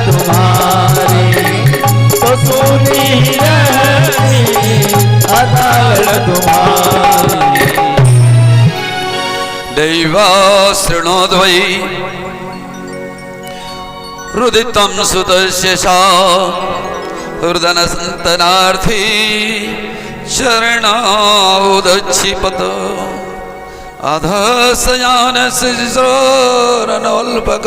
तुम्हारी तो सुनी रहती अदालत तुम्हारी। दैवा शृणोद्वै रुदितं सुतस्य सा हृदन संतनार्थी चरणावुदक्षिपत अधसयान शिशोरनोल्पक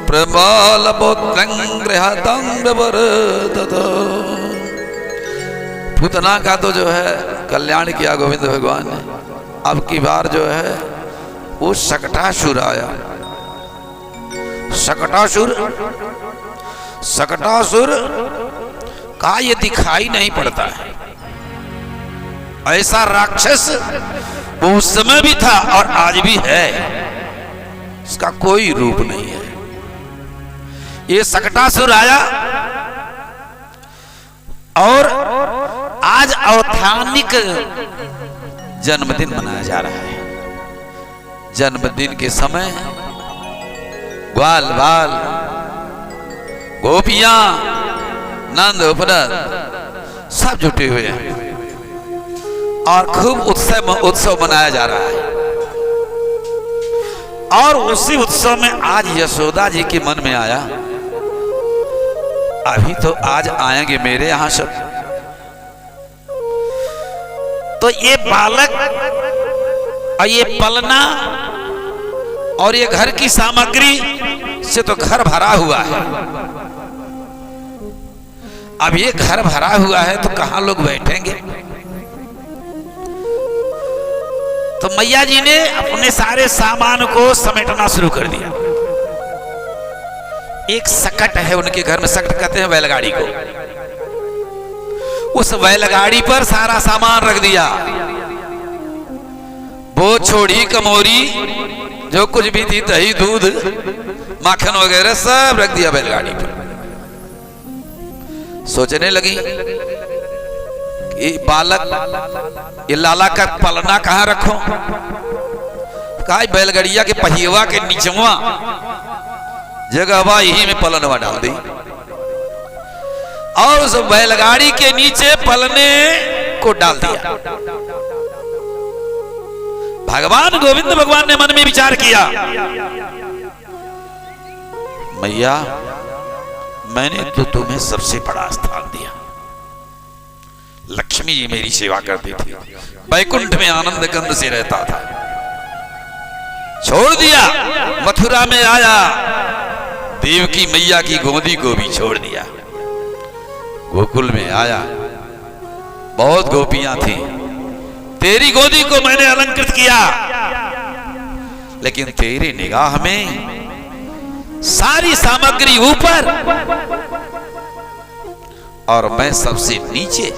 प्रबालपोत्रंग्रहतांग्रवर्तत। पूतना का तो जो है कल्याण किया गोविंद भगवान ने। अब की बार जो है वो शकटासुर आया। शकटासुर का ये दिखाई नहीं पड़ता है। ऐसा राक्षस वो उस समय भी था और आज भी है, इसका कोई रूप नहीं है। ये शकटासुर आया और आज औथानिक जन्मदिन मनाया जा रहा है। जन्मदिन के समय ग्वाल बाल गोपियां नंद उपनंद सब जुटे हुए हैं और खूब उत्सव मनाया जा रहा है। और उसी उत्सव में आज यशोदा जी के मन में आया, अभी तो आज आएंगे मेरे यहां सब, तो ये बालक और ये पलना और ये घर की सामग्री से तो घर भरा हुआ है। अब ये घर भरा हुआ है तो कहां लोग बैठेंगे। तो मैया जी ने अपने सारे सामान को समेटना शुरू कर दिया। एक सकट है उनके घर में, सकट कहते हैं बैलगाड़ी को। उस बैलगाड़ी पर सारा सामान रख दिया। वो छोड़ी कमोरी जो कुछ भी थी, दही दूध माखन वगैरह सब रख दिया बैलगाड़ी पर। सोचने लगी कि बालक ये लाला का पलना कहां रखो। कहा बैलगाड़िया के पहिया के नीचवा जगह यही में पलनवा डाल दी और उस बैलगाड़ी के नीचे पलने को डाल दिया। भगवान गोविंद भगवान ने मन में विचार किया, मैया मैंने तो तुम्हें सबसे बड़ा स्थान दिया। लक्ष्मी जी मेरी सेवा करती थी, बैकुंठ में आनंद कंद से रहता था। छोड़ दिया, मथुरा में आया, देवकी मैया की गोदी को भी छोड़ दिया। गोकुल में आया, बहुत गोपियां थी, तेरी गोदी को मैंने अलंकृत किया, लेकिन तेरी निगाह में सारी सामग्री ऊपर और मैं सबसे नीचे।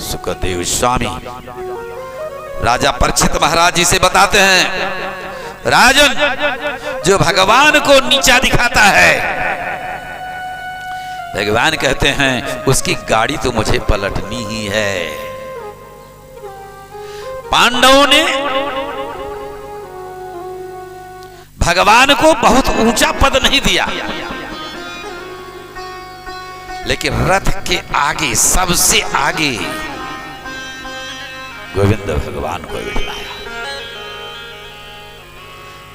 सुखदेव स्वामी राजा परीक्षित महाराज जी से बताते हैं, राजन जो भगवान को नीचा दिखाता है, भगवान कहते हैं उसकी गाड़ी तो मुझे पलटनी ही है। पांडवों ने भगवान को बहुत ऊंचा पद नहीं दिया, लेकिन रथ के आगे सबसे आगे गोविंद भगवान को बिठाया।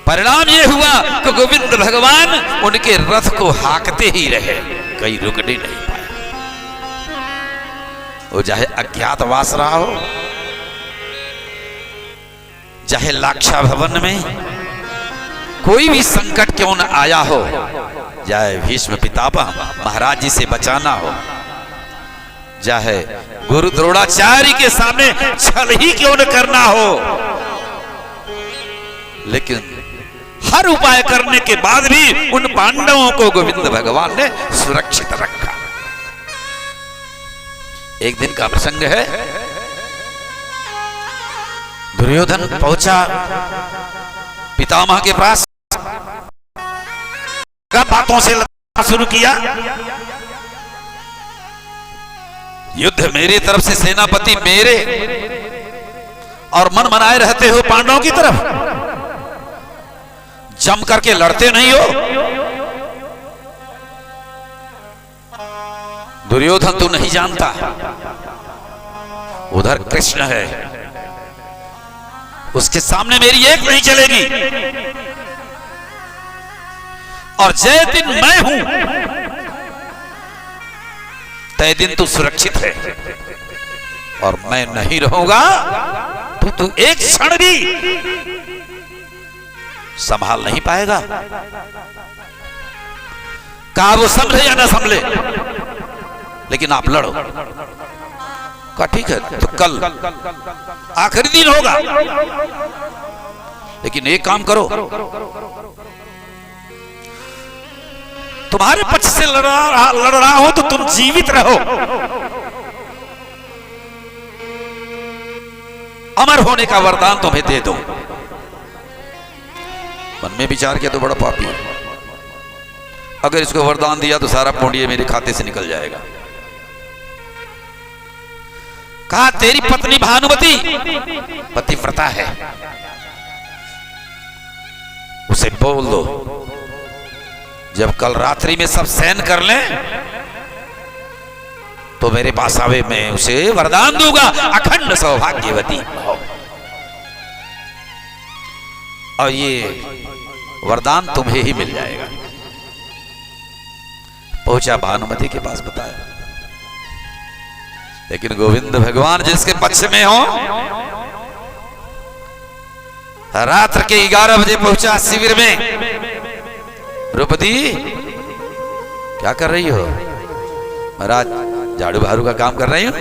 परिणाम यह हुआ कि गोविंद भगवान उनके रथ को हांकते ही रहे, कहीं रुकने नहीं पाया। वो चाहे अज्ञातवास रहा हो, चाहे लाक्षा भवन में कोई भी संकट क्यों न आया हो, चाहे भीष्म पितामह महाराज जी से बचाना हो, चाहे गुरु द्रोणाचार्य के सामने छल ही क्यों न करना हो, लेकिन हर उपाय करने के बाद भी उन पांडवों को गोविंद भगवान ने सुरक्षित रखा। एक दिन का प्रसंग है, दुर्योधन पहुंचा पितामह के पास, बातों से लड़ना शुरू किया। युद्ध मेरी तरफ से, सेनापति मेरे, और मन मनाए रहते हो पांडवों की तरफ। जम करके लड़ते नहीं हो? दुर्योधन तू नहीं जानता, उधर कृष्ण है, उसके सामने मेरी एक नहीं चलेगी। और जय दिन मैं हूं तय दिन तू सुरक्षित है, और मैं नहीं रहूंगा तो तू एक क्षण भी संभाल नहीं पाएगा। कहा वो संभले या ना संभले, लेकिन आप लड़ो। कहा ठीक है, तो कल आखिरी दिन होगा, लेकिन एक काम करो, तुम्हारे पक्ष से लड़ रहा हो तो तुम जीवित रहो, अमर होने का वरदान तुम्हें दे दो। मन में विचार किया तो बड़ा पापी है, अगर इसको वरदान दिया तो सारा पुण्य मेरे खाते से निकल जाएगा। कहा तेरी पत्नी भानुमति पतिव्रता है, उसे बोल दो जब कल रात्रि में सब सहन कर लें तो मेरे पास आवे, मैं उसे वरदान दूंगा अखंड सौभाग्यवती। और ये वरदान तुम्हें ही मिल जाएगा। पहुंचा भानुमति के पास, बताया, लेकिन गोविंद भगवान जिसके पक्ष में हो, रात्र के 11 बजे पहुंचा शिविर में। द्रौपदी क्या कर रही हो? महाराज झाड़ू बहारू का काम कर रही हूं।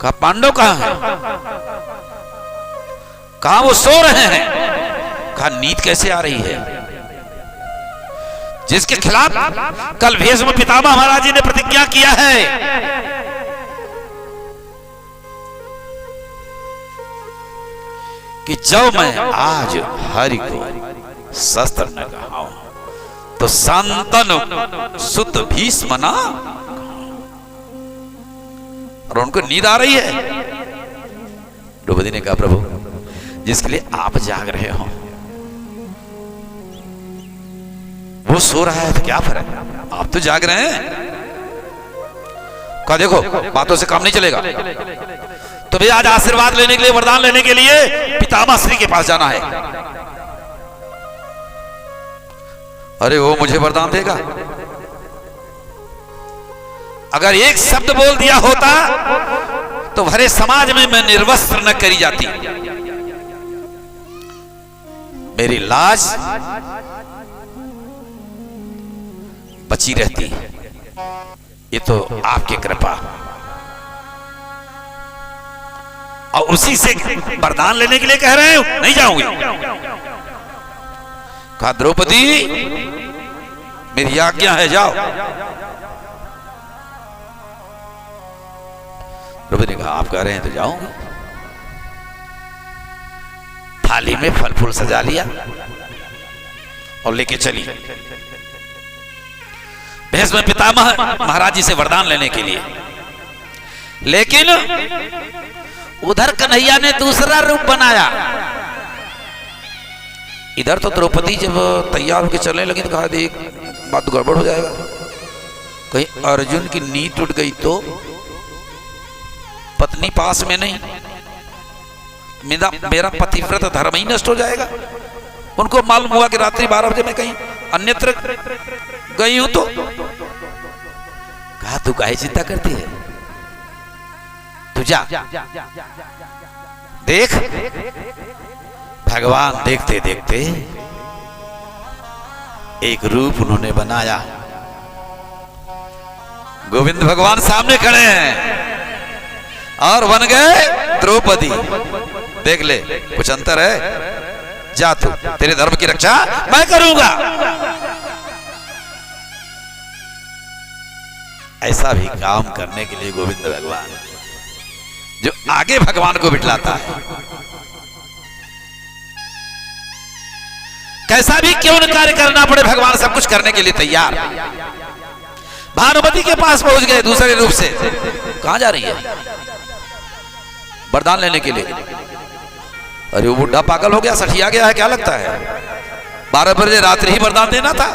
कहा पांडव कहां है? कहा वो सो रहे हैं। कहा नींद कैसे आ रही है? जिसके खिलाफ कल भीष्म पितामह महाराज जी ने प्रतिज्ञा किया है कि जब मैं आज हरि को शस्त्र न कहाऊं तो शांतनु सुत भीष्म ना। और उनको नींद आ रही है। द्रौपदी ने कहा प्रभु, जिसके लिए आप जाग रहे हो वो सो रहा है तो क्या फर्क, आप तो जाग रहे हैं। कहा देखो बातों से काम नहीं चलेगा, तुम्हें आज आशीर्वाद लेने के लिए, वरदान लेने के लिए पितामह श्री के पास जाना है। अरे वो मुझे वरदान देगा? अगर एक शब्द बोल दिया होता तो भरे समाज में मैं निर्वस्त्र न करी जाती, मेरी लाज बची रहती। ये तो आपकी कृपा, और उसी से वरदान लेने के लिए कह रहे हो, नहीं जाऊंगी। कहा द्रौपदी मेरी आज्ञा है, जाओ। द्रौपदी ने कहा आप कह रहे हैं तो जाऊंगी। थाली में फल फूल सजा लिया और लेके चली भीष्म पितामह महाराज जी से वरदान लेने के लिए। लेकिन उधर कन्हैया ने दूसरा रूप बनाया। इधर तो द्रौपदी जब तैयार होकर चलने लगी तो कहा देख बात गड़बड़ हो जाएगा, कहीं अर्जुन की नींद टूट गई तो, पत्नी पास में नहीं, मेरा पतिव्रत धर्म ही नष्ट हो जाएगा। उनको मालूम हुआ कि रात्रि 12 बजे मैं कहीं अन्यत्र गई हूं तो। कहा तू काहे चिंता करती है, तू जा देख। भगवान देखते देखते एक रूप उन्होंने बनाया। गोविंद भगवान सामने खड़े हैं और बन गए द्रौपदी। देख ले कुछ अंतर है, जा तू, तेरे धर्म की रक्षा मैं करूंगा। ऐसा भी काम करने के लिए गोविंद भगवान जो आगे भगवान को बिठलाता है, कैसा भी क्यों न कार्य करना पड़े भगवान सब कुछ करने के लिए तैयार। भानुमति के पास पहुंच गए दूसरे रूप से। कहां जा रही है? वरदान लेने के लिए। अरे वो बुढ़ा पागल हो गया, सठिया गया है, क्या लगता है 12 बजे रात्रि ही वरदान देना था।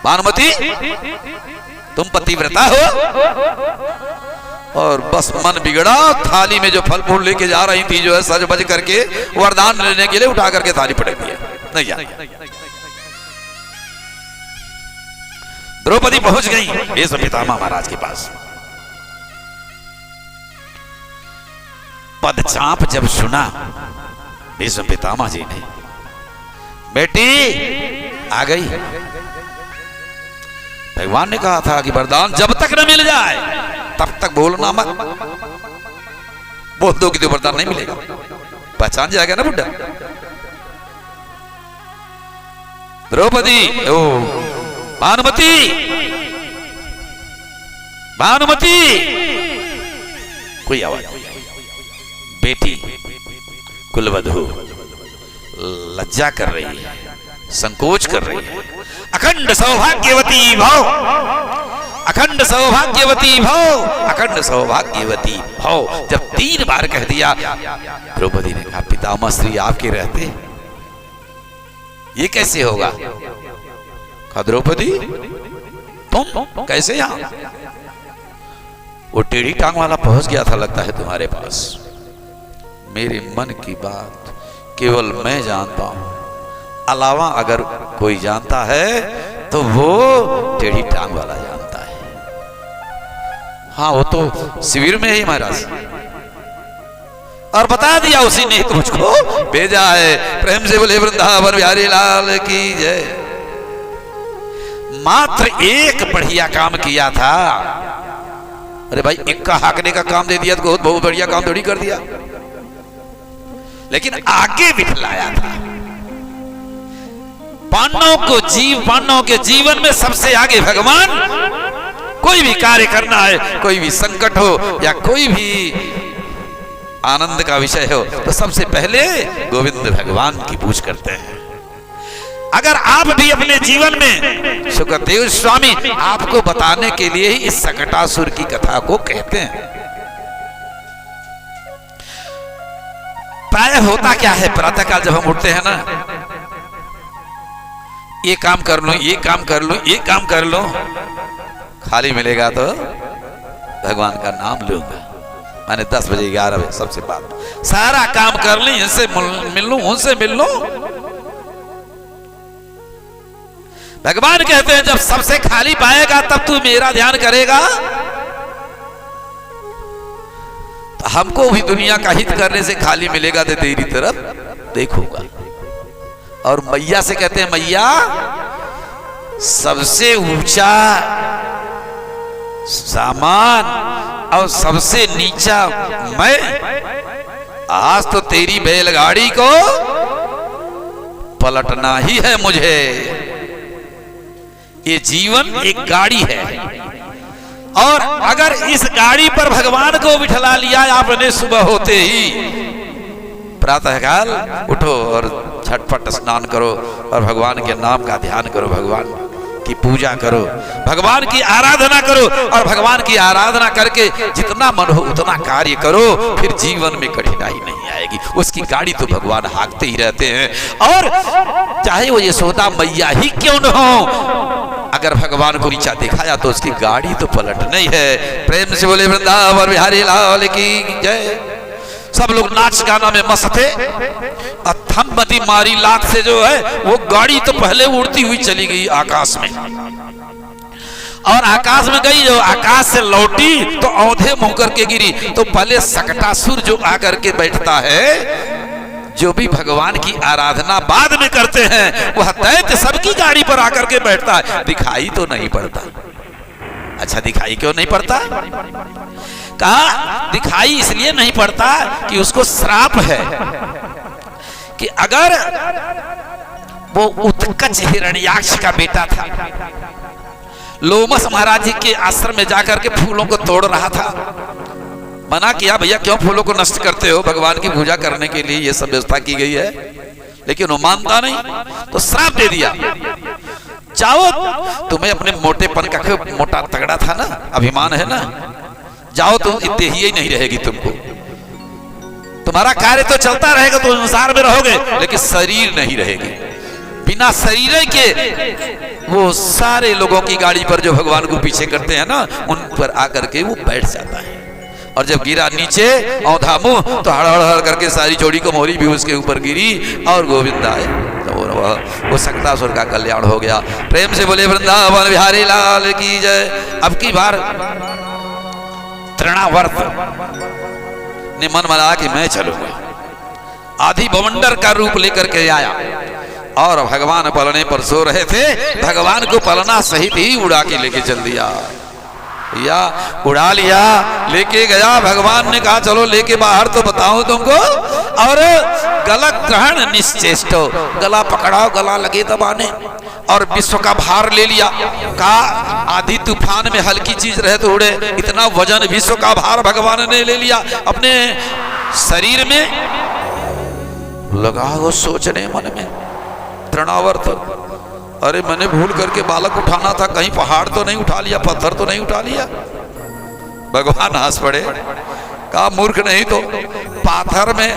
भानुमति तुम पतिव्रता हो, और बस मन बिगड़ा, थाली में जो फल फूल लेके जा रही थी जो है सज बज करके वरदान लेने के लिए उठा करके थाली पटक दिया। नहीं जा, द्रौपदी पहुंच गई भीष्म पितामह महाराज के पास। पदचाप जब सुना भीष्म पितामह जी ने, बेटी आ गई। भगवान ने कहा था कि वरदान जब तक न मिल जाए तब तक बोलना मत, बोल दो कि तो वरदान नहीं मिलेगा, पहचान जाएगा ना बुड्ढा। द्रौपदी, ओ भानुमति, भानुमति, कोई आवाज। बेटी कुलवधू लज्जा कर रही है, संकोच कर रही है। अखंड सौभाग्यवती भव, अखंड सौभाग्यवती भव, अखंड सौभाग्यवती भव। जब 3 बार कह दिया, द्रौपदी ने कहा पितामह श्री आपके रहते ये कैसे होगा? कहा द्रौपदी तुम कैसे यहां? वो टेढ़ी टांग वाला पहुंच गया था लगता है तुम्हारे पास। मेरे मन की बात केवल मैं जानता हूं, अलावा अगर कोई जानता है तो वो टेढ़ी टांग वाला जानता है। हाँ वो तो शिविर में ही महाराज, और बता दिया उसी ने तो मुझको भेजा है। प्रेम से बोले वृंदावन बिहारी लाल की जय। मात्र एक बढ़िया काम किया था। अरे भाई एक का हाकने का काम दे दिया तो बहुत बढ़िया काम थोड़ी कर दिया, लेकिन आगे बिठलाया था। पांडवों के जीवन में सबसे आगे भगवान। कोई भी कार्य करना है, कोई भी संकट हो या कोई भी आनंद का विषय हो, तो सबसे पहले गोविंद भगवान की पूज करते हैं। अगर आप भी अपने जीवन में, सुखदेव स्वामी आपको बताने के लिए ही इस सकटासुर की कथा को कहते हैं। प्राय होता क्या है, प्रातःकाल जब हम उठते हैं ना, ये काम कर लो, ये काम कर लो, ये काम कर लो, खाली मिलेगा तो भगवान का नाम लूंगा। मैंने 10 बजे 11 बजे सबसे बात, सारा काम कर ली, इनसे मिल लूं, उनसे मिल लूं। भगवान कहते हैं जब सबसे खाली पाएगा तब तू मेरा ध्यान करेगा। तो हमको भी दुनिया का हित करने से खाली मिलेगा तो तेरी तरफ देखूंगा। और मैया से कहते हैं मैया सबसे ऊंचा सामान और सबसे नीचा मैं, आज तो तेरी बैलगाड़ी को पलटना ही है मुझे। ये जीवन एक गाड़ी है, और अगर इस गाड़ी पर भगवान को बिठला लिया आपने सुबह होते ही, प्रातःकाल उठो और झटपट स्नान करो और भगवान के नाम का ध्यान करो, भगवान की पूजा करो, भगवान की आराधना करो, और भगवान की आराधना करके जितना मन हो उतना कार्य करो, फिर जीवन में कठिनाई नहीं आएगी। उसकी गाड़ी तो भगवान हाँकते ही रहते हैं, और चाहे वो यशोदा मैया ही क्यों न हो, अगर भगवान को नीचा दिखाया तो उसकी गाड़ी तो पलट नहीं है। प्रेम से बोले वृंदावन बिहारी लाल की जय। सब लोग नाच गाना में मस्त थे। थम्मती मारी लात से जो है वो गाड़ी तो पहले उड़ती हुई चली गई आकाश में, और आकाश में गई, जो आकाश से लौटी तो औंधे मुंह करके गिरी। तो पहले सकटासुर जो आकर के बैठता है, जो भी भगवान की आराधना बाद में करते हैं, वह दैत्य सबकी गाड़ी पर आकर के बैठता है, दिखाई तो नहीं पड़ता। अच्छा दिखाई क्यों नहीं पड़ता? कहा दिखाई इसलिए नहीं पड़ता कि उसको श्राप है कि अगर वो उत्कच हिरण्याक्ष का बेटा था, लोमस महाराज जी के आश्रम में जाकर के फूलों को तोड़ रहा था, मना किया भैया क्यों फूलों को नष्ट करते हो, भगवान की पूजा करने के लिए ये सब व्यवस्था की गई है, लेकिन वो मानता नहीं, तो श्राप दे दिया। जाओ, तुम्हें अपने मोटेपन का, मोटा तगड़ा था ना, अभिमान है ना, जाओ तुम इतने ही नहीं रहेगी, तुम्हारा कार्य तो चलता रहेगा, तो संसार में रहोगे, लेकिन शरीर नहीं रहेगी। बिना शरीर के वो सारे लोगों की गाड़ी पर जो भगवान को पीछे करते हैं ना, उन पर आकर के वो बैठ जाता है। और जब गिरा नीचे औंधा मुंह, तो हड़ हड़ हड़ करके सारी चौड़ी को मोहरी भी उसके ऊपर गिरी और गोविंद आए, तो वो शक्तासुर का कल्याण हो गया। प्रेम से बोले वृंदावन बिहारी लाल की जय। अब की बार तृणावर्त ने मन बना कि मैं चलूंगा, आधी बवंडर का रूप लेकर के आया और भगवान पलने पर सो रहे थे, भगवान को पलना सहित ही उड़ा के लेके चल दिया, या उड़ा लिया, लेके गया। भगवान ने कहा चलो लेके बाहर तो बताऊं तुमको, और गला ग्रहण निश्चेष्टो, गला पकड़ाओ, गला लगे दबाने, और विश्व का भार ले लिया। कहा आधी तूफान में हल्की चीज रहे तो उड़े, इतना वजन विश्व का भार भगवान ने ले लिया अपने शरीर में। लगा वो सोचने मन में, तृणावर्त, अरे मैंने भूल करके बालक उठाना था, कहीं पहाड़ तो नहीं उठा लिया, पत्थर तो नहीं उठा लिया। भगवान हंस पड़े, कहा मूर्ख नहीं तो पाथर में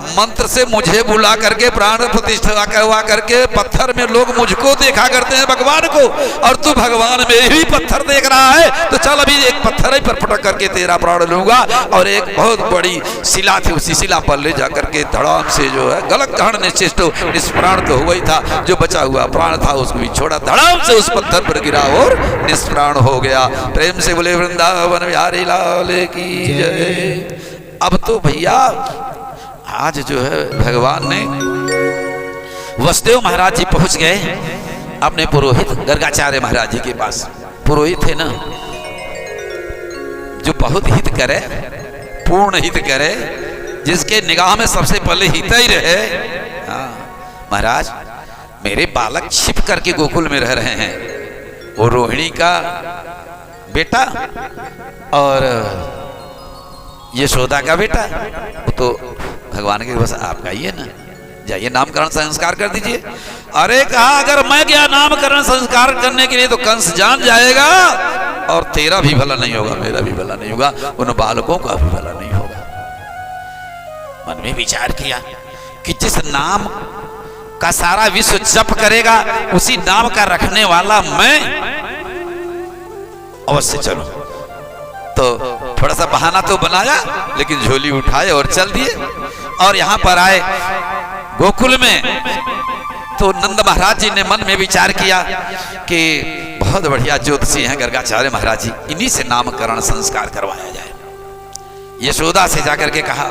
मंत्र से मुझे बुला करके प्राण प्रतिष्ठा करवा करके पत्थर में लोग मुझको देखा करते हैं भगवान को, और तू भगवान में ही पत्थर देख रहा है, तो चल अभी एक पत्थर ही पर पटक करके तेरा प्राण लूंगा। और एक बहुत बड़ी शिला थी, उसी शिला पर ले जा करके धड़ाम से जो है गलत कहण निश्चिष्ट निष्प्राण तो हुआ ही था, जो बचा हुआ प्राण था उसको भी छोड़ा, धड़ाम से उस पत्थर पर गिरा और निष्प्राण हो गया। प्रेम से बोले वृंदावन बिहारी लाल की जय। अब तो भैया आज जो है भगवान ने वसुदेव महाराज जी पहुंच गए अपने पुरोहित गर्गाचार्य महाराज जी के पास। पुरोहित है ना जो बहुत हित करे, पूर्ण हित करे, जिसके निगाह में सबसे पहले हित ही रहे। हाँ महाराज, मेरे बालक छिप करके गोकुल में रह रहे हैं, वो रोहिणी का बेटा और यशोदा का बेटा, वो तो भगवान के बस आपका ही है ना, जाइए नामकरण संस्कार कर दीजिए। अरे कहा अगर मैं गया नामकरण संस्कार करने के लिए तो कंस जान जाएगा, और तेरा भी भला नहीं होगा, मेरा भी भला नहीं होगा, उन बालकों का भी भला नहीं होगा। मन में विचार किया कि जिस नाम का सारा विश्व जप करेगा, उसी नाम का रखने वाला मैं अवश्य चलूं। तो थोड़ा सा बहाना तो बनाया, लेकिन झोली उठाए और चल दिए। और यहाँ पर आए गोकुल में, तो नंद महाराज जी ने मन में विचार किया कि बहुत बढ़िया ज्योतिषी हैं गर्गाचार्य महाराज जी, इन्हीं से नामकरण संस्कार करवाया जाए। यशोदा से जाकर के कहा,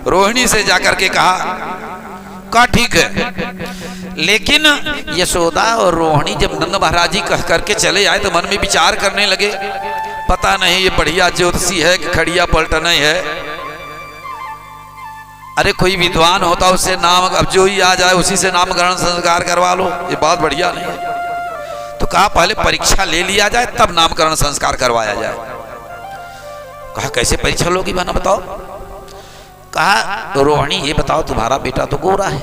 रोहिणी से जाकर के कहा ठीक है। लेकिन यशोदा और रोहिणी जब नंद महाराज जी कह करके चले आए तो मन में विचार करने लगे, पता नहीं ये बढ़िया ज्योतिषी है कि खड़िया पलटना है। अरे कोई विद्वान होता उससे नाम, अब जो ही आ जाए उसी से नामकरण संस्कार करवा लो, ये बात बढ़िया नहीं है। तो कहा पहले परीक्षा ले लिया जाए तब नामकरण संस्कार करवाया जाए। कहा कैसे परीक्षा लोगी बना बताओ। कहा रोहिणी ये बताओ तुम्हारा बेटा तो गोरा है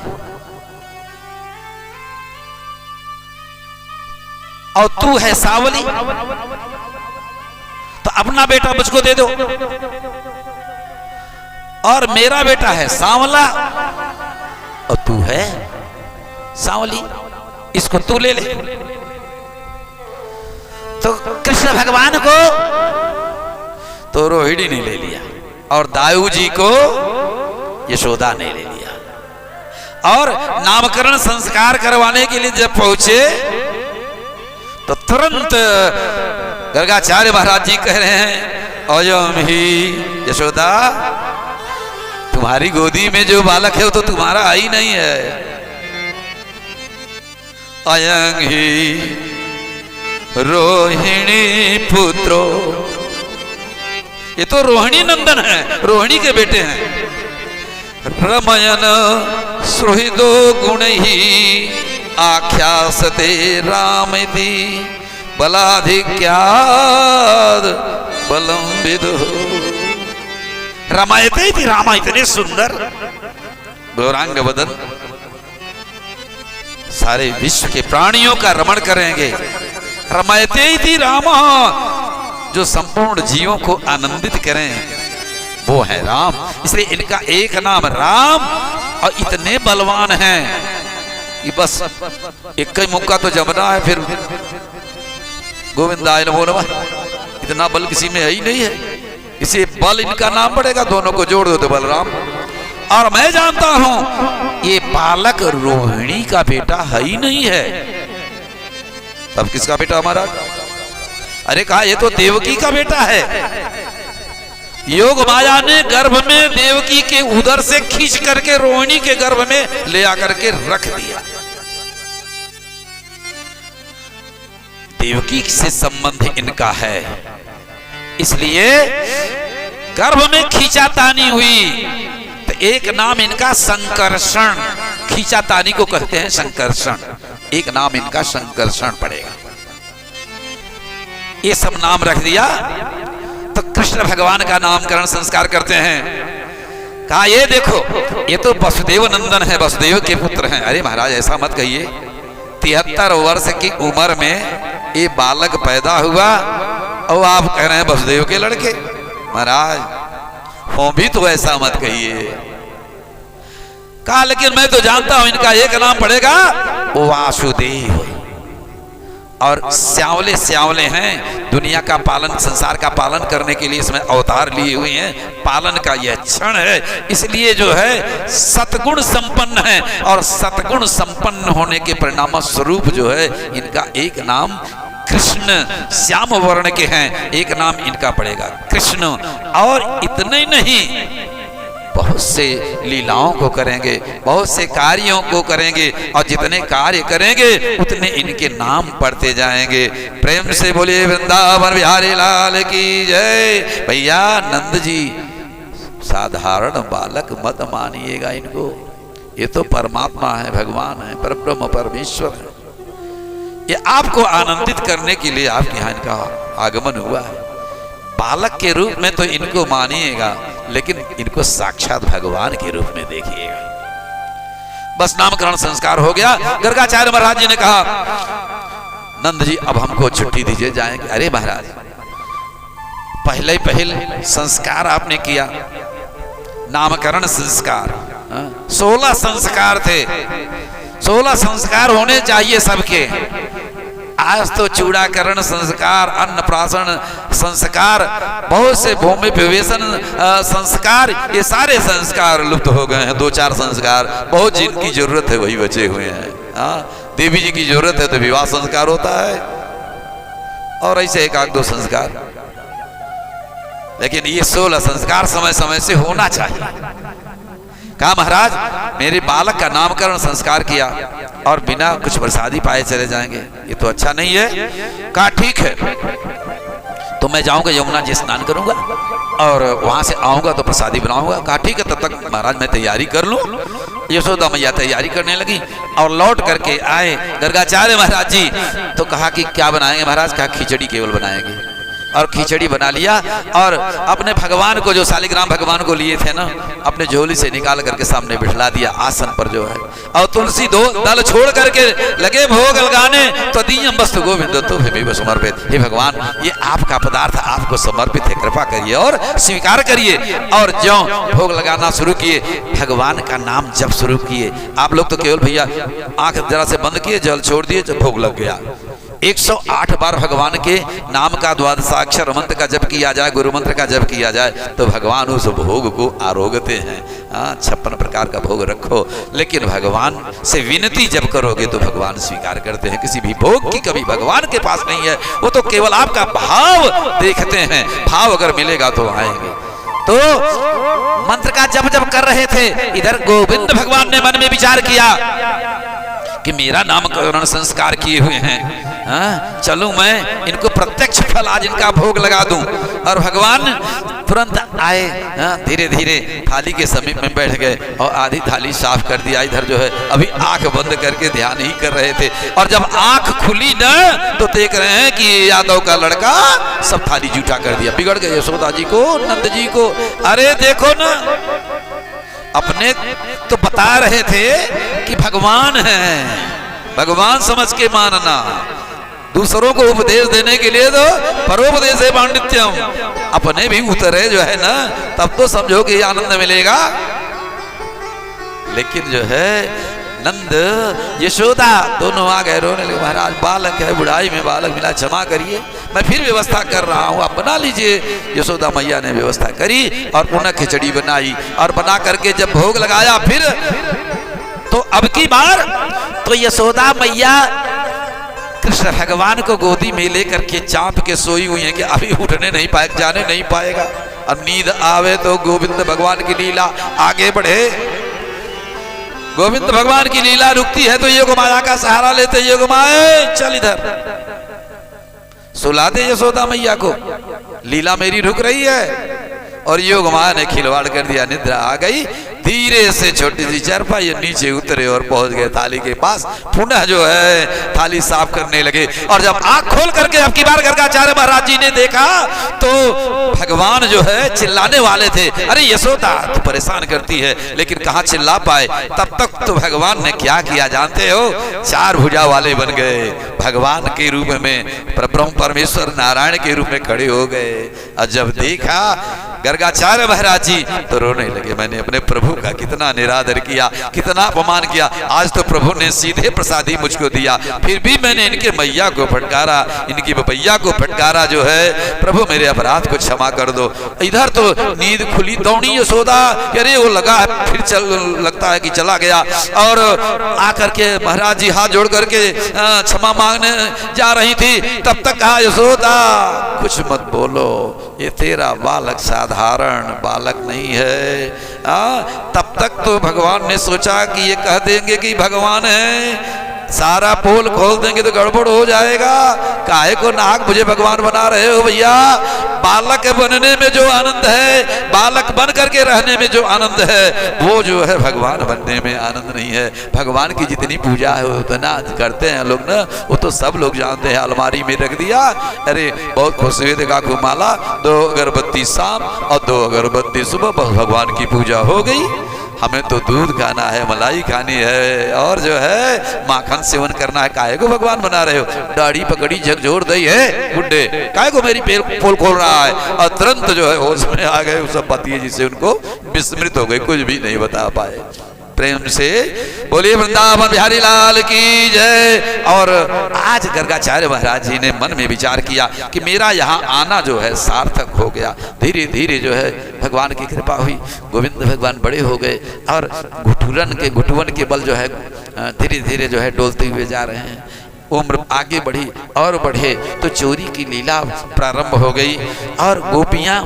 और तू है सावली, तो अपना बेटा मुझको दे दो, और मेरा बेटा है सांवला और तू है सांवली, इसको तू ले ले। तो कृष्ण भगवान को तो रोहिणी ने ले लिया और दाऊ जी को यशोदा ने ले लिया। और नामकरण संस्कार करवाने के लिए जब पहुंचे तो तुरंत गर्गाचार्य महाराज जी कह रहे हैं अयम ही यशोदा, तुम्हारी गोदी में जो बालक है वो तो तुम्हारा ही नहीं है। अयं ही रोहिणी पुत्रो, ये तो रोहिणी नंदन है, रोहिणी के बेटे हैं। रमयन सुहृदो गुण ही आख्यासते रामति बलाधिक्याद बलम विदु। रमायते थी रामा, इतने सुंदर गौरांग वदन, सारे विश्व के प्राणियों का रमण करेंगे। रमायते ही थी रामा, जो संपूर्ण जीवों को आनंदित करें वो है राम। इसलिए इनका एक नाम राम, और इतने बलवान हैं कि बस एक ही मुक्का तो जमना है, फिर गोविंदाय नमो नमः, इतना बल किसी में है ही नहीं है। इसे बल इनका नाम पड़ेगा, दोनों को जोड़ दो तो बलराम। और मैं जानता हूं ये बालक रोहिणी का बेटा है ही नहीं है, तब किसका बेटा हमारा? अरे कहा ये तो देवकी का बेटा है। योग माया ने गर्भ में देवकी के उदर से खींच करके रोहिणी के गर्भ में ले आकर के रख दिया। देवकी से संबंध इनका है, इसलिए गर्भ में खींचातानी हुई, तो एक नाम इनका संकर्षण, खींचातानी को कहते हैं संकर्षण, एक नाम इनका संकर्षण पड़ेगा। ये सब नाम रख दिया तो कृष्ण भगवान का नामकरण संस्कार करते हैं। कहा ये देखो ये तो वसुदेव नंदन है, वसुदेव के पुत्र हैं। अरे महाराज ऐसा मत कहिए, 73 वर्ष की उम्र में ये बालक पैदा हुआ और आप कह रहे हैं वसुदेव के लड़के। महाराज हो भी तो ऐसा मत कहिए। कहा लेकिन मैं तो जानता हूं इनका एक नाम पड़ेगा वासुदेव, और श्यावले श्यावले हैं, दुनिया का पालन, संसार का पालन करने के लिए इसमें अवतार लिए हुए हैं। पालन का यह क्षण है, इसलिए जो है सतगुण संपन्न है, और सतगुण संपन्न होने के परिणाम स्वरूप जो है इनका एक नाम कृष्ण, श्याम वर्ण के हैं, एक नाम इनका पड़ेगा कृष्ण। और इतने ही नहीं, बहुत से लीलाओं को करेंगे, बहुत से कार्यों को करेंगे, और जितने कार्य करेंगे उतने इनके नाम पढ़ते जाएंगे। प्रेम से बोलिए वृंदावन बिहारी लाल की जय। भैया नंद जी साधारण बालक मत मानिएगा इनको, ये तो परमात्मा है, भगवान है, परब्रह्म परमेश्वर है। ये आपको आनंदित करने के लिए आपके यहाँ इनका आगमन हुआ है। बालक के रूप में तो इनको मानिएगा, लेकिन इनको साक्षात भगवान के रूप में देखिएगा। बस नामकरण संस्कार हो गया। गर्गाचार्य महाराज जी ने कहा नंद जी अब हमको छुट्टी दीजिए, जाएंगे। अरे महाराज पहले संस्कार आपने किया, नामकरण संस्कार, 16 संस्कार थे, 16 संस्कार होने चाहिए सबके। आज तो चूड़ाकरण संस्कार, अन्नप्राशन संस्कार, बहुत से भूमि प्रवेशन संस्कार, ये सारे संस्कार लुप्त हो गए हैं। 2-4 संस्कार बहुत जिनकी जरूरत है वही बचे हुए हैं। देवी जी की जरूरत है तो विवाह संस्कार होता है, और ऐसे 1-2 संस्कार, लेकिन ये 16 संस्कार समय समय से होना चाहिए। कहा महाराज मेरे बालक का नामकरण संस्कार किया और बिना कुछ प्रसादी पाए चले जाएंगे, ये तो अच्छा नहीं है। कहा ठीक है, तो मैं जाऊंगा यमुना जी स्नान करूंगा और वहां से आऊंगा तो प्रसादी बनाऊंगा। कहा ठीक है, तब तक महाराज मैं तैयारी कर लूं। यशोदा मैया तैयारी करने लगी और लौट करके आए गर्गाचार्य महाराज जी, तो कहा कि क्या बनाएंगे महाराज? कहा खिचड़ी केवल बनाएंगे, और खिचड़ी बना लिया। और अपने भगवान को, जो शालिग्राम भगवान को लिए थे ना, अपने झोली से निकाल करके सामने बिठला दिया आसन पर जो है, और तुलसी दल छोड़ करके लगे भोग लगाने। तो दीयम वस्तु गोविंद तो भी समर्पित, हे भगवान ये आपका पदार्थ आपको समर्पित है, कृपा करिए और स्वीकार करिए। और ज्यों भोग लगाना शुरू किए, भगवान का नाम जप शुरू किए। आप लोग तो केवल भैया आंख जरा से बंद किए, जल छोड़ दिए, जब भोग लग गया। 108 बार भगवान के नाम का द्वादशाक्षर मंत्र का जप किया जाए, गुरु मंत्र का जप किया जाए, तो भगवान उस भोग को आरोगते हैं। 56 प्रकार का भोग रखो, लेकिन भगवान से विनती जब करोगे तो भगवान स्वीकार करते हैं। किसी भी भोग की कभी भगवान के पास नहीं है, वो तो केवल आपका भाव देखते हैं। भाव अगर मिलेगा तो आएंगे। तो मंत्र का जप जप कर रहे थे, इधर गोविंद भगवान ने मन में विचार किया कि मेरा नामकरण संस्कार किए हुए हैं, चलूं मैं इनको प्रत्यक्ष फल आज इनका भोग लगा दूं। और भगवान तुरंत आए, धीरे धीरे थाली के समीप में बैठ गए और आधी थाली साफ कर दिया। इधर जो है अभी आंख बंद करके ध्यान ही कर रहे थे, और जब आंख खुली न तो देख रहे हैं कि यादव का लड़का सब थाली जूठा कर दिया। बिगड़ गए यशोदा जी को, नंद जी को। अरे देखो ना, अपने तो बता रहे थे कि भगवान है, भगवान समझ के मानना, दूसरों को उपदेश देने के लिए तो परोपदेश पांडित्यम, अपने भी उतरे जो है ना तब तो समझो कि आनंद मिलेगा। लेकिन जो है नंद यशोदा दोनों आ गए रोने लगे, महाराज बालक है, बुढ़ाई में बालक मिला, क्षमा करिए, मैं फिर व्यवस्था कर रहा हूँ, आप बना लीजिए। यशोदा मैया ने व्यवस्था करी और पुनः खिचड़ी बनाई और बना करके जब भोग लगाया फिर तो अब की बार तो यशोदा मैया कृष्ण भगवान को गोदी में लेकर के चाँप के सोई हुई है कि अभी उठने नहीं पाए, जाने नहीं पाएगा। अब नींद आवे तो गोविंद भगवान की लीला आगे बढ़े। गोविंद भगवान की लीला रुकती है तो योग माया का सहारा लेते, योग माए चल इधर, सुला दे यशोदा मैया को, लीला मेरी रुक रही है। और योग माया ने खिलवाड़ कर दिया, निद्रा आ गई। धीरे से छोटी सी चरपाई नीचे उतरे और पहुंच गए थाली के पास, पुनः जो है थाली साफ करने लगे। और जब आंख खोल करके अब की बार गर्गाचार्य महाराज जी ने देखा तो भगवान जो है चिल्लाने वाले थे, अरे यशोदा तू परेशान करती है, लेकिन कहाँ चिल्ला पाए। तब तक तो भगवान ने क्या किया जानते हो, चार भुजा वाले बन गए, भगवान के रूप में परब्रह्म परमेश्वर नारायण के रूप में खड़े हो गए। और जब देखा गर्गाचार्य महाराज जी तो रोने लगे, मैंने अपने प्रभु का कितना निरादर किया, कितना अपमान किया, आज तो प्रभु ने सीधे प्रसादी मुझको दिया, फिर भी मैंने इनके मैया को फटकारा, इनकी बपैया को फटकारा, जो है प्रभु मेरे अपराध को क्षमा कर दो। इधर तो नींद खुली, दौड़ी यशोदा, अरे वो लगा है फिर चल, लगता है कि चला गया। और आकर के महाराज जी हाथ जोड़ करके क्षमा मांगने जा रही थी, तब तक कहा यशोदा कुछ मत बोलो, ये तेरा बालक साधारण बालक नहीं है। तब तक तो भगवान ने सोचा कि ये कह देंगे कि भगवान है, सारा पोल खोल देंगे तो गड़बड़ हो जाएगा, काहे को नाक मुझे भगवान बना रहे हो भैया। बालक बनने में जो आनंद है, बालक बन करके रहने में जो आनंद है, वो जो है भगवान बनने में आनंद नहीं है। भगवान की जितनी पूजा है उतना करते हैं लोग ना, वो तो सब लोग जानते हैं, अलमारी में रख दिया, अरे बहुत खुश हुए देखा को माला, 2 अगरबत्ती शाम और 2 अगरबत्ती सुबह, बस भगवान की पूजा हो गई। हमें तो दूध खाना है, मलाई खानी है और जो है माखन सेवन करना है, काहे को भगवान बना रहे हो। दाढ़ी पकड़ी झकझोर दी है बुड्ढे, काहे को मेरी पोल खोल रहा है। और तुरंत जो है होश में आ गए सब पति, जिससे उनको विस्मृत हो गए, कुछ भी नहीं बता पाए। प्रेम से बोलिए वृंदावन बिहारी लाल की जय। और आज गर्गाचार्य महाराज जी ने मन में विचार किया कि मेरा यहाँ आना जो है सार्थक हो गया। धीरे धीरे जो है भगवान की कृपा हुई, गोविंद भगवान बड़े हो गए और घुटुवन के बल जो है धीरे धीरे जो है डोलते हुए जा रहे हैं। उम्र आगे बढ़ी और बढ़े तो चोरी की लीला प्रारंभ हो गई और गोपियां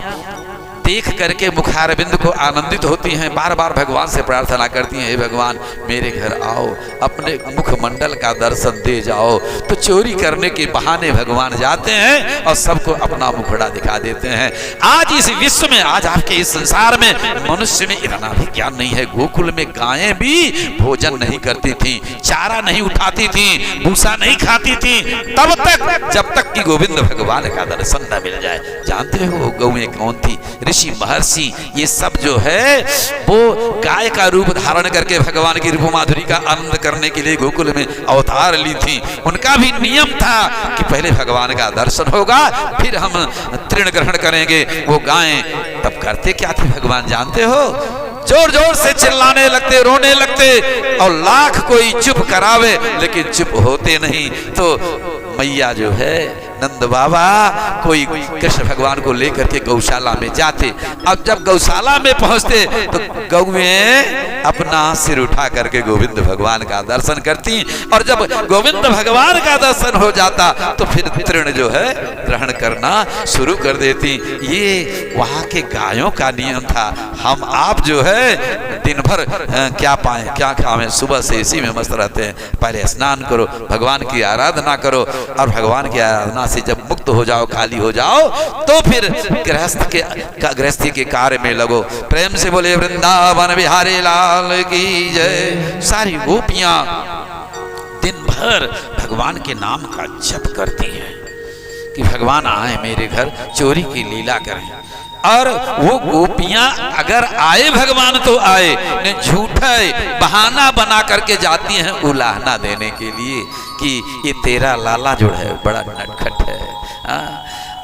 देख करके मुखारबिंद को आनंदित होती हैं, बार बार भगवान से प्रार्थना करती हैं, हे भगवान मेरे घर आओ, अपने मुखमंडल का दर्शन दे जाओ। तो चोरी करने के बहाने भगवान जाते हैं और सबको अपना मुखड़ा दिखा देते हैं। आज इस विश्व में, आज आपके इस संसार में मनुष्य में इतना भी ज्ञान नहीं है। गोकुल में गायें भी भोजन नहीं करती थी, चारा नहीं उठाती थी, भूसा नहीं खाती थी, तब तक जब तक कि गोविंद भगवान का दर्शन न मिल जाए। जानते हो गौएं कौन थी? ऋषि महर्षि ये सब जो है वो गाय का रूप धारण करके भगवान की रूप माधुरी का आनंद करने के लिए गोकुल में अवतार ली थी। उनका भी नियम था कि पहले भगवान का दर्शन होगा फिर हम तृण ग्रहण करेंगे। वो गायें तब करते क्या थे भगवान जानते हो? जोर जोर से चिल्लाने लगते, रोने लगते और लाख कोई चुप करावे लेकिन चुप होते नहीं। तो मैया जो है नंद बाबा कोई कृष्ण भगवान को लेकर के गौशाला में जाते। अब जब गौशाला में पहुंचते तो गौएं अपना सिर उठा करके गोविंद भगवान का दर्शन करती और जब गोविंद भगवान का दर्शन हो जाता तो फिर तृण जो है ग्रहण करना शुरू कर देती। ये वहां के गायों का नियम था। हम आप जो है दिन भर क्या पाए क्या खाएं, सुबह से इसी में मस्त रहते हैं। पहले स्नान करो, भगवान की आराधना करो और भगवान की आराधना से जब मुक्त हो जाओ, खाली हो जाओ तो फिर गृहस्थी के कार्य में लगो। प्रेम से बोले वृंदावन बिहारी लाल की जय। सारी गोपियां दिन भर भगवान के नाम का जप करती हैं कि भगवान आए मेरे घर, चोरी की लीला करें। और वो गोपियां अगर आए भगवान तो आए, ने झूठा बहाना बना करके जाती हैं उलाहना देने के लिए कि ये तेरा लाला जो है बड़ा नटखट है।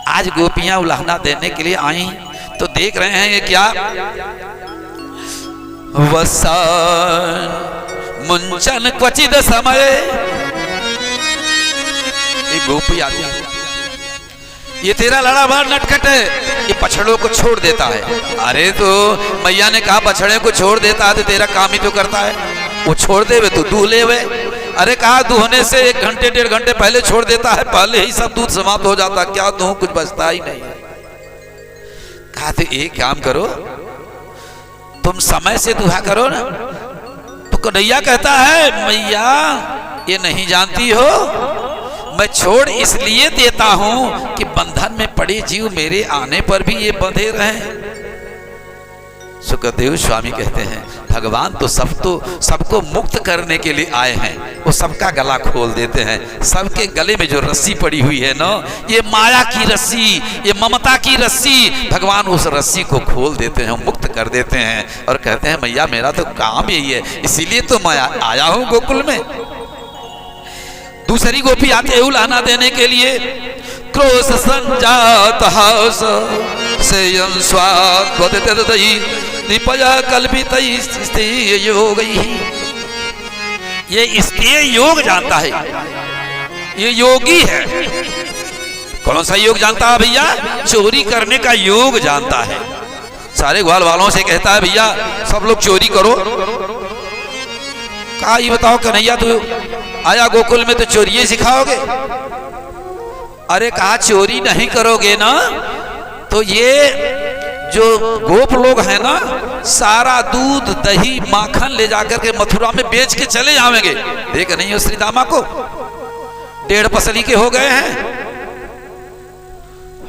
आज गोपियां उलाहना देने के लिए आई तो देख रहे हैं ये क्या, वसन मुंचन क्वचित समय, ये गोपी आती है, ये तेरा लड़ा बड़ा नटखट है, ये बछड़ों को छोड़ देता है। अरे तो मैया ने कहा बछड़े को छोड़ देता है तो तेरा काम ही तो करता है, वो छोड़ दे वे तो दूह ले वे। अरे कहा दूहने से 1 घंटे 1.5 घंटे पहले छोड़ देता है, पहले ही सब दूध समाप्त हो जाता, क्या दूह कुछ बचता ही नहीं। कहा तो एक काम करो, तुम समय से दुहा करो ना। तो कन्हैया कहता है मैया ये नहीं जानती हो, मैं छोड़ इसलिए देता हूं कि बंधन में पड़े जीव मेरे आने पर भी ये बंधे रहे। सुखदेव स्वामी कहते हैं भगवान तो सबको मुक्त करने के लिए आए हैं, वो सबका गला खोल देते हैं। सबके गले में जो रस्सी पड़ी हुई है ना, ये माया की रस्सी, ये ममता की रस्सी, भगवान उस रस्सी को खोल देते हैं, मुक्त कर देते हैं और कहते हैं मैया मेरा तो काम यही है, इसीलिए तो मैं आया हूं गोकुल में। दूसरी गोपी आते उलाहना देने के लिए, क्रोध संजात हास सेयं स्वाद वदतदई निपया कल्पितई स्तेय योगई। ये स्तेय योग जानता है, ये योगी है। कौन सा योग जानता है भैया? चोरी करने का योग जानता है। सारे ग्वाल वालों से कहता है भैया सब लोग चोरी करो। कहा ये बताओ कन्हैया तू आया गोकुल में तो चोरी सिखाओगे? अरे कहा चोरी नहीं करोगे ना तो ये जो गोप लोग हैं ना, सारा दूध दही माखन ले जाकर के मथुरा में बेच के चले जाएंगे। देख नहीं हो श्री दामा को 1.5 पसली के हो गए हैं।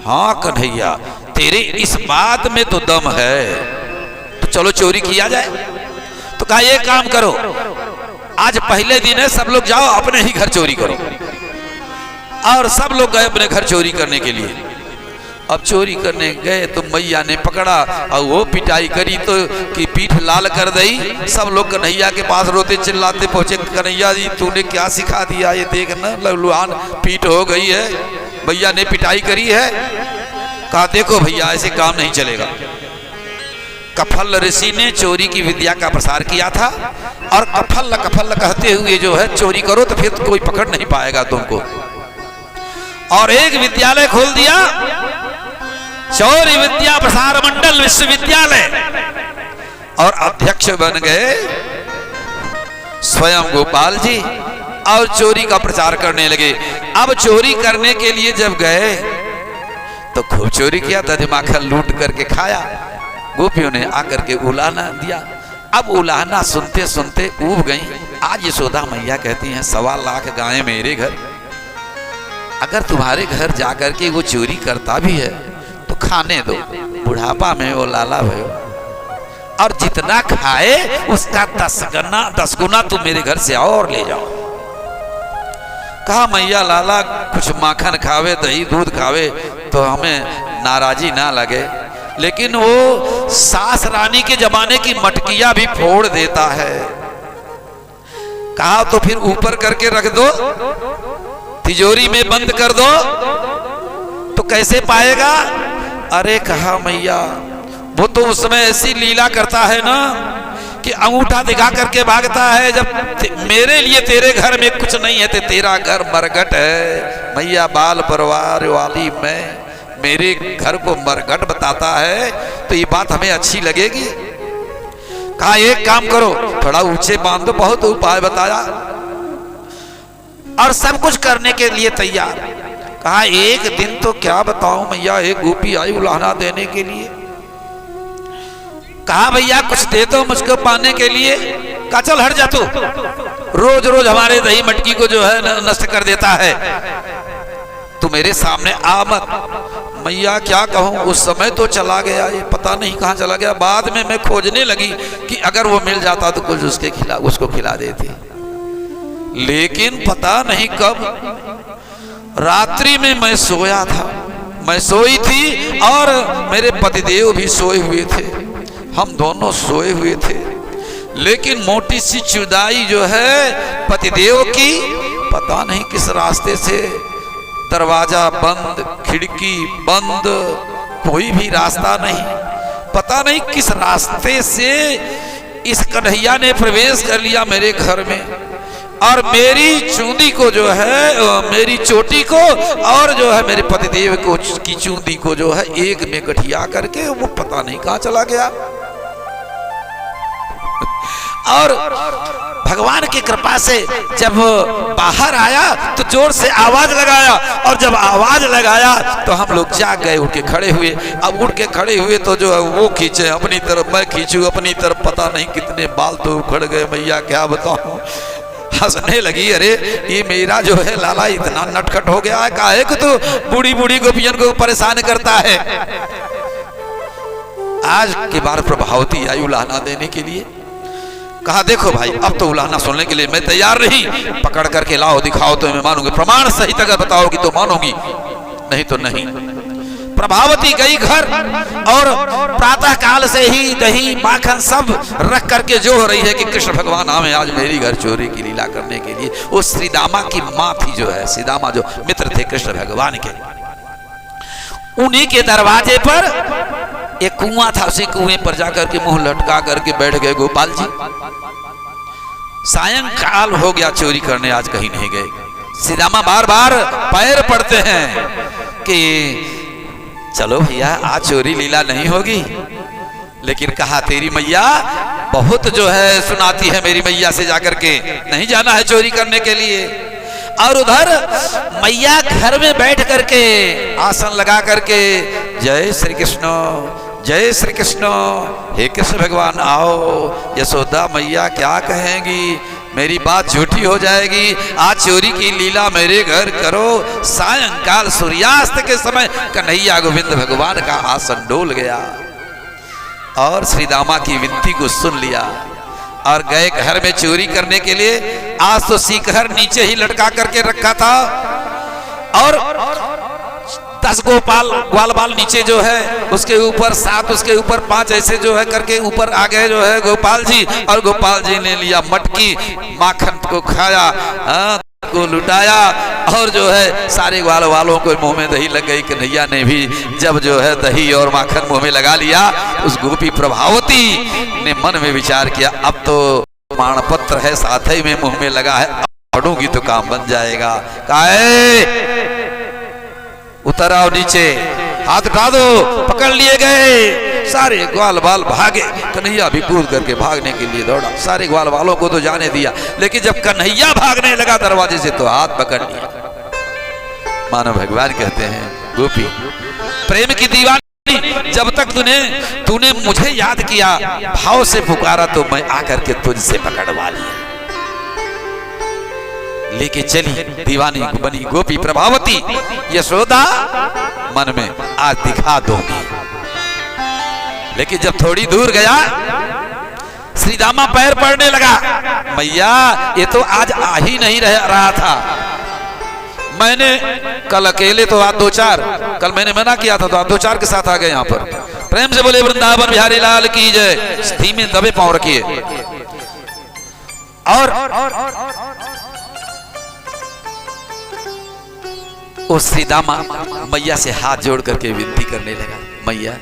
हाँ कन्हैया तेरे इस बात में तो दम है, तो चलो चोरी किया जाए। तो कहा ये काम करो, आज पहले दिन है, सब लोग जाओ अपने ही घर चोरी करो। और सब लोग गए अपने घर चोरी करने के लिए। अब चोरी करने गए तो मैया ने पकड़ा और वो पिटाई करी तो कि पीठ लाल कर दी। सब लोग कन्हैया के पास रोते चिल्लाते पहुंचे, कन्हैया जी तूने क्या सिखा दिया, ये देख ना लहलुहान पीठ हो गई है, भैया ने पिटाई करी है। कहा देखो भैया ऐसे काम नहीं चलेगा। कफल ऋषि ने चोरी की विद्या का प्रसार किया था और कफल कफल कहते हुए जो है चोरी करो तो फिर कोई पकड़ नहीं पाएगा तुमको। और एक विद्यालय खोल दिया, चौरी विद्या प्रसार मंडल विश्वविद्यालय, और अध्यक्ष बन गए स्वयं गोपाल जी और चोरी का प्रचार करने लगे। अब चोरी करने के लिए जब गए तो खूब चोरी किया, दही माखन लूट करके खाया। गोपियों ने आकर के उलाहना दिया। अब उलाहना सुनते सुनते ऊब गई। आज यशोदा मैया कहती हैं 1.25 लाख गायें मेरे घर, अगर तुम्हारे घर जाकर के वो चोरी करता भी है तो खाने दो, बुढ़ापा में वो लाला भयो, और जितना खाए उसका 10 गुना तुम मेरे घर से और ले जाओ। कहा मैया लाला कुछ माखन खावे दही दूध खावे तो हमें नाराजी ना लगे, लेकिन वो सास रानी के जमाने की मटकिया भी फोड़ देता है। कहा तो फिर ऊपर करके रख दो, तिजोरी में बंद कर दो, तो कैसे पाएगा? अरे कहा मैया वो तो उस समय ऐसी लीला करता है ना कि अंगूठा दिखा करके भागता है। जब मेरे लिए तेरे घर में कुछ नहीं है तो तेरा घर मरघट है। मैया बाल परिवार वाली मैं मेरे घर को मरघट बताता है तो ये बात हमें अच्छी लगेगी। कहा एक काम करो थोड़ा ऊंचे बांध दो, बहुत उपाय बताया और सब कुछ करने के लिए तैयार। कहा एक दिन तो क्या बताऊं मैया, एक गोपी आई उलाहना देने के लिए। कहा भैया कुछ दे दो मुझको पाने के लिए। कहा चल हट जा तू, रोज रोज हमारे दही मटकी को जो है नष्ट कर देता है, तू मेरे सामने आ मत। मैया क्या कहूं, उस समय तो चला गया, ये पता नहीं कहां चला गया। बाद में मैं खोजने लगी कि अगर वो मिल जाता तो कुछ उसको खिला देती, लेकिन पता नहीं कब रात्रि में मैं सोया था, मैं सोई थी और मेरे पतिदेव भी सोए हुए थे, हम दोनों सोए हुए थे। लेकिन मोटी सी चुदाई जो है पतिदेव की, पता नहीं किस रास्ते से, दरवाजा बंद, खिड़की बंद, कोई भी रास्ता नहीं, पता नहीं किस रास्ते से इस कन्हैया ने प्रवेश कर लिया मेरे घर में, और मेरी चूंदी को जो है, मेरी चोटी को और जो है मेरे पतिदेव को की चूंदी को जो है एक में गठिया करके वो पता नहीं कहां चला गया। और भगवान की कृपा से जब बाहर आया तो जोर से आवाज लगाया, और जब आवाज लगाया तो हम लोग जाग गए, उठ के खड़े हुए। अब उठ के खड़े हुए तो जो है वो खींचे अपनी तरफ, मैं खींचू अपनी तरफ, पता नहीं कितने बाल तो उखड़ गए मैया, क्या बताऊं। हंसने लगी, अरे ये मेरा जो है लाला इतना नटखट हो गया है, काहे कि तो बूढ़ी बूढ़ी गोपियन को परेशान करता है। आज के बार प्रभावती आई उलाहना देने के लिए, कहा देखो भाई अब तो उलाहना सुनने के लिए मैं तैयार नहीं, पकड़ करके लाओ दिखाओ तो मैं मानूंगी, प्रमाण सहित अगर बताओगी तो मानूंगी, नहीं तो नहीं। प्रभावती गई घर और प्रातः काल से ही दही माखन सब रख करके जो हो रही है कि कृष्ण भगवान आवे आज मेरी घर चोरी की लीला करने के लिए। वो श्रीदामा की माँ थी, जो है श्रीदामा जो मित्र थे कृष्ण भगवान के, उन्हीं के दरवाजे पर एक कुआं था, उसी कुएं पर जाकर के मुंह लटका करके बैठ गए गोपाल जी। सायंकाल हो गया, चोरी करने आज कहीं नहीं गए। श्रीदामा बार बार पैर पड़ते हैं कि चलो भैया आज चोरी लीला नहीं होगी, लेकिन कहा तेरी मैया बहुत जो है सुनाती है, मेरी मैया से जाकर के नहीं जाना है चोरी करने के लिए। और उधर मैया घर में बैठ करके आसन लगा करके जय श्री कृष्ण जय श्री कृष्ण, हे कृष्ण भगवान आओ, यशोदा मैया क्या कहेंगी, मेरी बात झूठी हो जाएगी, आज चोरी की लीला मेरे घर करो। सायंकाल सूर्यास्त के समय कन्हैया गोविंद भगवान का आसन डोल गया और श्रीदामा की विनती को सुन लिया और गए घर में चोरी करने के लिए। आज तो सीकर नीचे ही लटका करके रखा था और 10 ग्वाल बाल नीचे जो है, उसके ऊपर 7, उसके ऊपर 5 ऐसे जो है करके ऊपर आ गए जो है गोपाल जी, और गोपाल जी ने लिया मटकी, माखन को खाया, को लुटाया, और जो है सारे ग्वाल वालों को मुंह में दही लग गई। कन्हैया ने भी जब जो है दही और माखन मुंह में लगा लिया, उस गोपी प्रभावती ने मन में विचार किया अब तो प्रमाण पत्र है साथ ही में मुंह में लगा है, पढ़ूंगी तो काम बन जाएगा। काहे उतर आओ नीचे, हाथ उठा दो, पकड़ लिए गए। सारे ग्वाल बाल भागे, कन्हैया भी कूद करके भागने के लिए दौड़ा। सारे ग्वाल बालों को तो जाने दिया, लेकिन जब कन्हैया भागने लगा दरवाजे से तो हाथ पकड़ लिया। मानो भगवान कहते हैं गोपी प्रेम की दीवानी, जब तक तूने मुझे याद किया, भाव से पुकारा तो मैं आकर के तुझसे पकड़वा लिया। लेके चली दीवानी बनी गोपी प्रभावती। यशोदा मन में आज दिखा दूंगी, लेकिन जब थोड़ी दूर गया श्रीदामा पैर पड़ने लगा, मैया ये तो आज आ ही नहीं रहा था, मैंने कल अकेले तो आज 2-4, कल मैंने मना किया था तो आज 2-4 के साथ आ गए यहाँ पर। प्रेम से बोले वृंदावन बिहारी लाल की जय। धीमे दबे पांव रखिए और उस श्रीदामा मैया से हाथ जोड़ करके विनती करने लगा, मैया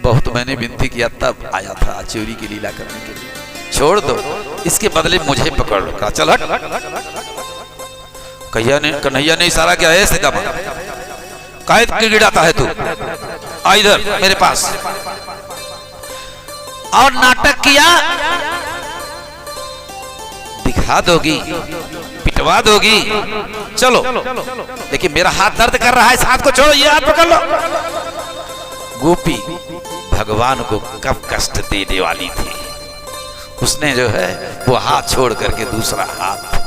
बहुत मैंने विनती किया तब आया था चोरी की लीला करने के लिए, छोड़ दो, इसके बदले मुझे पकड़ लो। कहा चल हट। कन्हैया ने इशारा किया है श्रीदामा, काहे गिड़गिड़ाता है तू, आ इधर मेरे पास। और नाटक किया, दिखा दोगी, पिटवा दोगी, चलो, लेकिन मेरा हाथ दर्द कर रहा है, इस हाथ को छोड़ो, ये हाथ पकड़ लो। गोपी भगवान को कब कष्ट देने वाली थी, उसने जो है वो हाथ छोड़ करके दूसरा हाथ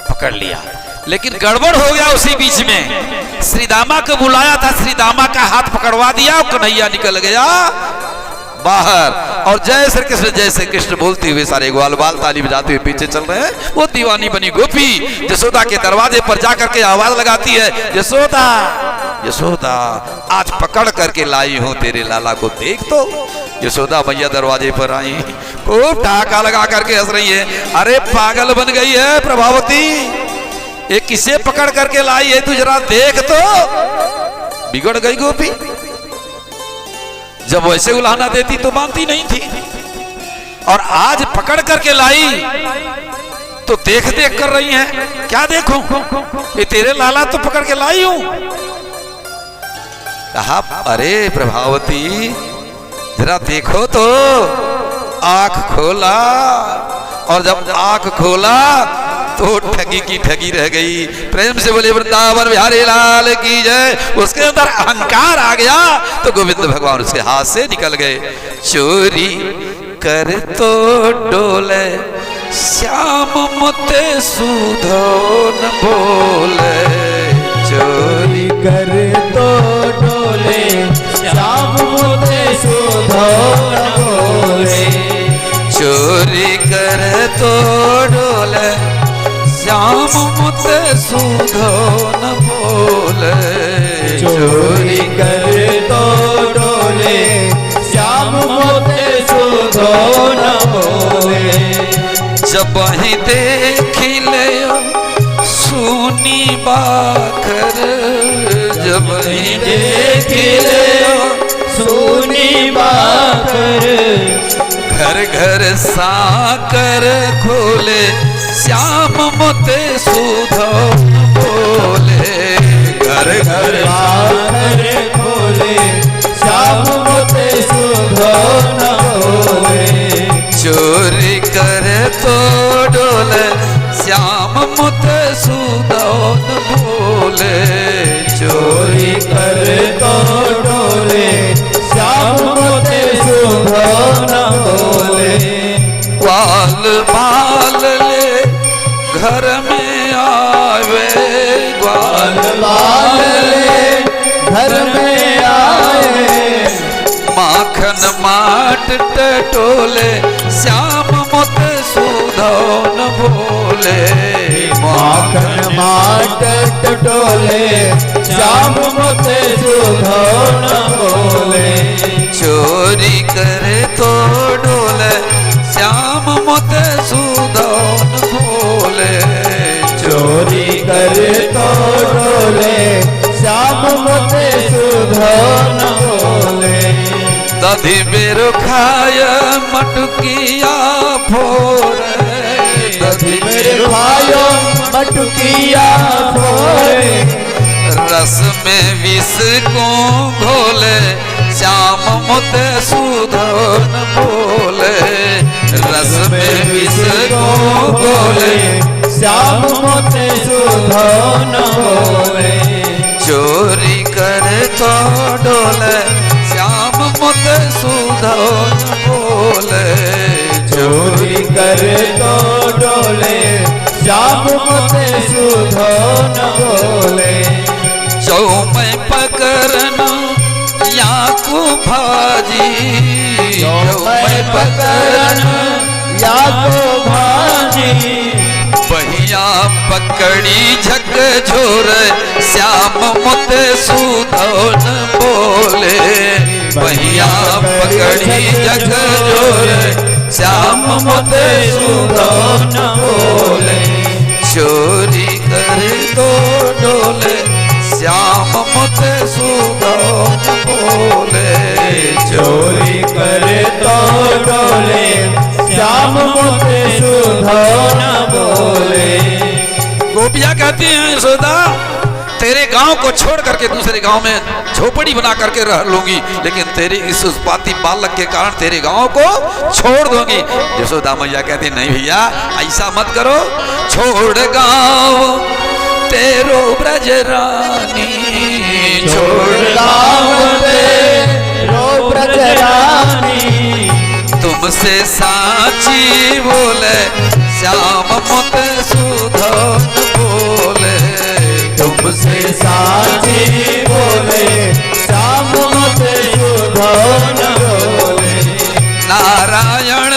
पकड़ लिया, लेकिन गड़बड़ हो गया। उसी बीच में श्रीदामा को बुलाया था, श्रीदामा का हाथ पकड़वा दिया, कन्हैया निकल गया बाहर और जय श्री कृष्ण बोलते हुए सारे ग्वाल बाल ताली बजाते हुए पीछे चल रहे हैं। वो दीवानी बनी गोपी यशोदा के दरवाजे पर जाकर के आवाज लगाती है, यशोदा यशोदा आज पकड़ करके लाई हूं तेरे लाला को, देख तो। यशोदा मैया दरवाजे पर आई, खूब ठहाका लगा करके हंस रही है। अरे पागल बन गई है प्रभावती, ये किसे पकड़ करके लाई है, तू जरा देख तो। बिगड़ गई गोपी, जब वैसे उलाहना देती तो मानती नहीं थी, और आज पकड़ करके लाई तो देख देख कर रही हैं। क्या देखूं, ये तेरे लाला तो पकड़ के लाई हूं। कहा अरे प्रभावती जरा देखो तो। आंख खोला, और जब आंख खोला तो ठगी की ठगी रह गई। प्रेम से बोले वृंदावन बिहारी लाल की जय। उसके अंदर अहंकार आ गया तो गोविंद भगवान उसके हाथ से निकल गए। चोरी कर तो डोले श्याम मोते सुधो न बोले। चोरी कर तो डोले श्याम मोते सुधो न बोले। चोरी कर तो डोले श्याम मोते सुधो न बोले। चोरी कर तो डोले श्याम मोते सुधो न बोले। जब ही देखी ले सुनी बाखर, जब ही देखी ले सुनी बाखर। घर घर साकर खोले श्याम मोते सुधो न बोले। घर घर साकर खोले श्याम मोते सुधो न बोले। चोरी करे तो डोले श्याम मोते सुधो न बोले। चोरी कर तो डोले श्याम मोते सुधो न बोले। ग्वाल बाल ले घर में आवे, ग्वाल बाल ले घर में आए। माखन माट टटोले श्याम मोते सुधो न बोले। माखन माट टटोले श्याम मोते सुधो न बोले। चोरी करे तो डोले श्याम मोते सुधो न बोले। चोरी कर तो डोले श्याम मोते सुधो न बोले। दधि बेरो खाय मटुकिया फोरे। दधि मेरे भाइयों मटुकिया फोरे। रस में विष को घोले श्याम मोते सुधो न बोले। रस में विष को घोले श्याम मोते सुधो न बोले। चोरी करे तो डोले श्याम मोते सुधो न बोले। चोरी कर तो डोले श्याम मोते सुधो न बोले। चौमै पकड़न या को भाजी। चौमै पकड़न या को भाजी। बहिया पकड़ी झक झोर श्याम मोते सुधो न बोले। बहिया पकड़ी झक झोर श्याम मोते सुधो न बोले। चोरी करे तो डोले श्याम मोते सुधो न बोले। चोरी करे तो डोले श्याम मोते सुधो न बोले। गोपियां कहती हैं यशोदा तेरे गांव को छोड़ करके दूसरे गांव में झोपड़ी बना करके रह लूंगी, लेकिन तेरे इस उत्पाती बालक के कारण तेरे गांव को छोड़ दूंगी। यशोदा मैया कहती नहीं भैया ऐसा मत करो। छोड़ गांव तेरो ब्रज रानी। छोड़ गांव तेरो ब्रज रानी। तुमसे साची बोले श्याम मोते सुधो न बोले। तुमसे साची बोले श्याम मोते सुधो न बोले। नारायण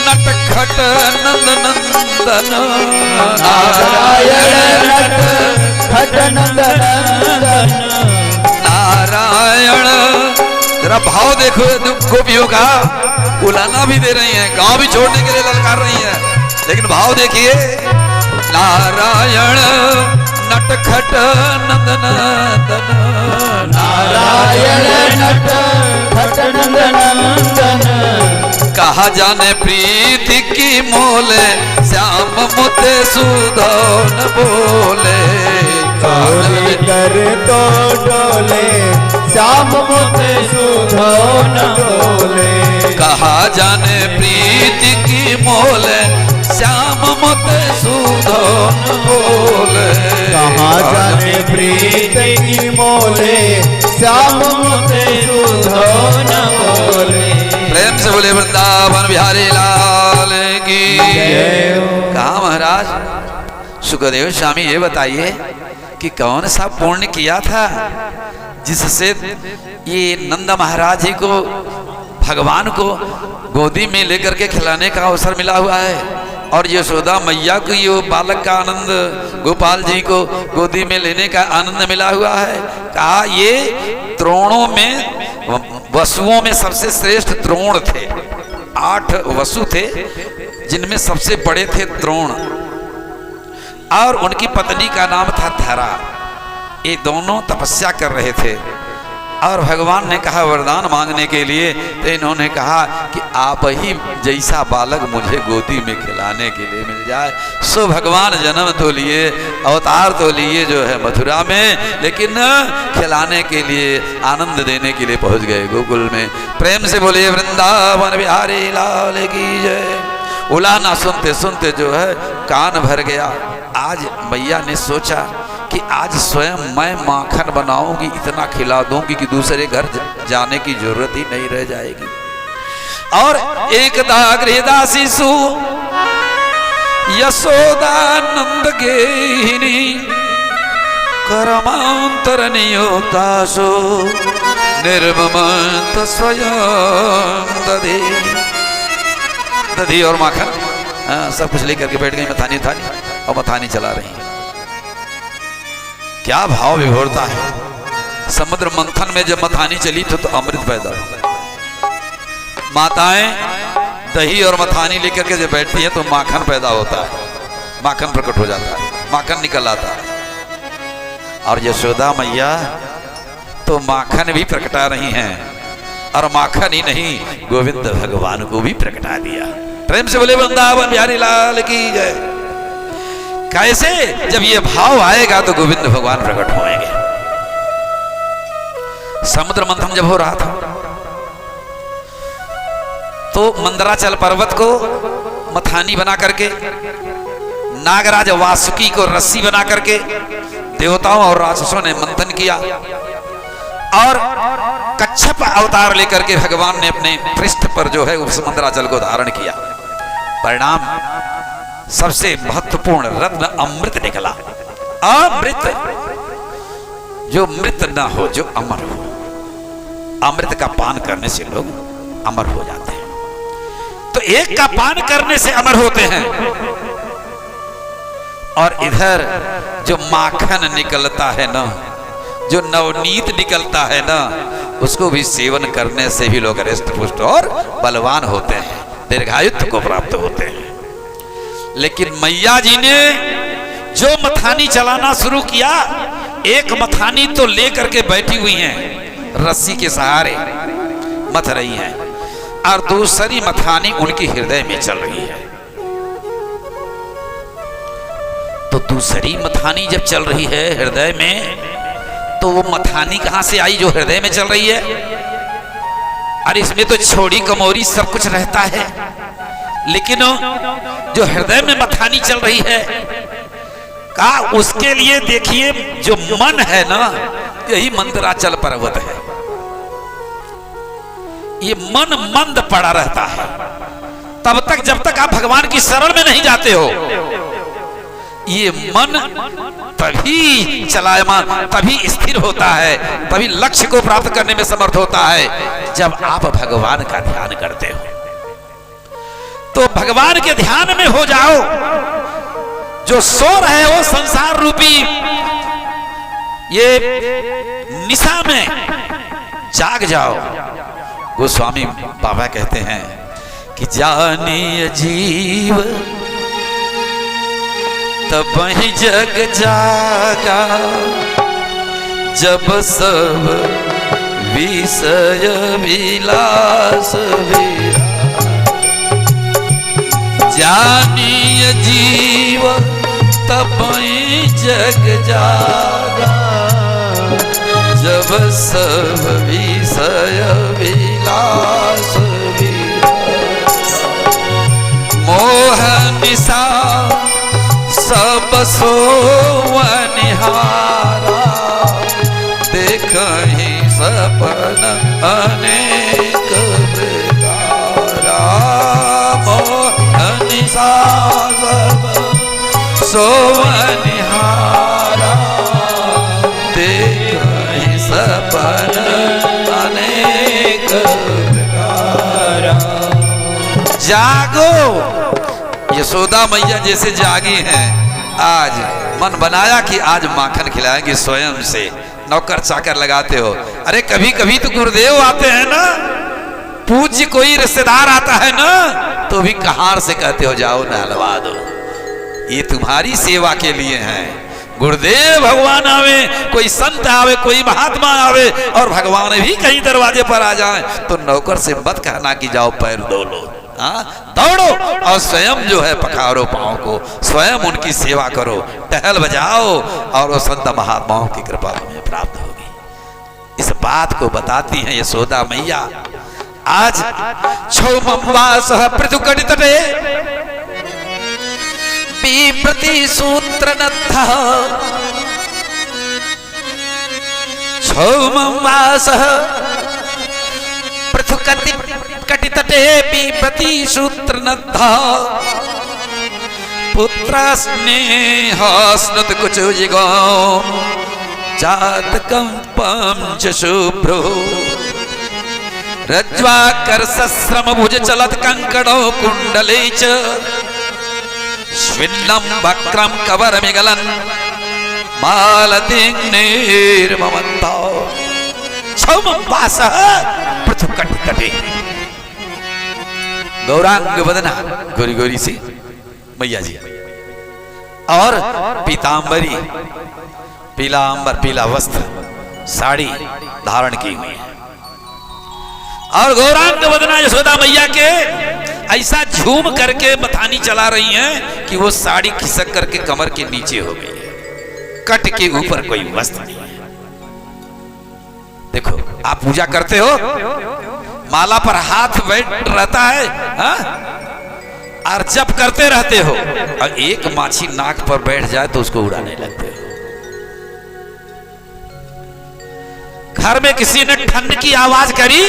नटखट नंद नंदन। नारायण नटखट नंद नंदन। अब भाव देखो गोपियों का, उलाना भी दे रही हैं, गांव भी छोड़ने के लिए ललकार रही हैं, लेकिन भाव देखिए। नारायण नटखट नंदन नारायण नटखट नंदन कहा जाने प्रीति की मोले, श्याम मोते सुधौन बोले। गौरी कर तो डोले, श्याम मोते सुधौन डोले। कहा जाने प्रीति की मोले, श्याम मोते सुधौन बोले। कहा जाने प्रीत की मोले, श्याम मोते सुधौन बोले। प्रेम से बोले वृंदावन बिहारी लाल की कहा महाराज सुखदेव स्वामी ये बताइए कि कौन सा पुण्य किया था जिससे ये नंद महाराज जी को भगवान को गोदी में लेकर के खिलाने का अवसर मिला हुआ है, और यशोदा मैया को ये बालक का आनंद, गोपाल जी को गोदी में लेने का आनंद मिला हुआ है। कहा ये द्रोणों में, वसुओं में सबसे श्रेष्ठ द्रोण थे। 8 वसु थे जिनमें सबसे बड़े थे द्रोण, और उनकी पत्नी का नाम था धरा। ये दोनों तपस्या कर रहे थे, और भगवान ने कहा वरदान मांगने के लिए, तो इन्होंने कहा कि आप ही जैसा बालक मुझे गोदी में खिलाने के लिए मिल जाए। सो भगवान जन्म तो लिए, अवतार तो लिए जो है मथुरा में, लेकिन खिलाने के लिए, आनंद देने के लिए पहुंच गए गोकुल में। प्रेम से बोले वृंदावन बिहारी लाल की जय। उलाना सुनते सुनते जो है कान भर गया। आज मैया ने सोचा कि आज स्वयं मैं माखन बनाऊंगी, इतना खिला दूंगी कि दूसरे घर जाने की जरूरत ही नहीं रह जाएगी। और एकदा गृहदासी सु यशोदा नंद गेहिनी करमांतर नियोक्तासु निर्ममंत स्वयं दधि। दधी और माखन सब कुछ लेकर के बैठ गई मथानी थानी, और मथानी चला रही। क्या भाव विभोरता है। समुद्र मंथन में जब मथानी चली तो अमृत पैदा हुआ। माताएं दही और मथानी लेकर के जब बैठती हैं तो माखन पैदा होता है, माखन प्रकट हो जाता है, माखन निकल आता है। और यशोदा मैया तो माखन भी प्रकटा रही हैं, और माखन ही नहीं गोविंद भगवान को भी प्रकटा दिया। प्रेम से बोले वृंदावन बिहारी लाल की जय। कैसे? जब ये भाव आएगा तो गोविंद भगवान प्रकट होंगे। समुद्र मंथन जब हो रहा था तो मंदराचल पर्वत को मथानी बना करके, नागराज वासुकी को रस्सी बना करके देवताओं और राक्षसों ने मंथन किया, और कच्छप अवतार लेकर के भगवान ने अपने पृष्ठ पर जो है उस मंदराचल को धारण किया। परिणाम सबसे महत्वपूर्ण रत्न अमृत निकला। अमृत जो मृत न हो, जो अमर हो। अमृत का पान करने से लोग अमर हो जाते हैं। तो एक का पान करने से अमर होते हैं, और इधर जो माखन निकलता है ना, जो नवनीत निकलता है ना, उसको भी सेवन करने से भी लोग हृष्ट पुष्ट और बलवान होते हैं, दीर्घायुत्व को प्राप्त होते हैं। लेकिन मैया जी ने जो मथानी चलाना शुरू किया, एक मथानी तो लेकर के बैठी हुई हैं, रस्सी के सहारे मथ रही हैं, और दूसरी मथानी उनके हृदय में चल रही है। तो दूसरी मथानी जब चल रही है हृदय में, तो वो मथानी कहां से आई जो हृदय में चल रही है? अरे इसमें तो छोड़ी कमोरी सब कुछ रहता है, लेकिन जो हृदय में मथानी चल रही है का, उसके लिए देखिए जो मन है ना, यही मंदराचल पर्वत है। ये मन मंद पड़ा रहता है तब तक जब तक आप भगवान की शरण में नहीं जाते हो। ये मन तभी चलायमान, तभी स्थिर होता है, तभी लक्ष्य को प्राप्त करने में समर्थ होता है जब आप भगवान का ध्यान करते हो। तो भगवान के ध्यान में हो जाओ। जो सो रहे हो संसार रूपी ये निशा में, जाग जाओ। गोस्वामी बाबा कहते हैं कि जानिए जीव तब ही जग जागा, जब सब विषय विलास विरा। जानिए जीव तब ही जग जागा, जब सब विषय विलास विरा। मोह निशा सब सोवनिहारा, देखहि सपन अनेक प्रकारा। मोह निशा सब सोवनिहारा, देखहि सपन अनेक प्रकारा। जागो, यशोदा मैया जैसे जागी हैं, आज मन बनाया कि आज माखन खिलाएंगे स्वयं से, नौकर चाकर लगाते हो। अरे कभी कभी तो गुरुदेव आते हैं ना, पूज्य कोई रिश्तेदार आता है ना, तो भी कहार से कहते हो जाओ नहलवा दो। ये तुम्हारी सेवा के लिए है। गुरुदेव भगवान आवे, कोई संत आवे, कोई महात्मा आवे और भगवान भी कहीं दरवाजे पर आ जाए तो नौकर से मत कहना कि जाओ पैर धो लो। हाँ, दौड़ो और स्वयं जो है पखारो पाँव को, स्वयं उनकी सेवा करो, टहल बजाओ और वो संत महात्माओं की कृपा तुम्हें प्राप्त होगी। इस बात को बताती हैं यशोदा मैया। आज क्षौमवास पृथुकटितटे बिप्रति सूत्र नत्थः, क्षौमवास पृथुकटितटे बिप्रति सूत्र नत्थः, पुत्र स्नेह स्नुत कुचुजिगो जातकं पंच शुभ्रो, रज्ज्वाकर सस्रम भुज चलत कंकड़ो कुंडले च, स्विन्नं वक्रं कवरमिगलन् मालतिं निर्ममन्तो। क्षौमवासः पृथुकटितटे। गौरांग वदना, गोरी गोरी सी मैया जी, और पीतांबरी, पीला अंबर, पीला वस्त्र, साड़ी धारण की हुई है। और गौरांग वदना यशोदा मैया के ऐसा झूम करके बथानी चला रही हैं कि वो साड़ी खिसक करके कमर के नीचे हो गई है, कट के ऊपर कोई वस्त्र नहीं है। देखो, आप पूजा करते हो, माला पर हाथ बैठ रहता है, हा? और जप करते रहते हो, और एक माछी नाक पर बैठ जाए तो उसको उड़ाने लगते हो। घर में किसी ने ठंड की आवाज करी,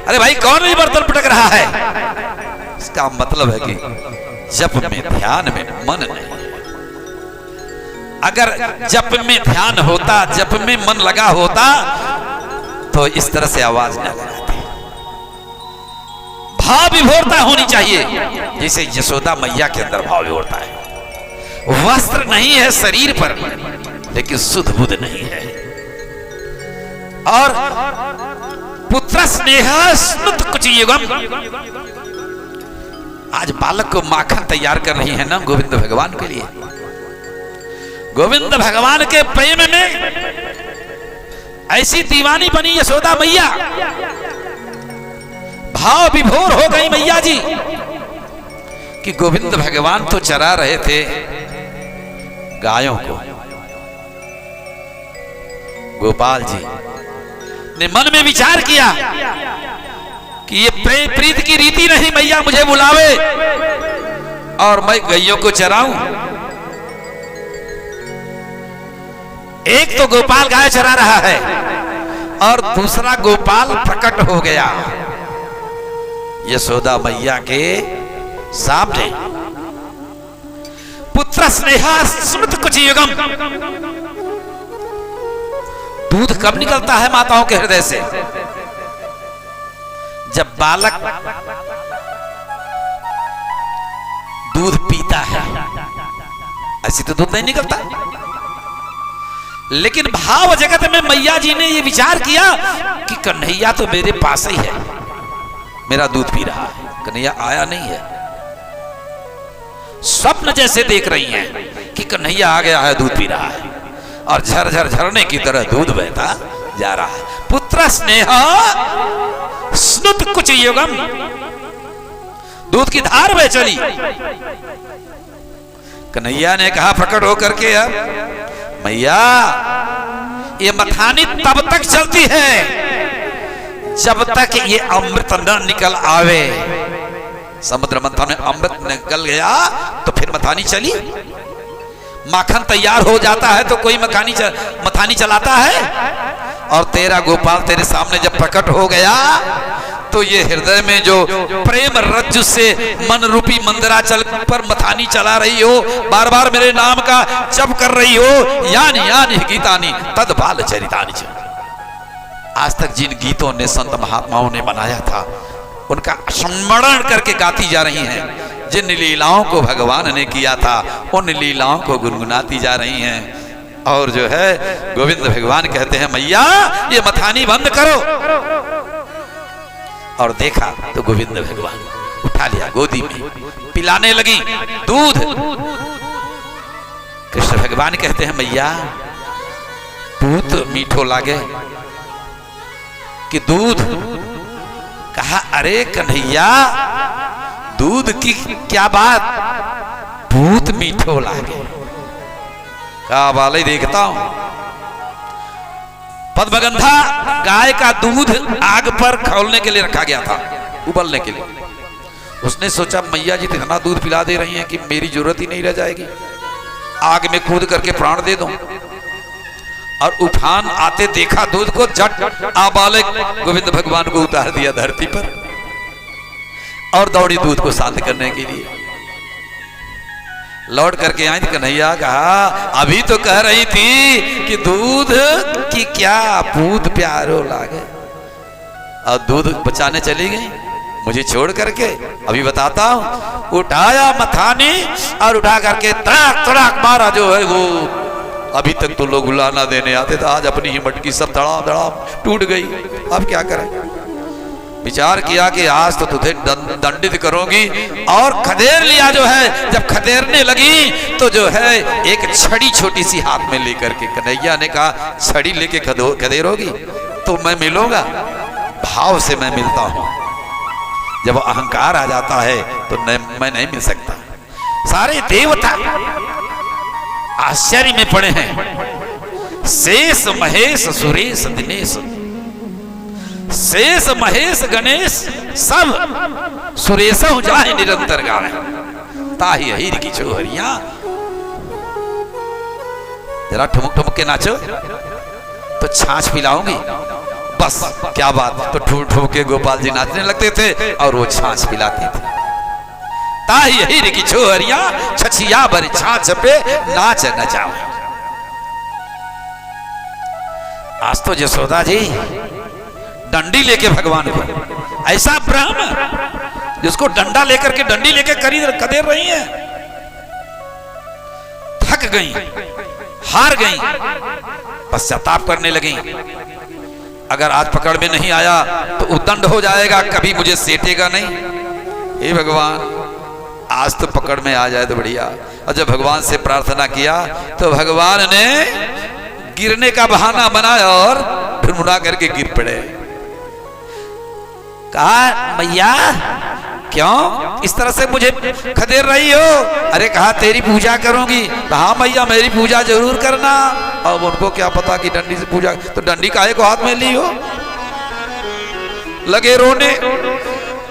अरे भाई कौन नहीं बर्तन पटक रहा है? इसका मतलब है कि जप में ध्यान में मन नहीं है। अगर जप में ध्यान होता, जप में मन लगा होता तो इस तरह से आवाज न लगाते। भाव विभोरता होनी चाहिए, जैसे यशोदा मैया के अंदर भाव विभोरता है। वस्त्र नहीं है शरीर पर, लेकिन सुध बुध नहीं है। और पुत्र स्नेह स्नुत कुचयुगम, आज बालक को माखन तैयार कर रही है ना गोविंद भगवान के लिए। गोविंद भगवान के प्रेम में ऐसी दीवानी बनी यशोदा मैया, भाव विभोर हो गई मैया जी कि गोविंद भगवान तो चरा रहे थे गायों को, गोपाल जी ने मन में विचार किया कि ये प्रीत की रीति नहीं, मैया मुझे बुलावे और मैं गैयों को चराऊं। एक तो गोपाल गाय चरा रहा है और दूसरा गोपाल प्रकट हो गया यशोदा मैया के सामने। पुत्र स्नेहा स्मृत कुचयुगम, दूध कब निकलता है माताओं के हृदय से? जब बालक दूध पीता है, ऐसे तो दूध नहीं निकलता। लेकिन भाव जगत में मैया जी ने ये विचार किया कि कन्हैया तो मेरे पास ही है, मेरा दूध पी रहा है, कन्हैया आया नहीं है। स्वप्न जैसे देख रही हैं कि कन्हैया आ गया है, दूध पी रहा है और झरझर झरने की तरह दूध बहता जा रहा है। पुत्र स्नेह स्नुत कुछ युगम, दूध की धार बह चली। कन्हैया ने कहा प्रकट होकर के, अब मैया ये मथानी तब तक चलती है जब तक ये अमृत न निकल आवे। समुद्र मंथन में अमृत निकल गया तो फिर मथानी चली। माखन तैयार हो जाता है तो कोई मथानी चलाता है। और तेरा गोपाल तेरे सामने जब प्रकट हो गया तो ये हृदय में जो प्रेम रज्जु से मन रूपी मंदिराचल पर मथानी चला रही हो, बार बार मेरे नाम का जप कर रही हो, यानी यानी गीतानी तद बाल चरितानी। आज तक जिन गीतों ने संत महात्माओं ने बनाया था उनका स्मरण करके गाती जा रही हैं। जिन लीलाओं को भगवान ने किया था उन लीलाओं को गुनगुनाती जा रही हैं। और जो है गोविंद भगवान कहते हैं मैया ये मथानी बंद करो। और देखा तो गोविंद भगवान उठा लिया गोदी में, पिलाने लगी दूध। कृष्ण भगवान कहते हैं मैया दूध मीठो लागे कि दूध? कहा अरे कन्हैया दूध की क्या बात, भूत मीठो लागे। कहा वाले देखता हूं। पद्मगंधा गाय का दूध आग पर खौलने के लिए रखा गया था, उबलने के लिए। उसने सोचा मैया जी इतना दूध पिला दे रही हैं कि मेरी जरूरत ही नहीं रह जाएगी, आग में कूद करके प्राण दे दूं। और उफान आते देखा दूध को, झट आबालक गोविंद भगवान को उतार दिया धरती पर और दौड़ी दूध को शांत करने के लिए। लौट करके आई कन्हैया कहा अभी तो कह रही थी कि दूध की क्या पूत प्यारो लागे, और दूध बचाने चली गई मुझे छोड़ करके। अभी बताता हूं। उठाया मथानी और उठा करके तड़ाक तड़ाक मारा जो है वो। अभी तक तो लोग गुलाना देने आते थे, आज अपनी ही मटकी सब धड़ाम धड़ाम टूट गई। अब क्या करें? विचार किया कि आज तो तुझे दंडित करूंगी। और खदेड़ लिया जो है। जब खदेड़ने लगी तो जो है एक छड़ी छोटी सी हाथ में लेकर के, कन्हैया ने कहा छड़ी लेके खदेड़ोगी तो मैं मिलूंगा? भाव से मैं मिलता हूं, जब अहंकार आ जाता है तो मैं नहीं मिल सकता। सारे देवता आश्चर्य में पड़े हैं। शेष महेश सुरेश दिनेश, शेष महेश गणेश सब सुरेश जाए निरंतर गावे। ताही हीर की छोहरिया जरा ठुमक ठुमक के नाचो तो छाछ पिलाऊंगी। बस क्या बात, तो ठुम ठुम के गोपाल जी नाचने लगते थे और वो छाछ पिलाते थे। ताही हीर की छोहरिया छछिया भर छाछ पे नाच नचाओ। आज तो यशोदा जी डंडी लेके भगवान को, ऐसा ब्राह्मण जिसको डंडा लेकर के डंडी लेके खदेड़ रही है। थक गई, हार गई, पश्चाताप करने लगी। अगर आज पकड़ में नहीं आया तो उद्दंड हो जाएगा, कभी मुझे सेटेगा नहीं। हे भगवान आज तो पकड़ में आ जाए तो बढ़िया। और जब भगवान से प्रार्थना किया तो भगवान ने गिरने का बहाना बनाया और ढुनमुना करके गिर पड़े। कहा मैया क्यों इस तरह से मुझे खदेड़ रही हो? अरे कहा तेरी पूजा करूंगी। कहा मैया मेरी पूजा जरूर करना। अब उनको क्या पता कि डंडी से पूजा, तो डंडी काहे को हाथ में ली हो? लगे रोने।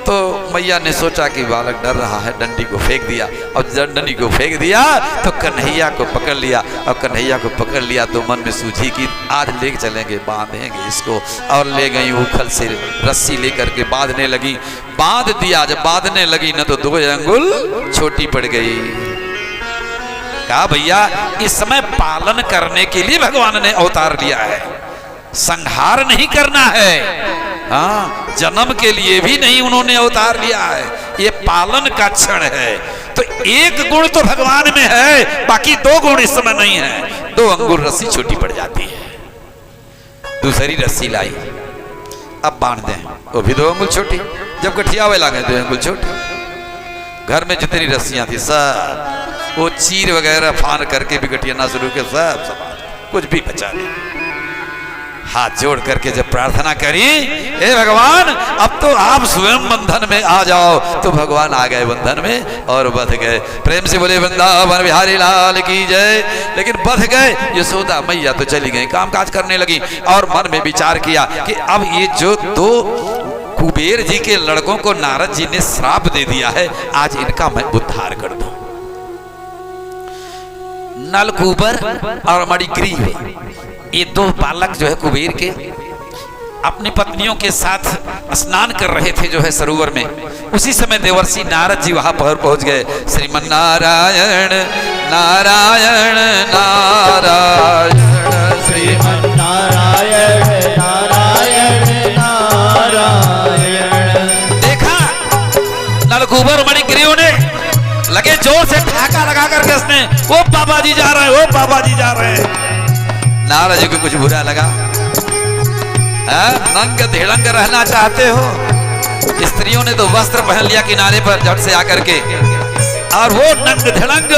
तो मैया ने सोचा कि बालक डर रहा है, डंडी को फेंक दिया। और जब डंडी को फेंक दिया तो कन्हैया को पकड़ लिया। और कन्हैया को पकड़ लिया तो मन में सूझी कि आज ले चलेंगे, बांधेंगे इसको। और ले गई उखल से रस्सी लेकर के बांधने लगी। बांध दिया। जब बांधने लगी न तो 2 अंगुल छोटी पड़ गई। कहा भैया इस समय पालन करने के लिए भगवान ने अवतार लिया है, संहार नहीं करना है। हाँ, जन्म के लिए भी नहीं उन्होंने अवतार लिया है, ये पालन का क्षण है। तो एक गुण तो भगवान में है, बाकी दो गुण इस समय नहीं है। 2 अंगुल रस्सी छोटी पड़ जाती है, दूसरी रस्सी लाई, अब बांध दें, वो भी 2 अंगुल छोटी। जब गठिया वे लागे 2 अंगुल छोटी। घर में जितनी रस्सियां थी सब वो चीर वगैरह फान करके भी गठियाना शुरू के सब कुछ भी बचा नहीं। हाथ जोड़ करके जब प्रार्थना करी, हे भगवान अब तो आप स्वयं बंधन में आ जाओ, तो भगवान आ गए बंधन में और बध गए। प्रेम से बोले वृंदावन बिहारी लाल की जय। लेकिन बध गए, यशोदा मैया तो चली गई, काम काज करने लगी और मन में विचार किया कि अब ये जो 2 कुबेर जी के लड़कों को नारद जी ने श्राप दे दिया है, आज इनका मैं उद्धार कर दूं। नलकुबर और मणिग्रीव, ये 2 बालक जो है कुबेर के अपनी पत्नियों के साथ स्नान कर रहे थे जो है सरोवर में। उसी समय देवर्षि नारद जी वहां पर पहुंच गए। श्रीमन नारायण नारायण नारायण, श्रीमन नारायण नारायण नारायण। देखा नलकुबर मणिग्रीव ने लगे जोर से ठहाका लगा करके उसने, वो बाबा जी जा रहे हैं, वो बाबा जी जा रहे हैं। नारद जी को कुछ बुरा लगा। नंग धिड़ंग रहना चाहते हो? स्त्रियों ने तो वस्त्र पहन लिया किनारे पर झट से आकर के, और वो नंग धिड़ंग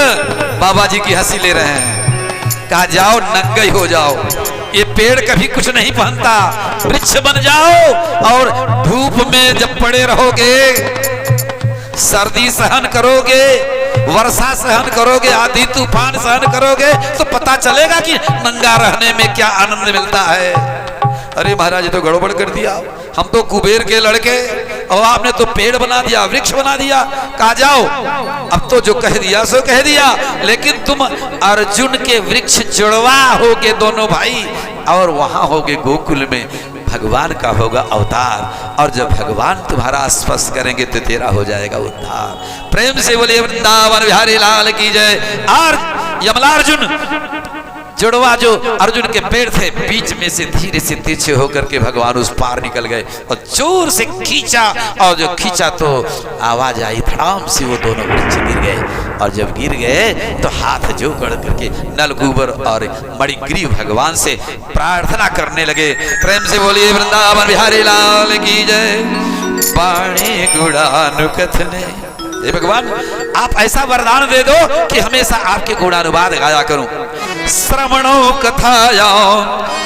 बाबा जी की हंसी ले रहे हैं। कहा जाओ नंगे ही हो जाओ, ये पेड़ कभी कुछ नहीं पहनता, वृक्ष बन जाओ और धूप में जब पड़े रहोगे, सर्दी सहन करोगे, वर्षा सहन करोगे, आंधी तूफान सहन करोगे, तो पता चलेगा कि नंगा रहने में क्या आनंद मिलता है। अरे महाराज ये तो गड़बड़ कर दिया, हम तो कुबेर के लड़के और आपने तो पेड़ बना दिया, वृक्ष बना दिया। कहा जाओ अब तो जो कह दिया सो कह दिया, लेकिन तुम अर्जुन के वृक्ष जुड़वा होगे दोनों भाई, और वहां होगे गोकुल में, भगवान का होगा अवतार, और जब भगवान तुम्हारा स्पर्श करेंगे तो तेरा हो जाएगा उद्धार। प्रेम से बोले वृंदावन बिहारी लाल की जय। और यमलार्जुन जुड़वा जो अर्जुन के पेड़ थे, बीच में से धीरे से तिरछे होकर के भगवान उस पार निकल गए और जोर से खींचा, और जो खींचा तो आवाज आई, धड़ाम से वो दोनों वृक्ष गिर गए। और जब गिर गए तो हाथ जोड़ करके नलकुबर और मणिग्रीव भगवान से प्रार्थना करने लगे। प्रेम से बोलिए वृंदावन बिहारी लाल की जय। पाणी गुणानुकथने, हे भगवान आप ऐसा वरदान दे दो कि हमेशा आपके गुणानुवाद गाया करूं। श्रवणो कथाया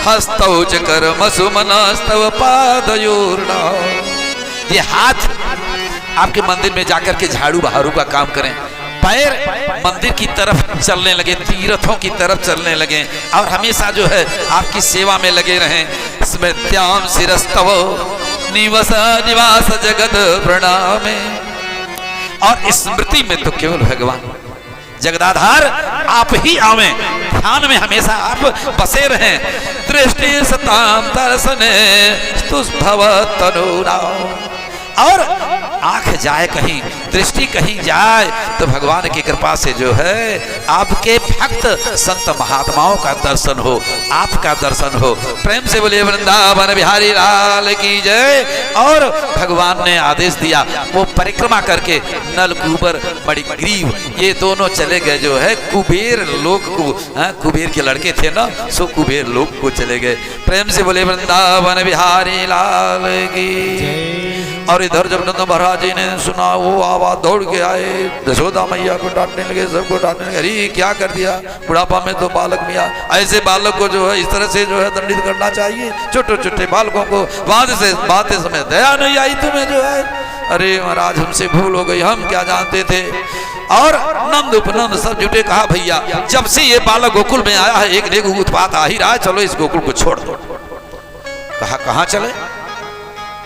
हस्तौ च कर्म सुमनस्तव पादयोर्ना। ये हाथ आपके मंदिर में जाकर के झाड़ू बहारू का काम करें, पैर मंदिर की तरफ चलने लगे, तीर्थों की तरफ चलने लगे, और हमेशा जो है आपकी सेवा में लगे रहें। स्मृत्याम शिरस्तव निवस निवास जगत प्रणामे। और स्मृति में तो केवल भगवान जगदाधार आप ही आवे, ध्यान में हमेशा आप बसे रहें। दृष्टि सताम दर्शने स्तुभव तनुना। और आंख जाए कहीं, दृष्टि कहीं जाए तो भगवान की कृपा से जो है आपके भक्त संत महात्माओं का दर्शन हो, आपका दर्शन हो। प्रेम से बोलिए वृंदावन बिहारी लाल की जय। और भगवान ने आदेश दिया, वो परिक्रमा करके नलकुबर मणिग्रीव ये दोनों चले गए जो है कुबेर लोक को। कुबेर के लड़के थे ना, सो कुबेर लोक को चले गए। प्रेम से बोले वृंदावन बिहारी लाल की। और इधर जब नंद महाराज जी ने सुना, वो आवाज दौड़ के आए, यशोदा मैया को डांटने लगे, सबको डांटने लगे, अरे क्या कर दिया, बुढ़ापा में तो बालक मिया, ऐसे बालक को जो है इस तरह से जो है दंडित करना चाहिए। छोटे छोटे बालकों को बातें समय दया नहीं आई तुम्हें जो है। अरे महाराज हमसे भूल हो गई, हम क्या जानते थे। और नंद उपनंद सब जुटे, कहा भैया जब से ये बालक गोकुल में आया है एक ने उत्पात आ ही रहा है, चलो इस गोकुल को छोड़ दो। कहा कहाँ चले?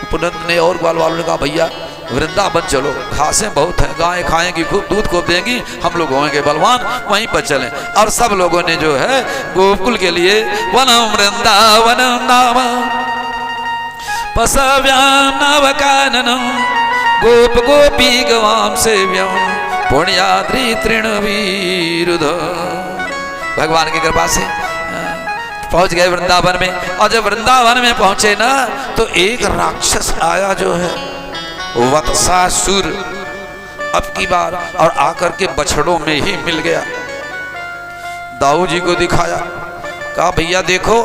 उपनंद ने और ग्वाल वालों ने कहा भैया वृंदावन चलो, घासें बहुत हैं, गायें खाएंगी खूब, दूध खूब देंगी, हम लोग होंगे बलवान, वहीं पर चलें। और सब लोगों ने जो है गोकुल के लिए वनम वृंदावनम नाम पसव्याम नवकाननम गोप गोपी गवाम सेव्यम पुण्याद्रि तृणवीरुध। भगवान की कृपा से पहुंच गए वृंदावन में। और जब वृंदावन में पहुंचे ना तो एक राक्षस आया जो है वत्सासुर, अब की बार, और आकर के बछड़ों में ही मिल गया। दाऊ जी को दिखाया, कहा भैया देखो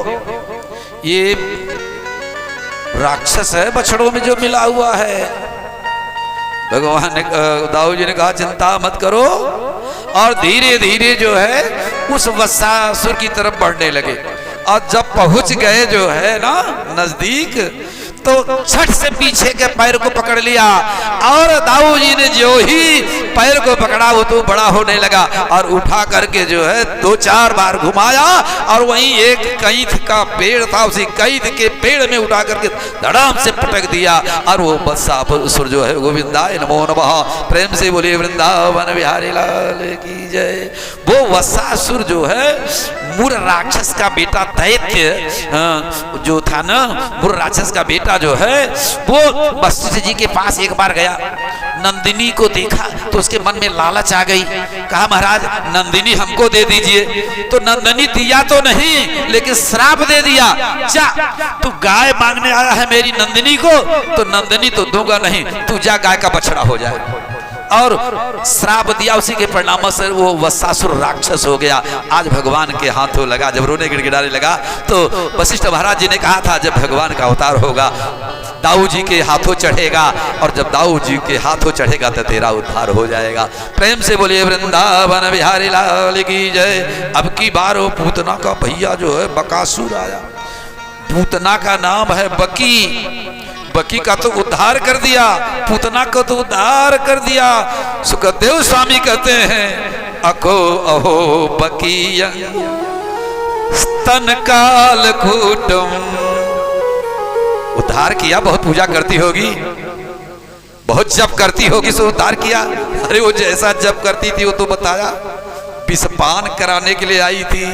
ये राक्षस है बछड़ों में जो मिला हुआ है। भगवान ने, दाऊ जी ने कहा चिंता मत करो, और धीरे धीरे जो है उस वत्सासुर की तरफ बढ़ने लगे। और जब पहुंच गए जो है ना नजदीक, तो छठ से पीछे के पैर को पकड़ लिया, और दाऊ जी ने जो ही पैर को पकड़ा वो तो बड़ा होने लगा, और उठा करके जो है 2-4 बार घुमाया, और वहीं एक कैथ का पेड़ था, उसी कैथ के पेड़ में उठा करके धड़ाम से पटक दिया, और वो वत्सासुर जो है, गोविंदाय नमो नमः, प्रेम से बोलिए वृंदावन बिहारी लाल की जय। वो वत्सासुर जो है मूर राक्षस का बेटा दैत्य जो था ना, मूर राक्षस का बेटा जो है, वो वशिष्ठ जी के पास एक बार गया, नंदिनी को देखा तो उसके मन में लालच आ गई। कहा महाराज नंदिनी हमको दे दीजिए। तो नंदिनी दिया तो नहीं, लेकिन श्राप दे दिया, जा तू गाय मांगने आया है मेरी नंदिनी को, तो नंदिनी तो दूंगा नहीं, तू जा गाय का बछड़ा हो जाए। और श्राप दिया, उसी के परिणाम से वो वत्सासुर राक्षस हो गया। आज भगवान के हाथों लगा, जब रोने गिड़गिड़ाने लगा, तो वशिष्ठ महाराज जी ने कहा था जब भगवान का अवतार होगा दाऊ जी के हाथों चढ़ेगा, और जब दाऊ जी के हाथों चढ़ेगा तो तेरा उद्धार हो जाएगा। प्रेम से बोलिए वृंदावन बिहारी लाल की जय। अब की बार वो पूतना का भैया जो है बकासुर आया। पूतना का नाम है बकी। बकी का तो उद्धार कर दिया, पूतना को तो उद्धार कर दिया। सुखदेव स्वामी कहते हैं अको अहो बकी स्तन काल कूटम। उद्धार किया, बहुत पूजा करती होगी, बहुत जप करती होगी, सो उद्धार किया। अरे वो जैसा जप करती थी वो तो बताया, विषपान कराने के लिए आई थी।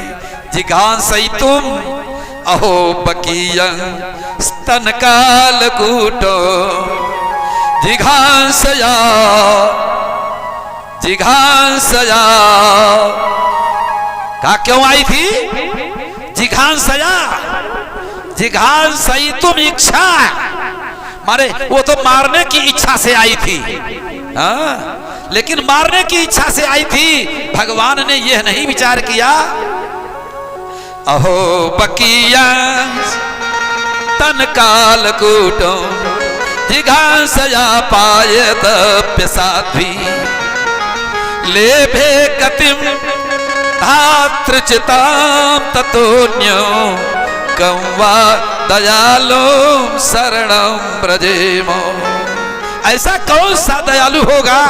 जिघान सही तुम अहो बकीयं स्तन काल कूटो जिघांसया जिघांसया। कहा क्यों आई थी? जिघांसया, जिघांसई तुम इच्छा, मारे वो तो मारने की इच्छा से आई थी। हाँ, लेकिन मारने की इच्छा से आई थी, भगवान ने यह नहीं विचार किया अहो बकिया तन काल कूटो जिघांसया पायत साध्वी ले भे कतिम धातृचिताम ततोन्यो कम्वा दयालु शरणम ब्रजेमो। ऐसा कौन सा दयालु होगा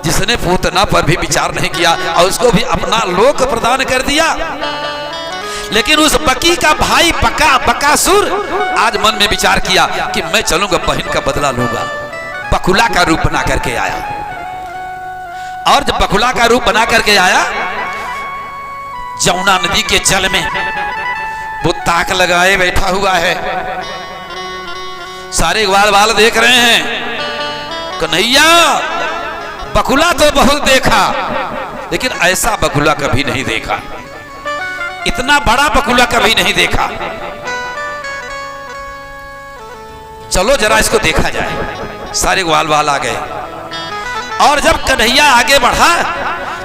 जिसने पूतना पर भी विचार नहीं किया और उसको भी अपना लोक प्रदान कर दिया। लेकिन उस बकी का भाई बकासुर आज मन में विचार किया कि मैं चलूंगा, बहन का बदला लूंगा। बकुला का रूप बना करके आया, और जब बकुला का रूप बना करके आया, जमुना नदी के जल में वो ताक लगाए बैठा हुआ है। सारे ग्वाल वाल देख रहे हैं। कन्हैया बकुला तो बहुत देखा, लेकिन ऐसा बकुला कभी नहीं देखा, इतना बड़ा बकुला कभी नहीं देखा। चलो जरा इसको देखा जाए। सारे ग्वाल वाल आ गए, और जब कन्हैया आगे बढ़ा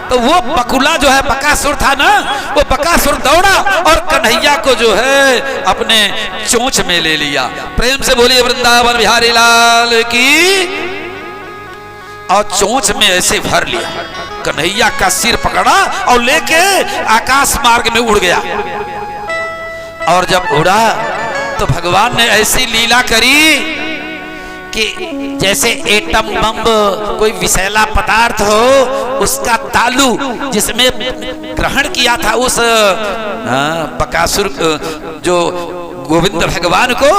तो वो बकुला जो है बकासुर था ना, वो बकासुर दौड़ा और कन्हैया को जो है अपने चोंच में ले लिया। प्रेम से बोलिए वृंदावन बिहारी लाल की। और चोंच में ऐसे भर लिया, कन्हैया का सिर पकड़ा और लेके आकाश मार्ग में उड़ गया। और जब उड़ा तो भगवान ने ऐसी लीला करी कि जैसे एटम बम कोई विषैला पदार्थ हो, उसका तालू जिसमें ग्रहण किया था उस बकासुर जो गोविंद भगवान को,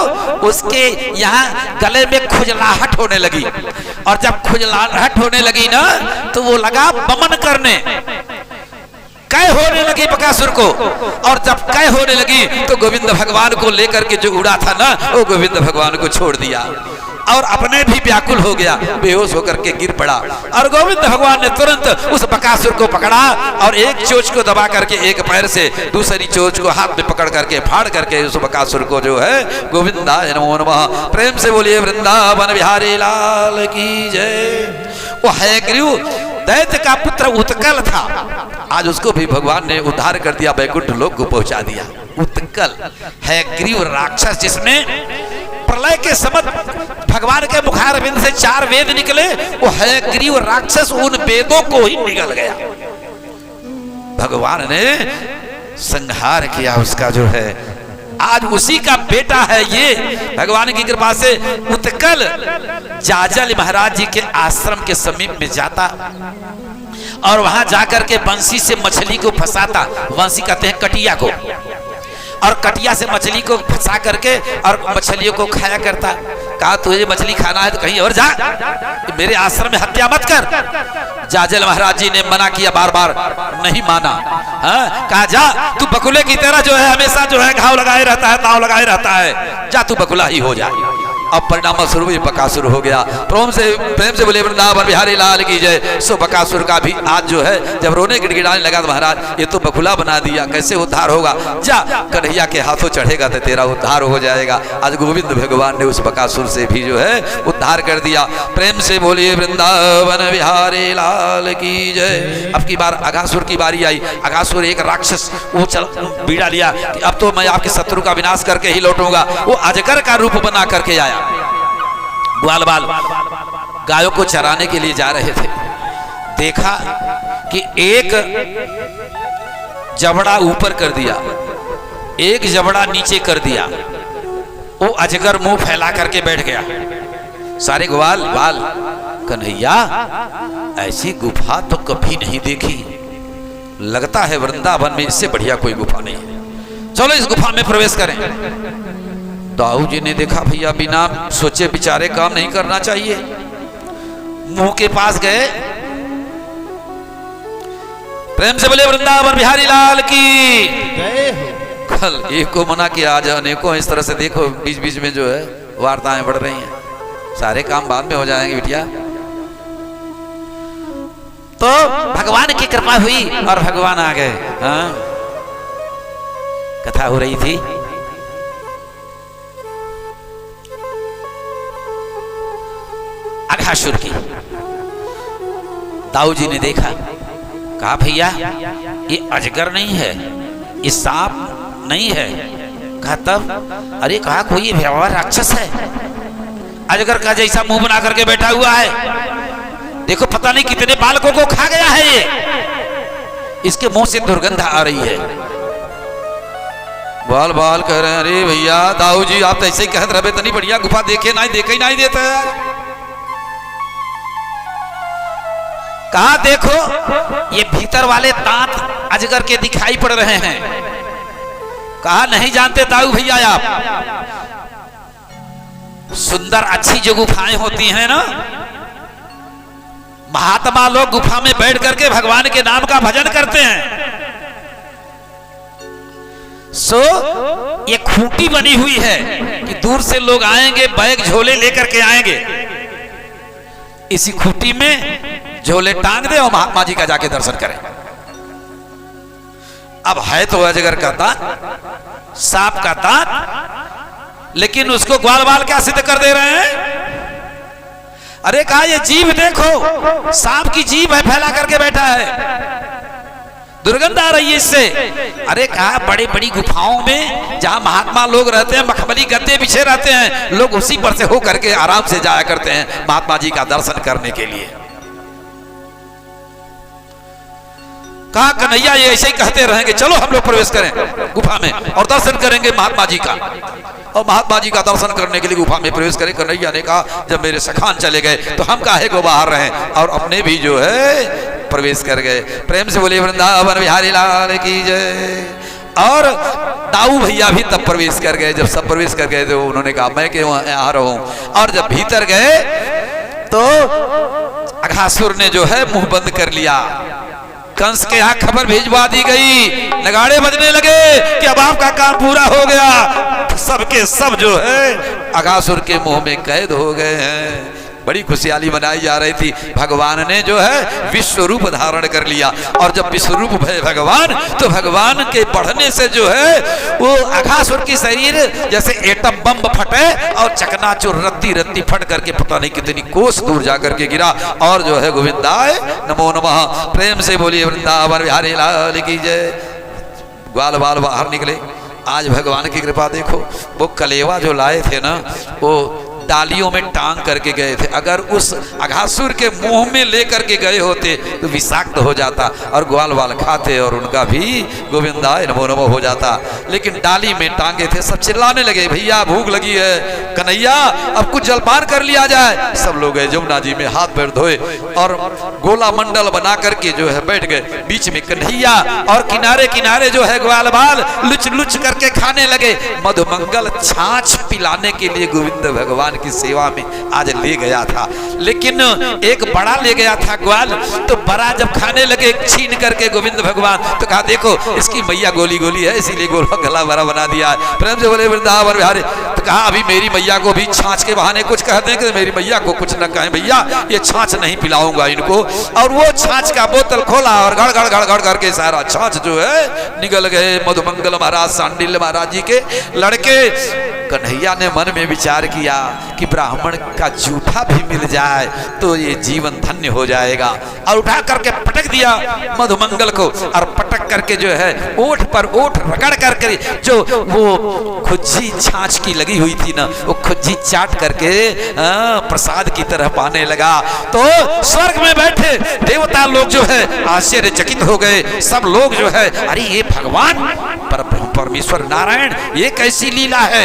उसके यहाँ गले में खुजलाहट होने लगी। और जब खुजलाहट होने लगी ना, तो वो लगा बमन करने, कै होने लगी बकासुर को। और जब कै होने लगी तो गोविंद भगवान को लेकर के जो उड़ा था ना, वो गोविंद भगवान को छोड़ दिया। और अपने भी व्याकुल हो गया, बेहोश होकर के गिर पड़ा। और गोविंद भगवान ने तुरंत उस बकासुर को पकड़ा और एक चोंच को दबा करके एक पैर से दूसरी चोंच को हाथ में पकड़ करके फाड़ करके उस बकासुर को जो है गोविंदाय नमो नमः, प्रेम से बोलिए वृंदावन बिहारी लाल की जय। वो हयग्रीव दैत्य का पुत्र उत्कल था, आज उसको भी भगवान ने उद्धार कर दिया, वैकुंठ लोक को पहुंचा दिया। उत्कल हयग्रीव राक्षस जिसमें प्रलय के समय भगवान के मुखारविंद से 4 वेद निकले, वो हयग्रीव राक्षस उन वेदों को ही निगल गया। भगवान ने संहार किया उसका जो है, आज उसी का बेटा है ये। भगवान की कृपा से उत्कल जाजल महाराज जी के आश्रम के समीप में जाता और वहां जाकर के बंसी से मछली को फंसाता, बंसी कहते हैं कटिया को, और कटिया से मछली को फंसा करके और मछलियों को खाया करता। कहा तुझे मछली खाना है तो कहीं और जा, मेरे आश्रम में हत्या मत कर। जाजल महाराज जी ने मना किया, बार बार नहीं माना। कहा जा तू बकुले की तरह जो है हमेशा जो है घाव लगाए रहता है, ताव लगाए रहता है, जा तू बकुला ही हो जा। अब परिणाम स्वरूप बकासुर हो गया। प्रेम से बोले वृंदावन बिहारी लाल की जय। सो बकासुर का भी आज जो है जब रोने गिड़गिड़ाने लगा तो महाराज ये तो बकुला बना दिया, कैसे उद्धार होगा, जा कन्हैया के हाथों चढ़ेगा तो तेरा उद्धार हो जाएगा। आज गोविंद भगवान ने उस बकासुर से भी जो है उद्धार कर दिया। प्रेम से बोलिए वृंदावन बिहारी लाल की जय। अब की बार अघासुर की बारी आई। अघासुर एक राक्षस, वो चल बीड़ा लिया कि अब तो मैं आपके शत्रु का विनाश करके ही लौटूंगा। वो अजगर का रूप बना करके आया। ग्वाल बाल गायों को चराने के लिए जा रहे थे, देखा कि एक जबड़ा ऊपर कर दिया, एक जबड़ा नीचे कर दिया। वो अजगर मुंह फैला करके बैठ गया। सारे ग्वाल बाल, कन्हैया ऐसी गुफा तो कभी नहीं देखी, लगता है वृंदावन में इससे बढ़िया कोई गुफा नहीं है, चलो इस गुफा में प्रवेश करें। दाऊ जी ने देखा भैया बिना सोचे विचारे काम नहीं करना चाहिए, मुंह के पास गए। प्रेम से बोले वृंदावन बिहारी लाल की कल एक को मना किया, आज अनेकों इस तरह से देखो बीच बीच में जो है वार्ताएं बढ़ रही हैं, सारे काम बाद में हो जाएंगे बिटिया। तो भगवान की कृपा हुई और भगवान आ गए। हाँ कथा हो रही थी, अघासुर की। दाऊ जी ने देखा, कहा भैया ये अजगर नहीं है, ये सांप नहीं है। कहा तब? अरे कहा कोई भयावह राक्षस है, अजगर का जैसा मुंह बना करके बैठा हुआ है, देखो पता नहीं कितने बालकों को खा गया है ये, इसके मुंह से दुर्गंध आ रही है। बाल बाल कह रहे हैं अरे भैया दाऊ जी आप तो ऐसे ही कहते रहे, तनी बढ़िया गुफा देखे ही नहीं देते। कहा देखो ये भीतर वाले दांत अजगर के दिखाई पड़ रहे हैं। कहा नहीं जानते दाऊ भैया आप, सुंदर अच्छी जो गुफाएं होती हैं ना, महात्मा लोग गुफा में बैठ करके भगवान के नाम का भजन करते हैं। सो ये खूंटी बनी हुई है कि दूर से लोग आएंगे, बैग झोले लेकर के आएंगे, इसी खूंटी में झोले टांग दे और महात्मा जी का जाके दर्शन करें। अब है तो अजगर का दांत, सांप का दांत, लेकिन उसको ग्वाल बाल क्या सिद्ध कर दे रहे हैं। अरे कहा ये जीभ देखो, सांप की जीभ है, फैला करके बैठा है, दुर्गंध आ रही है इससे। अरे कहा बड़ी बड़ी गुफाओं में जहां महात्मा लोग रहते हैं, मखमली गद्दे बिछे रहते हैं, लोग उसी पर से हो करके आराम से जाया करते हैं महात्मा जी का दर्शन करने के लिए। कहा कन्हैया ये ऐसे ही कहते रहेंगे, चलो हम लोग प्रवेश करें गुफा में और दर्शन करेंगे महात्मा जी का। और महात्मा जी का दर्शन करने के लिए गुफा में प्रवेश करें। कन्हैया ने कहा जब मेरे सखान चले गए तो हम काहे को बाहर रहें, और अपने भी जो है प्रवेश कर गए। प्रेम से बोले वृंदावन बिहारी लाल की जय। और दाऊ भैया भी तब प्रवेश कर गए। जब सब प्रवेश कर गए तो उन्होंने कहा मैं क्यों आ रहा हूं। और जब भीतर गए तो अघासुर ने जो है मुंह बंद कर लिया। कंस के यहाँ खबर भिजवा दी गई, नगाड़े बजने लगे कि अब आपका काम पूरा हो गया। सबके सब जो है अघासुर के मुंह में कैद हो गए हैं। बड़ी खुशहाली मनाई जा रही थी। भगवान ने जो है विश्व रूप धारण कर लिया, और जब विश्व रूप भय भगवान, तो भगवान के बढ़ने से जो है वो अघासुर की शरीर जैसे एटम बम फटे और चकनाचूर रत्ती रत्ती फट करके पता नहीं कितनी कोस दूर जाकर के गिरा। और जो है गोविंदाय नमो नमः, प्रेम से बोलिए वृंदावन बिहारी लाल की जय। ग्वाल बाल बाहर निकले। आज भगवान की कृपा देखो, वो कलेवा जो लाए थे ना, वो डालियों में टांग करके गए थे। अगर उस अघासुर के मुंह में लेकर के गए होते तो विषाक्त हो जाता और ग्वाल वाल खाते और उनका भी गोविंदाय नमो नमो हो जाता। लेकिन डाली में टांगे थे। सब चिल्लाने लगे, भैया भूख लगी है, कन्हैया अब कुछ जलपान कर लिया जाए। सब लोग गए जमुना जी में हाथ पैर धोए और गोला मंडल बना करके जो है बैठ गए। बीच में कन्हैया और किनारे किनारे जो है ग्वाल बाल लुच लुच करके खाने लगे। मधुमंगल छाछ पिलाने के लिए गोविंद भगवान की सेवा में आज ले गया था, लेकिन एक बड़ा ले गया था ग्वाल। तो बड़ा जब खाने लगे छीन करके गोविंद भगवान, तो कहा देखो इसकी मैया गोली गोली है, इसीलिए गोला गला बड़ा बना दिया है। प्रेम से बोले वृंदावन बिहारी। तो कहा अभी मेरी मैया को भी छाछ के बहाने कुछ कह दें कि मेरी मैया को कुछ न कहें, भैया ये छाछ नहीं पिलाऊंगा इनको। और वो छाछ का बोतल खोला और गड़ गड़ गड़ गड़ करके सारा छाछ जो है निकल गए। मधुमंगल महाराज सांडिल्य महाराज जी के लड़के। कन्हैया ने मन में विचार किया कि ब्राह्मण का जूठा भी मिल जाए तो ये जीवन धन्य हो जाएगा, और उठा करके पटक दिया मधुमंगल को। और पटक करके जो है ओठ पर ओठ रगड़ करके जो वो खुज्जी छाछ की लगी हुई थी ना, वो खुज्जी चाट करके प्रसाद की तरह पाने लगा। तो स्वर्ग में बैठे देवता लोग जो है आश्चर्यचकित हो गए। सब लोग जो है अरे ये भगवान परमेश्वर नारायण, ये कैसी लीला है।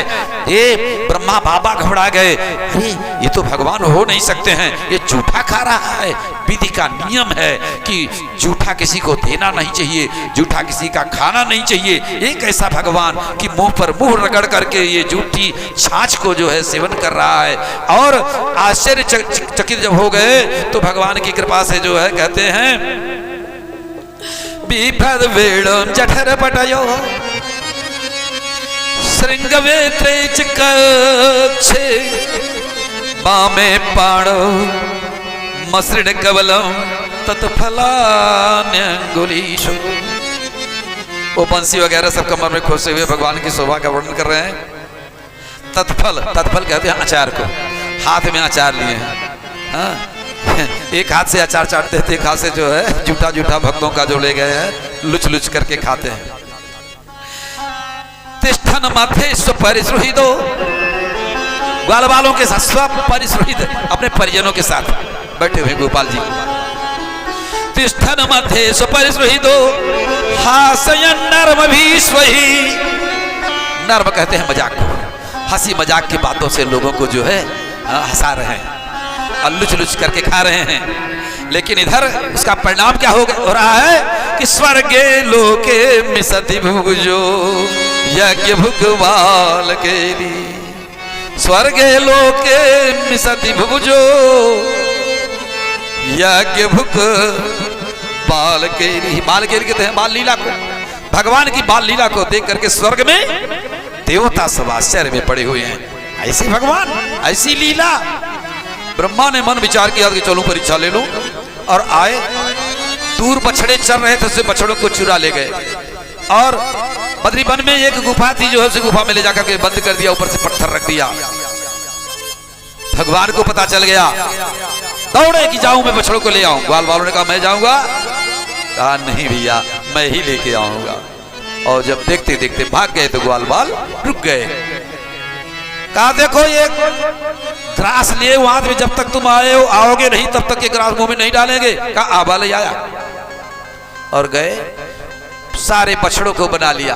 ये ब्रह्मा बाबा घबरा गए, अरे ये तो भगवान हो नहीं सकते हैं, ये जूठा खा रहा है। विधि का नियम है कि जूठा किसी को देना नहीं चाहिए, जूठा किसी का खाना नहीं चाहिए। एक ऐसा भगवान कि मुंह पर मुंह रगड़ करके ये जूठी छाछ को जो है सेवन कर रहा है। और आश्चर्यचकित जब हो गए तो भगवान की कृपा से जो है कहते हैं बिभद वेणम जठर पटयो श्रृंगवेत्रे चिकच्छे बामे पाणो मसृण कवलम तत्फलान्यंगुलीशो। वो बंसी वगैरह सब कमर में खोसे हुए भगवान की शोभा का वर्णन कर रहे हैं। तत्फल, तत्फल कहते हैं अचार को। हाथ में अचार लिए हैं, एक हाथ से अचार चाटते थे, एक हाथ से जो है जूठा जूठा भक्तों का जो ले गए हैं लुच लुच करके खाते हैं। तिष्ठन माथे स्वपरिसृहितो, ग्वाल बालों के साथ स्वपरिसृहित अपने परिजनों के साथ बैठे हुए गोपाल जी। तिष्ठन माथे स्वपरिसृहितो हासयन् नर्मभिस्वहि। नर्म कहते हैं मजाक को, हंसी मजाक की बातों से लोगों को जो है हंसा रहे हैं और लुच लुच करके खा रहे हैं। लेकिन इधर उसका परिणाम क्या हो रहा है कि स्वर्गे लोके मिसति भुजो यज्ञ भुगवाल के लिए। स्वर्गे लोके मिसति भुजो यज्ञ भुग बाल के लिए। बाल के लिए कहते हैं बाल लीला को, भगवान की बाल लीला को देख करके स्वर्ग में देवता सब आश्चर्य में पड़े हुए हैं। ऐसी भगवान, ऐसी लीला। ब्रह्मा ने मन विचार किया कि चलो परीक्षा ले लो, और आए। दूर बछड़े चल रहे थे, उसे बछड़ों को चुरा ले गए। और बद्री वन में एक गुफा थी, जो है उस गुफा में ले जाकर के बंद कर दिया, ऊपर से पत्थर रख दिया। भगवान को पता चल गया, दौड़े कि जाऊं मैं बछड़ों को ले आऊं। ग्वाल वालों ने कहा मैं जाऊंगा, कहा नहीं भैया मैं ही लेके आऊंगा। और जब देखते देखते भाग गए तो ग्वाल बाल रुक गए। कहा देखो ये ग्रास लिए वहां में, जब तक तुम आए हो आओगे नहीं तब तक ये ग्रास मुंह में नहीं डालेंगे। कहा आबा ले आया और गए, सारे बछड़ों को बना लिया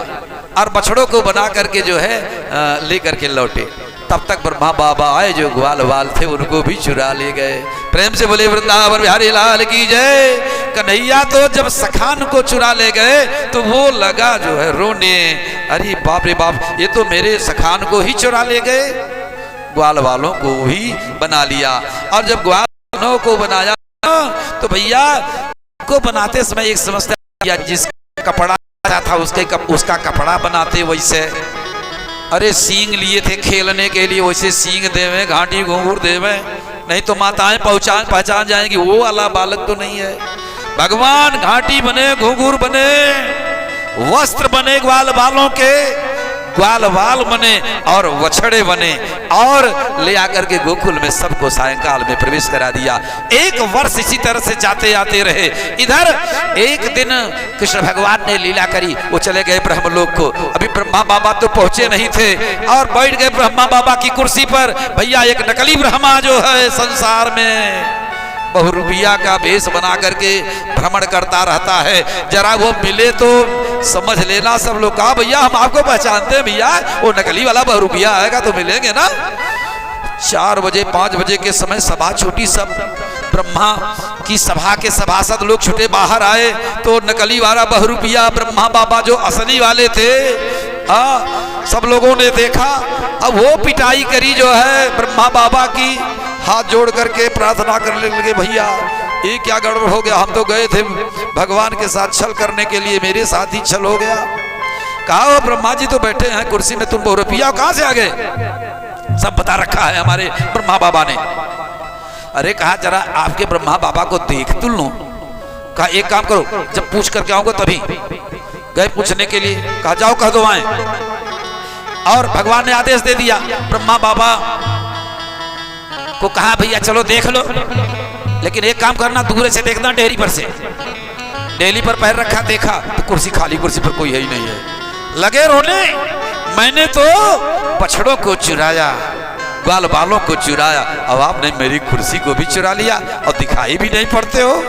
और बछड़ों को बना करके जो है लेकर के लौटे। तब तक ब्रह्मा बाबा आए जो ग्वाल वाल थे उनको भी चुरा ले गए। प्रेम से बोले वृंदावन बिहारी लाल की जय। कन्हैया तो जब सखान को चुरा ले गए तो वो लगा जो है रोने, अरे बाप रे बाप, ये तो मेरे सखान को ही चुरा ले गए। ग्वाल वालों को ही बना लिया। और जब ग्वाल वालों को बनाया तो भैया को बनाते समय एक समस्या, जिसका कपड़ा था उसका कपड़ा बनाते वैसे, अरे सींग लिए थे खेलने के लिए, वैसे सींग देवे, घाटी घूंघूर देवे, नहीं तो माताएं पहचान जाएंगी वो वाला बालक तो नहीं है। भगवान घाटी बने, घूंघूर बने, वस्त्र बने ग्वाल बालों के, ग्वाल बाल बने और वछड़े बने, और ले आकर के गोकुल में सबको सायंकाल में प्रवेश करा दिया। एक वर्ष इसी तरह से जाते आते रहे। इधर एक दिन कृष्ण भगवान ने लीला करी, वो चले गए ब्रह्मलोक को। अभी ब्रह्मा बाबा तो पहुंचे नहीं थे और बैठ गए ब्रह्मा बाबा की कुर्सी पर। भैया एक नकली ब्रह्मा जो है संसार में बहुरूपिया का भेष बना करके भ्रमण करता रहता है, जरा वो मिले तो समझ लेना। सब लोग कहा भैया हम आपको पहचानते हैं भैया, वो नकली वाला बहुरूपिया आएगा तो मिलेंगे ना। 4 बजे 5 बजे के समय सभा छूटी, सब ब्रह्मा की सभा के सभासद लोग छुटे बाहर आए तो नकली वाला बहुरूपिया ब्रह्मा बाबा जो असली वाले थे सब लोगों ने देखा। अब वो पिटाई करी जो है ब्रह्मा बाबा की, हाथ जोड़ करके प्रार्थना करने लगे, भैया ये क्या गड़बड़ हो गया, हम तो गए थे भगवान के साथ छल करने के लिए, मेरे साथ ही छल हो गया। कहा वो ब्रह्मा जी तो बैठे हैं कुर्सी में, तुम बहुरूपिया कहां से आ गए? सब बता रखा है हमारे ब्रह्मा बाबा ने। अरे कहा जरा आपके ब्रह्मा बाबा को देख तो लो। कहा एक काम करो, जब पूछ करके आऊंगा तभी। गए पूछने के लिए, कहा जाओ कह दो आए। और भगवान ने आदेश दे दिया, ब्रह्मा बाबा को कहा भैया चलो देख लो, लेकिन एक काम करना दूर से देखना, डेहरी पर से। डेहरी पर पैर रखा, देखा तो कुर्सी खाली, कुर्सी पर कोई है ही नहीं है। लगे रोने, मैंने तो बछड़ों को चुराया, ग्वाल बालों को चुराया, अब आपने मेरी कुर्सी को भी चुरा लिया और दिखाई भी नहीं पड़ते हो।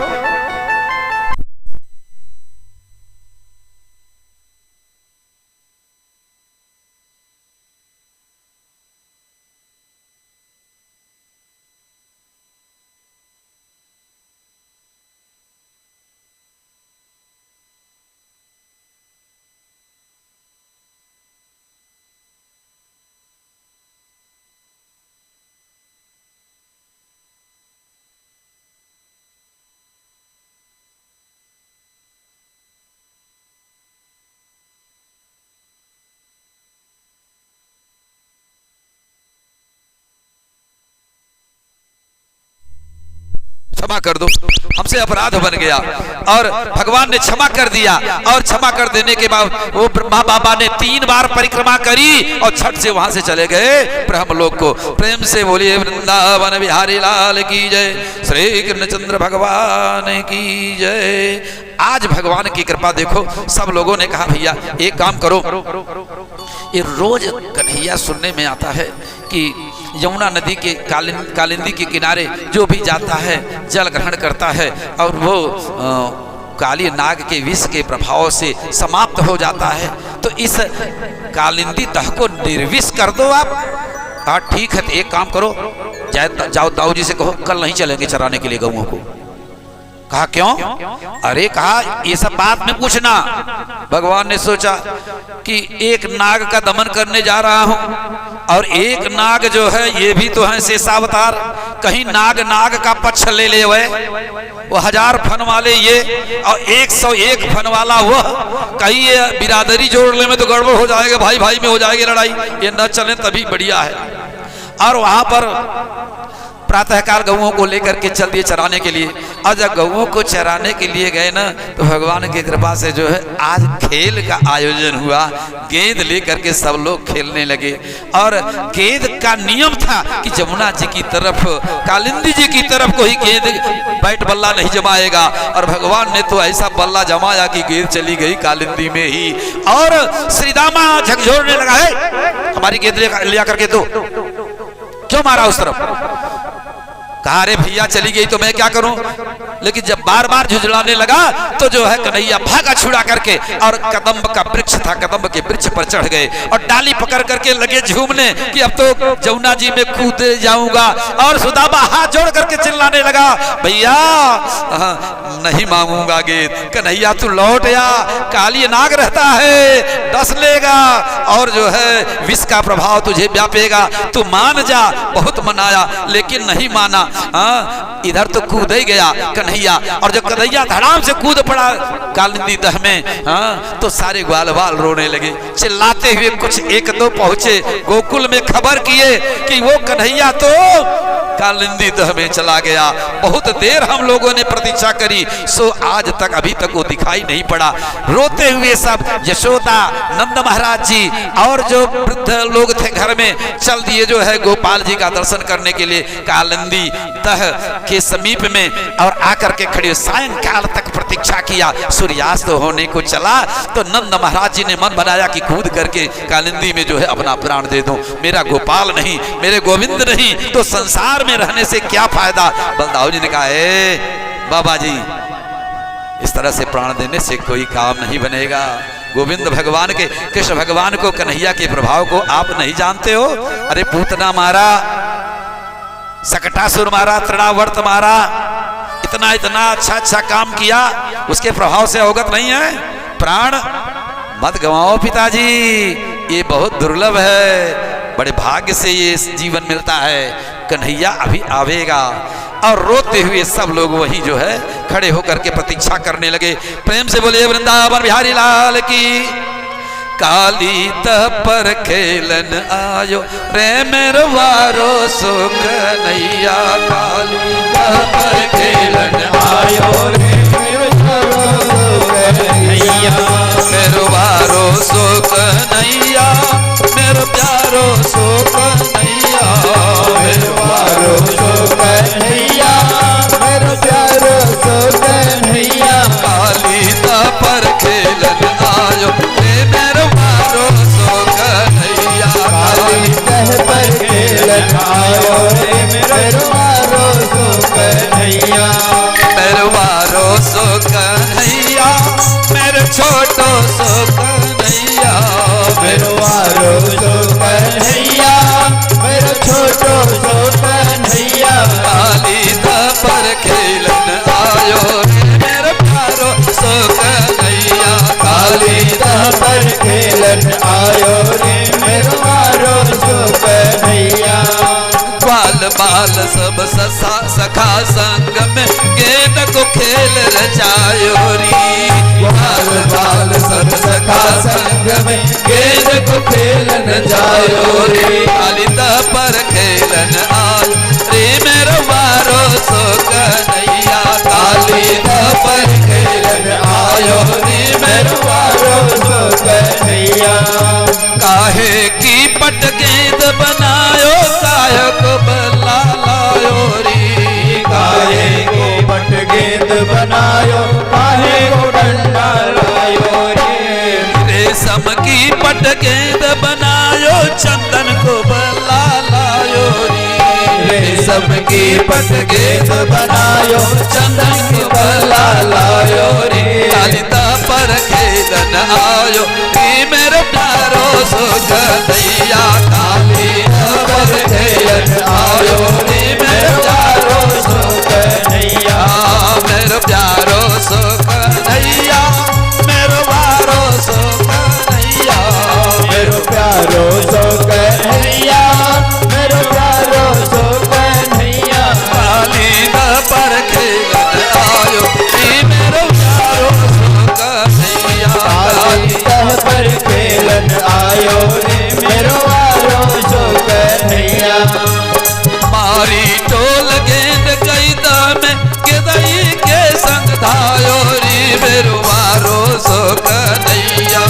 क्षमा कर दो, हमसे अपराध बन गया। और भगवान ने क्षमा कर दिया। और क्षमा कर देने के बाद वो ब्रह्मा बाबा ने 3 बार परिक्रमा करी और छठ से वहां से चले गए ब्रह्मलोक को। प्रेम से बोलिए वृंदावन बिहारी लाल की जय, श्री कृष्णचंद्र भगवान की जय। आज भगवान की कृपा देखो, सब लोगों ने कहा भैया एक काम करो, ये रोज कन्हैया सुनने में आता है कि यमुना नदी के कालिंदी के किनारे जो भी जाता है जल ग्रहण करता है और वो काली नाग के विष के प्रभाव से समाप्त हो जाता है। तो इस कालिंदी तह को निर्विष कर दो आप। हाँ ठीक है, तो एक काम करो, जाओ दाऊ जी से कहो कल नहीं चलेंगे चराने के लिए गऊओं को। कहा क्यों? अरे कहा ये सब बात में पूछना। भगवान ने सोचा कि एक नाग का दमन करने जा रहा हूं और एक नाग जो है ये भी तो है शेषावतार, कहीं नाग का पक्ष ले ले वो 1000 फन वाले ये और 101 फन वाला वो, कहीं ये बिरादरी जोड़ने में तो गड़बड़ हो जाएगा, भाई भाई में हो जाएगी लड़ाई, ये न चले तभी बढ़िया है। और वहां पर प्रातःकाल गऊओं को लेकर के चल दिए चराने के लिए। और जब गऊओं को चराने के लिए गए ना तो भगवान की कृपा से जो है आज खेल का आयोजन हुआ। गेंद लेकर के सब लोग खेलने लगे और गेंद का नियम था कि जमुना जी की तरफ, कालिंदी जी की तरफ कोई गेंद बैट बल्ला नहीं जमाएगा। और भगवान ने तो ऐसा बल्ला जमाया कि गेंद चली गई कालिंदी में ही। और श्रीदामा झकझोरने लगा, है हमारी गेंद लिया करके दो। क्यों मारा उस तरफ? कहा अरे भैया चली गई तो मैं क्या करूं। लेकिन जब बार बार झुझलाने लगा तो जो है कन्हैया भागा छुड़ा करके और कदम्ब का वृक्ष था, कदम्ब के वृक्ष पर चढ़ गए और डाली पकड़ करके लगे झूमने कि अब तो जमुना जी में कूद जाऊंगा। और सुदामा हाथ जोड़ करके चिल्लाने लगा, भैया नहीं मांगूंगा गेंद, कन्हैया तू लौट या, काली नाग रहता है डस लेगा और जो है विष का प्रभाव तुझे व्यापेगा, तू मान जा। बहुत मनाया लेकिन नहीं माना। हाँ इधर तो कूद ही गया कन्हैया, और जब कन्हैया धड़ाम से कूद पड़ा कालिंदी दह में, हाँ तो सारे ग्वाल बाल रोने लगे, चिल्लाते हुए कुछ एक दो पहुंचे गोकुल में, खबर किए कि वो कन्हैया तो कालिंदी दह में चला गया। बहुत देर हम लोगों ने प्रतीक्षा करी, सो आज तक अभी तक वो दिखाई नहीं पड़ा। रोते हुए सब यशोदा, नंद महाराज जी और जो वृद्ध लोग थे घर में चल दिए जो है गोपाल जी का दर्शन करने के लिए कालिंदी दह के समीप में, और आकर के खड़े सायंकाल तक प्रतीक्षा किया। सूर्यास्त होने को चला तो नंद महाराज जी ने मन बनाया कि कूद करके कालिंदी में जो है अपना प्राण दे दूं, मेरा गोपाल नहीं, मेरे गोविंद नहीं तो संसार में रहने से क्या फायदा। बलदाऊ जी ने कहा बाबा जी इस तरह से प्राण देने से कोई काम नहीं बनेगा। गोविंद भगवान के, कृष्ण भगवान को, कन्हैया के प्रभाव को आप नहीं जानते हो। अरे पूतना मारा, सकटासुर मारा, तृणावर्त मारा, इतना इतना अच्छा अच्छा काम किया, उसके प्रभाव से अवगत नहीं है। प्राण मत गवाओ पिताजी, ये बहुत दुर्लभ है, बड़े भाग्य से ये जीवन मिलता है। कन्हैया अभी आवेगा। और रोते हुए सब लोग वहीं जो है खड़े होकर के प्रतीक्षा करने लगे। प्रेम से बोलिए वृंदावन बिहारी लाल की। काली तह पर खेलन आयो रे मेरे वारो सो कन्हैया, काली तह पर खेलन आयो रे मेरे वारो सो कन्हैया, मेरे प्यारो सो कन्हैया, मेरे वारो सो कन्हैया, मेरे प्यारो सो कन्हैया। काली तह पर खेलन आयो रे मेरे वारो सो कन्हैया, काली तह पर खेलन आयो रे मेरे वारो सो कन्हैया, मेरे वारो सो कन्हैया, मेरे छोटो सो कन्हैया, मेरे वारो सो कन्हैया, मेरे छोटो सो कन्हैया। काली तह पर खेलन आयो रे मेरे प्यारो सो कन्हैया, काली तह पर खेलन आयो रे मेरे वारो सो कन्हैया। ग्वाल बाल सब सखा संग में गेंद को खेल रचायो री, ग्वाल बाल सब सखा संग में गेंद को खेलन जायो रे। काली तह पर खेलन आयो रे मेरे वारो सो कन्हैया, काली तह पर खेलन आयो रे मेरे वारो सो कन्हैया। काहे की पट गेंद बनायो, काहे को बल्ला लायो री, काहे को पट गेंद बनायो, काहे को डंडा लायो रे। रेशम की पट गेंद बनायो, चंदन को बल्ला लायो री, रेशम की पट गेंद बनायो, चंदन को बल्ला लायो रे। काली तह पर खेलन आयो रे मेरे प्यारो सो कन्हैया, काली तह पर खेलन आयो रे मेरे प्यारो सो कन्हैया, मेरे प्यारो सो कन्हैया, मेरे वारो सो कन्हैया, मेरे प्यारो सो कन्हैया, मेरे प्यारो सो कन्हैया। काली तह पर खेलन आयो रे मेरे प्यारो सो कन्हैया, काली तह पर खेलन आयो रे मेरे वारो सो कन्हैया। मारी टोल गेंद कैद में गेदई के संग धायो रे मेरे वारो सो कन्हैया,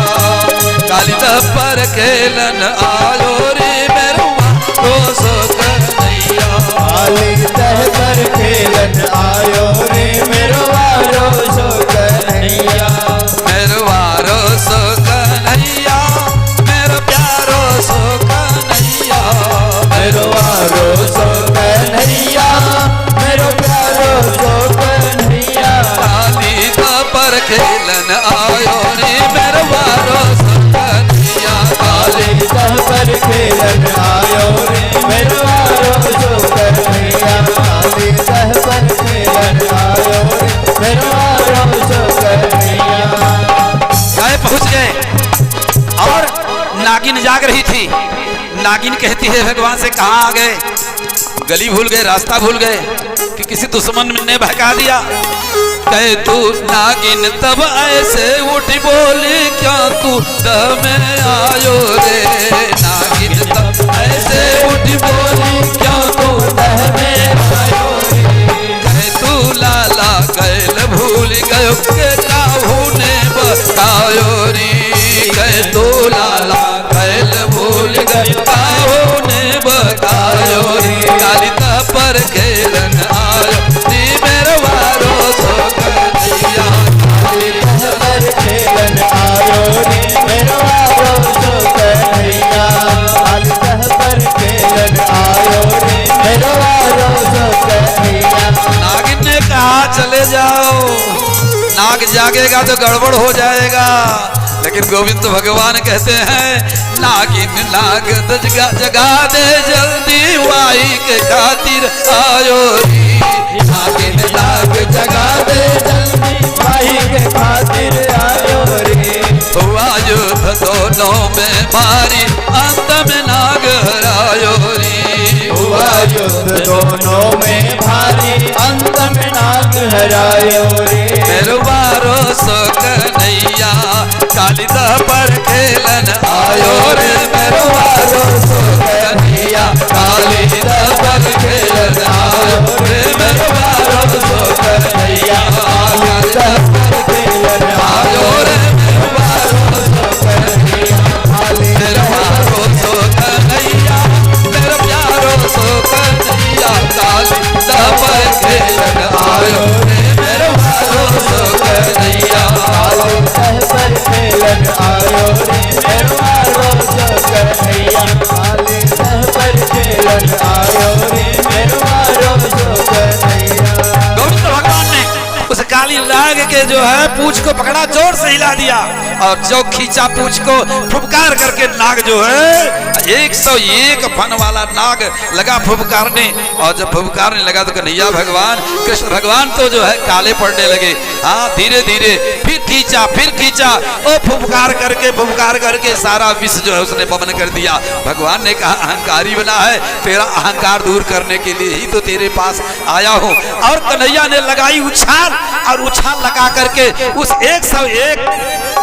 काली तह पर खेलन आयो रे मेरे वारो सो कन्हैया, काली तह पर खेलन आयो रे मेरे वारो सो कन्हैया, मेरे वारो सो कन्हैया, मेरे प्यारो सो कन्हैया, मेरे वारो सो कन्हैया, मेरे प्यारो सो कन्हैया। काली तह पर खेलन आयो रे मेरे वारो सो कन्हैया, काली तह पर खेलन आयो रे मेरे वारो सो कन्हैया, काली तह पर खेलन आयो रे मेरे वारो सो कन्हैया। गाय पहुंच गए और नागिन जाग रही थी। नागिन कहती है भगवान से, कहाँ आ गए? गली भूल गए, रास्ता भूल गए कि किसी दुश्मन ने बहका दिया। कहे तू नागिन तब ऐसे उठी बोली, क्या तू दह में आयो रे। नागिन तब ऐसे उठी बोली, क्या तू दह में आयो रे। कहे तू लाला कैल भूल गयो के काहू ने बतायो रे। कहे तू लाला कैल भूल गयो काहू ने बतायो रे। काली पर खेलन आयो नी मेरे वारो सो कन्हैया। काली पर खेलन आयो रे मेरे वारो सो कन्हैया। काली पर खेलन आयो रे मेरे वारो सो कन्हैया। नागिन ने कहा चले जाओ, नाग जागेगा तो गड़बड़ हो जाएगा। लेकिन गोविंद भगवान कहते हैं नागिन नाग जगा दे जल्दी, वाई के खातिर आयो रे। नागिन नाग जगा दे जल्दी, वाई के खातिर आयो रे। हुआ युद्ध दोनों में भारी, अंत में नाग हरायो रे। हुआ युद्ध दोनों में भारी, अंत में नाग हरायो रे। मेरे वारो सो कन्हैया, काली पर खेलन आयो रे। मेरे वारो सो कन्हैया, काली पर खेलन आयो रे। मेरे वारो सो कन्हैया, काली पर खेलन आयो रे। मेरे वारो सो कन्हैया, मेरे वारो सो कन्हैया, मेरे प्यारो सो कन्हैया, काली पर खेलन आयो रे। मेरे वारो सो कन्हैया, पर खेलन आयो रे मेरे वारो सो कन्हैया। काली पर खेलन आयो रे मेरे वारो सो कन्हैया। गोविंद भगवान ने उस काली नाग के जो है पूंछ को पकड़ा, जोर से हिला दिया और जो खींचा पूंछ को, फुफकार करके नाग जो है 101 फन वाला नाग लगा फुफकारने। और जब फुफकारने लगा तो कन्हैया भगवान कृष्ण भगवान तो जो है काले पड़ने लगे। हाँ धीरे धीरे फिर खींचा ओ फुफकार करके सारा विष जो है उसने पवन कर दिया। भगवान ने कहा अहंकारी बना है, तेरा अहंकार दूर करने के लिए ही तो तेरे पास आया हूँ। और कन्हैया ने लगाई उछाल, और उछाल लगा करके उस 101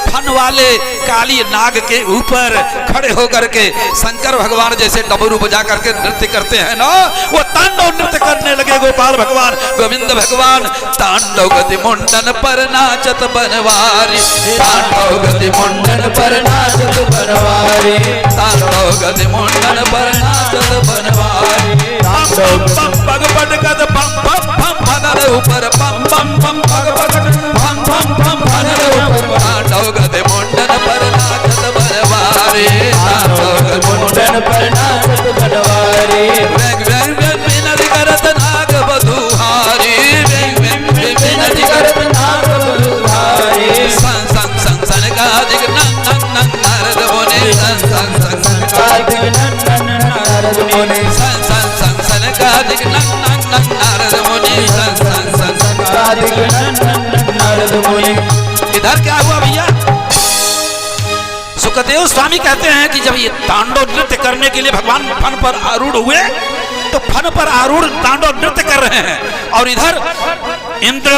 फन वाले काली नाग के ऊपर खड़े होकर के शंकर भगवान जैसे डमरू बजा करके नृत्य करते हैं ना, वो तांडव नृत्य करने लगे। गोपाल भगवान गोविंद भगवान तांडव गति मुंडन पर नाचत बनवारी। तांडव गति मुंडन पर नाचत बनवारी। तांडव गति मुंडन पर नाचत बनवारी। पम पम पग पटकत पम पम पम भगरे ऊपर पम पम पम पग पटकत पम पम पम भगरे ऊपर। तांडव गति मुंडन पर नाचत बनवारी। तांडव गति मुंडन पर नाचत बनवारी। वेग वेग वेग विनती करत नाग बधुहारी। वेग वेग वेग विनती करत नाग बधुहारी। सन सन सन सन गादिक नंग नंग नंग नारद मुनि। सन सन सन सन गादिक नंग नंग नंग नारद मुनि। सन सन सन सन गादिक नंग नंग नंग नारद मुनि। सन सन सन सन गादिक नंग नंग नंग नारद मुनि। इधर क्या हुआ भैया? सुखदेव स्वामी कहते हैं कि जब ये तांडव नृत्य करने के लिए भगवान फन पर आरूढ़ हुए तो फन पर आरूढ़ तांडव नृत्य कर रहे हैं, और इधर इंद्र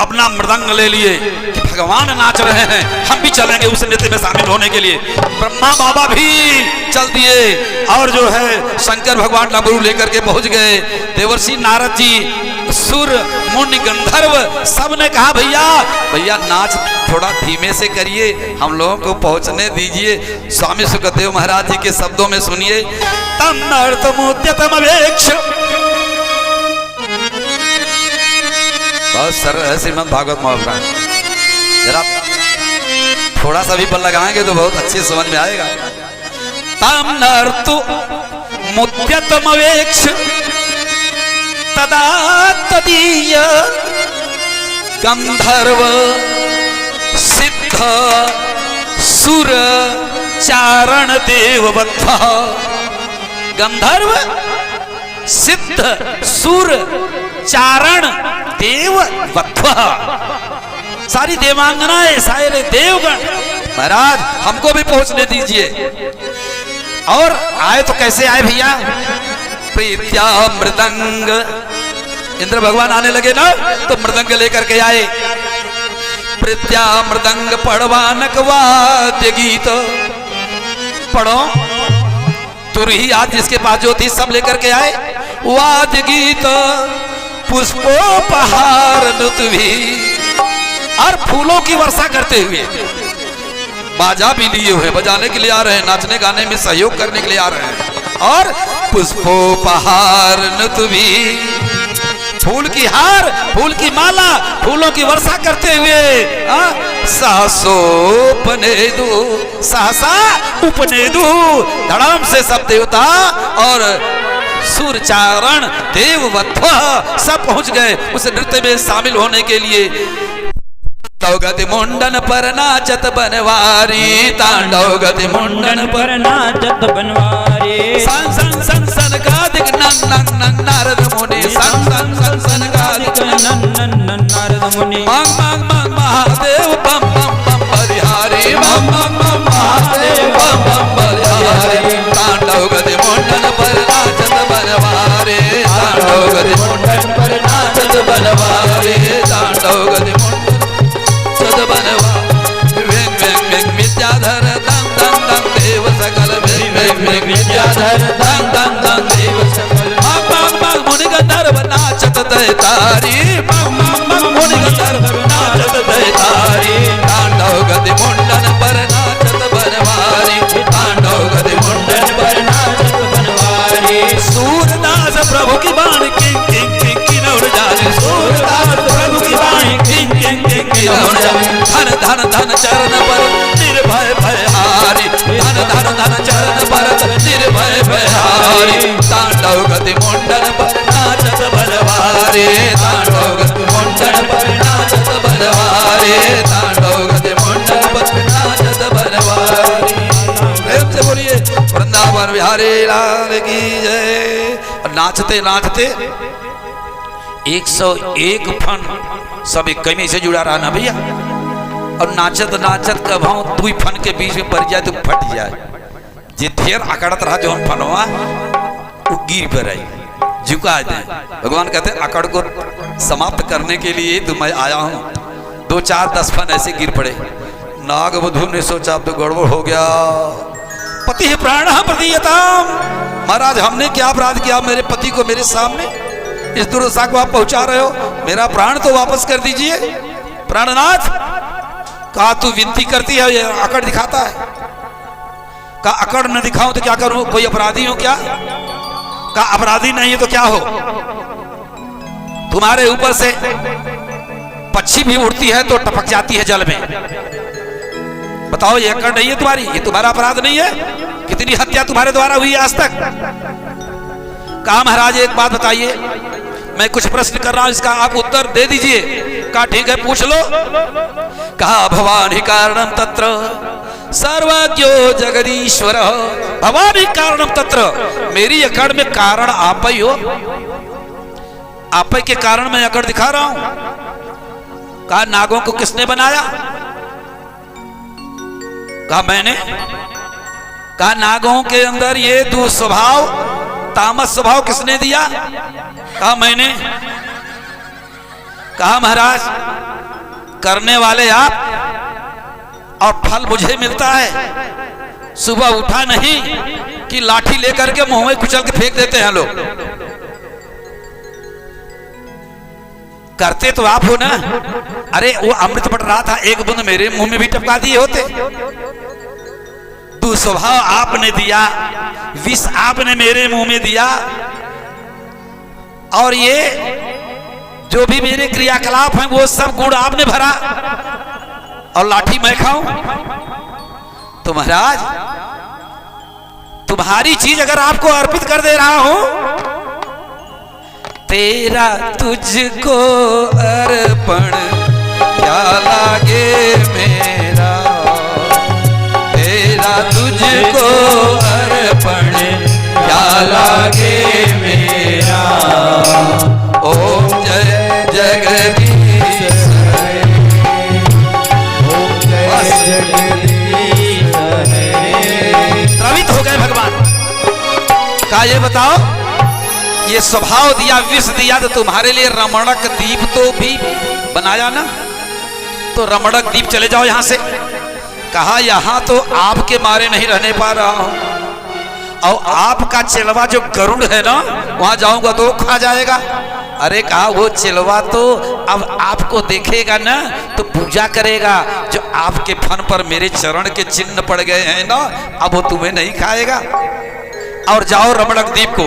अपना मृदंग ले लिए कि भगवान नाच रहे हैं, हम भी चलेंगे उस नृत्य में शामिल होने के लिए। ब्रह्मा बाबा भी चल दिए और जो है शंकर भगवान डमरू लेकर के पहुंच गए। देवर्षि नारद जी, सुर मुनि गंधर्व सब ने कहा भैया भैया नाच थोड़ा धीमे से करिए, हम लोगों को पहुंचने दीजिए। स्वामी सुखदेव महाराज जी के शब्दों में सुनिए। तम नर्तमुद्यतम वेक्ष, बहुत सरल है श्रीमद् भागवत महापुराण, जरा थोड़ा सा भी बल लगाएंगे तो बहुत अच्छे समझ में आएगा। तम नर्तु मुद्यतम वेक्ष तदा तदीय गंधर्व सिद्ध सुर चारण देववत्थ। गंधर्व सिद्ध सुर चारण देववत्थ, सारी देवांगनाएं सारे देवगण महाराज हमको भी पहुंचने दीजिए। और आए तो कैसे आए भैया? प्रीत्या मृदंग, इंद्र भगवान आने लगे ना तो मृदंग लेकर के आए। प्रीत्या मृदंग पड़वानक वाद्य गीत, पढ़ो तुरही आज जिसके पास जो थी सब लेकर के आए। वाद्य गीत पुष्पोपहार नुतभी, और फूलों की वर्षा करते हुए, बाजा भी लिए हुए, बजाने के लिए आ रहे हैं, नाचने गाने में सहयोग करने के लिए आ रहे हैं। और पुष्पोपहार नुतभी, फूल की हार, फूल की माला, फूलों की वर्षा करते हुए सहसोपनेदु, सहसा उपनेदु, धड़ाम से सब देवता और सूरचारण देववत्व सब पहुंच गए उस नृत्य में शामिल होने के लिए। तांडव गति मुंडन पर नाचत बनवारी, तांडव गति मुंडन पर नाचत बनवारी। सन सन सन सन गादिक नन नन नन नारद मुनि, सन सन सन सन गादिक नन नन नन नारद मुनि। मंग मंग मंग महादेव बम बम बम बलिहारी, बम बम बम महादेव बम बम बलिहारी। तांडव गति मुंडन पर नाचत बनवारी, तांडव गति मुंडन पर नाचत बनवारी, तांडव गति मुंडन बनवा। वेंग वेंग वेंग विद्याधर दंग दंग दंग देव सकल, वेंग वेंग वेंग विद्याधर दंग दंग दंग देव सकल। मांग मांग मांग मुनिगंधर्व नाचत दैतारी, मांग मांग मांग मुनिगंधर्व नाचत दैतारी। तांडव गति मुंडन पर नाचत बनवारी, तांडव गति मुंडन पर नाचत बनवारी। सूरदास प्रभु की बाणी किंग किंग किंग की नौर जाने, सूरदास प्रभु की बाणी किंग किंग किंग की नौर जाने। धन धन धन चरण पर निर्भय भयहारी, धन धन धन चरण पर निर्भय भयहारी। तांडव गति मुंडन पर नाचत बनवारी, तांडव गति मुंडन पर नाचत बनवारी, तांडव गति मुंडन पर नाचत बनवारी। प्रेम से बोलिए वृंदावन बिहारी लाल की जय। नाचते नाचते 101 फन सब एक कमी से जुड़ा रहा ना भैया। और नाचत नाचत कभाऊ दुई फन के बीच में पड़ जाए तो फट जाए, जे ढेर अकड़त रहा जो फनवा वो गिर पर आई झुका दे। भगवान कहते हैं अकड़ को समाप्त करने के लिए तो मैं आया हूँ। 2 4 10 फन ऐसे गिर पड़े। नागवधू ने सोचा अब तो गड़बड़ हो गया। पति है प्राण प्रदीयताम, महाराज हमने क्या अपराध किया मेरे पति को मेरे सामने इस दुर्दशा को आप पहुंचा रहे हो, मेरा प्राण तो वापस कर दीजिए। प्राणनाथ कहा तू विनती करती है, ये अकड़ दिखाता है। कहा अकड़ न दिखाऊं तो क्या करूं, कोई अपराधी हो क्या? कहा अपराधी नहीं है तो क्या हो, तुम्हारे ऊपर से पक्षी भी उड़ती है तो टपक जाती है जल में। बताओ ये अकड़ नहीं है तुम्हारी, ये तुम्हारा अपराध नहीं है? कितनी हत्या तुम्हारे द्वारा हुई है आज तक? कहा महाराज एक बात बताइए, मैं कुछ प्रश्न कर रहा हूं इसका आप उत्तर दे दीजिए। कहा ठीक है पूछ लो। कहा भवान ही कारणम तत्र सर्वज्ञो जगदीश्वर, भवान ही कारणम तत्र, मेरी अकड़ में कारण आप ही हो, आप ही के कारण मैं अकड़ दिखा रहा हूं। कहा नागों को किसने बनाया? कहा मैंने। कहा नागों के अंदर ये दुस्वभाव तामस स्वभाव किसने दिया? कहा मैंने। कहा महाराज करने वाले आप और फल मुझे मिलता है। सुबह उठा नहीं कि लाठी लेकर के मुंह में कुचल के फेंक देते हैं लोग। करते तो आप हो ना। अरे वो अमृत बट रहा था, एक बूंद मेरे मुंह में भी टपका दिए होते। दुस्वभाव आपने दिया, विष आपने मेरे मुंह में दिया, और ये जो भी मेरे क्रियाकलाप हैं वो सब गुण आपने भरा और लाठी मैं खाऊं? तो महाराज तुम्हारी चीज अगर आपको अर्पित कर दे रहा हूं, तेरा तुझको अर्पण क्या लागे मेरा, तेरा तुझको अर्पण क्या लागे मेरा। ओम जय जगदीश हरे, ओम जय जगदीश हरे। द्रवित हो गए भगवान। का ये बताओ ये स्वभाव दिया, विष दिया, तो तुम्हारे लिए रमणक दीप तो भी बनाया ना, तो रमणक दीप चले जाओ यहां से। कहा यहां तो आपके मारे नहीं रहने पा रहा हूं, और आपका चिलवा जो गरुड़ है ना, वहां जाऊंगा तो खा जाएगा। अरे कहा वो चिलवा तो अब आपको देखेगा ना तो पूजा करेगा, जो आपके फन पर मेरे चरण के चिन्ह पड़ गए हैं ना, अब वो तुम्हें नहीं खाएगा। और जाओ रमणक द्वीप को,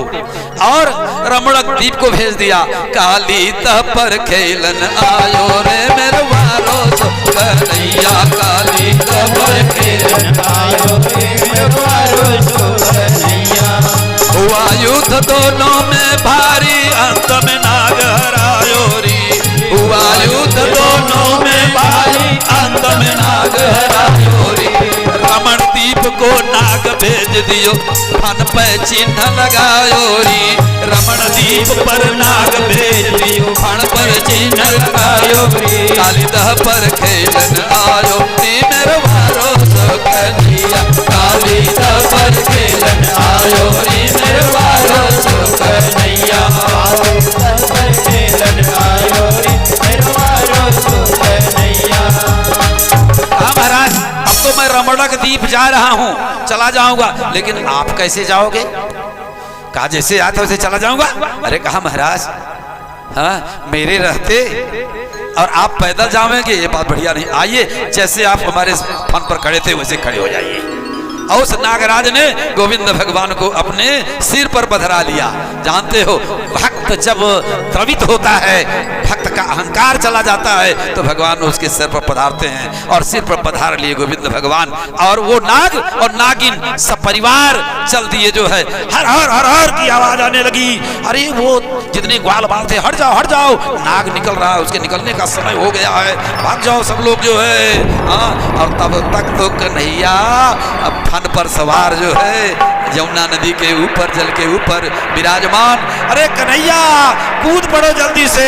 और रमणक द्वीप को भेज दिया। काली तह पर खेलन आयो रे मेरे वारो सो कन्हैया, काली तह पर खेलन आयो रे मेरे वारो सो कन्हैया। हुआ युद्ध दोनों में भारी, अंत में नाग हरायो री। हुआ युद्ध दोनों में भारी, अंत में नाग हरायो री। रमण दीप को नाग भेज दियो, फन पे चिन्ह लगायो री। रमण दीप पर नाग भेज दियो, फन पर चिन्ह लगायो री। काली दह पर खेलन आयो री मेरे वारो सो कन्हैया, काली दह पर खेलन आयो री मेरे वारो सो कन्हैया। काली दह पर खेलन आयो री मेरे वारो सो कन्हैया। हाँ महाराज, अब तो मैं रमणक द्वीप जा रहा हूं, चला जाऊंगा, लेकिन आप कैसे जाओगे? कहा जैसे आते वैसे चला जाऊंगा। अरे कहा महाराज, हाँ मेरे रहते और आप पैदल जाओगे ये बात बढ़िया नहीं। आइए जैसे आप हमारे फन पर खड़े थे वैसे खड़े हो जाइए। और उस नागराज ने गोविंद भगवान को अपने सिर पर पधरा लिया। जानते हो भक्त जब द्रवित होता है, भक्त का अहंकार चला जाता है, तो भगवान उसके सिर पर पधारते हैं, और सिर पर पधार लिए गोविंद भगवान। और वो नाग और नागिन सब परिवार चल दिए, जो है हर हर हर हर की आवाज आने लगी। अरे वो जितने ग्वाल बाल थे, हट जाओ हट जाओ, नाग निकल रहा है, उसके निकलने का समय हो गया है, भाग जाओ सब लोग जो है। हाँ, और तब तक तो कन्हैया फन पर सवार जो है यमुना नदी के ऊपर, जल के ऊपर विराजमान। अरे कन्हैया कूद पड़ो जल्दी से,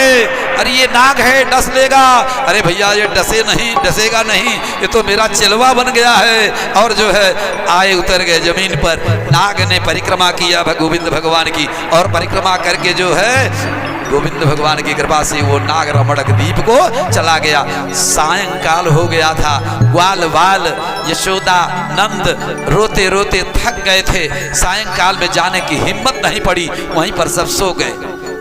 अरे ये नाग है डस लेगा। अरे भैया ये डसे नहीं, डसेगा नहीं, ये तो मेरा चिलवा बन गया है। और जो है आए उतर गए जमीन पर। नाग ने परिक्रमा किया गोविंद भगवान की, और परिक्रमा करके जो है गोविंद भगवान की कृपा से वो नाग रमणक द्वीप को चला गया। सायंकाल हो गया था, ग्वाल बाल यशोदा नंद रोते रोते थक गए थे। सायंकाल में जाने की हिम्मत नहीं पड़ी, वहीं पर सब सो गए।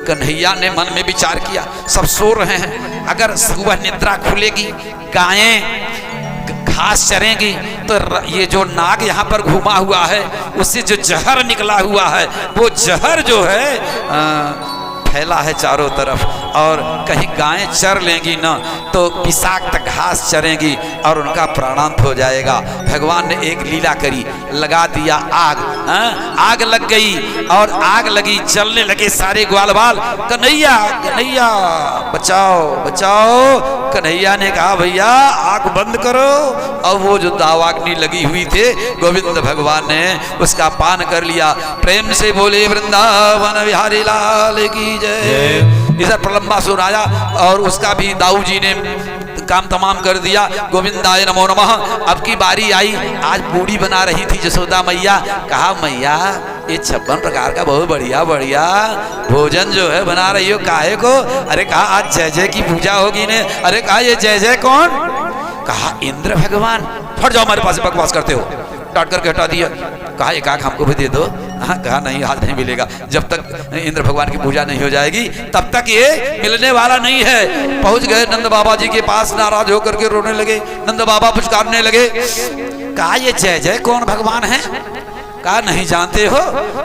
कन्हैया ने मन में विचार किया, सब सो रहे हैं, अगर सुबह निद्रा खुलेगी, गायें घास चरेंगी, तो ये जो नाग यहाँ पर घुमा हुआ है उससे जो जहर निकला हुआ है, वो जहर जो है फैला है चारों तरफ, और कहीं गायें चर लेंगी ना तो विषाक्त घास चरेंगी और उनका प्राणांत हो जाएगा। भगवान ने एक लीला करी, लगा दिया आग। आग लग गई, और आग लगी, जलने लगे सारे ग्वाल बाल। कन्हैया कन्हैया बचाओ बचाओ। कन्हैया ने कहा भैया आग बंद करो, और वो जो दावाग्नि लगी हुई थे गोविंद भगवान ने उसका पान कर लिया। प्रेम से बोले वृंदावन बिहारी लाल की जय। इधर प्रलंबासुर आया, और उसका भी दाऊ जी ने काम तमाम कर दिया। गोविंदाय नमो नमः। अब की बारी आई, आज पूड़ी बना रही थी जसोदा मैया। कहा मैया ये 56 प्रकार का बहुत बढ़िया बढ़िया भोजन जो है बना रही हो, काहे को? अरे कहा आज जय जय की पूजा होगी ने। अरे कहा ये जय जय कौन? कहा इंद्र भगवान। फट जाओ, हमारे पास बकवास करते हो। डांट करके हटा दिया। कहा एक आंख हमको भी दे दो। हाँ, कहा नहीं, हाथ नहीं मिलेगा, जब तक इंद्र भगवान की पूजा नहीं हो जाएगी तब तक ये मिलने वाला नहीं है। पहुंच गए नंद बाबा जी के पास, नाराज होकर के रोने लगे। नंद बाबा पुचकारने लगे। कहा ये जय जय कौन भगवान है? कहा नहीं जानते हो,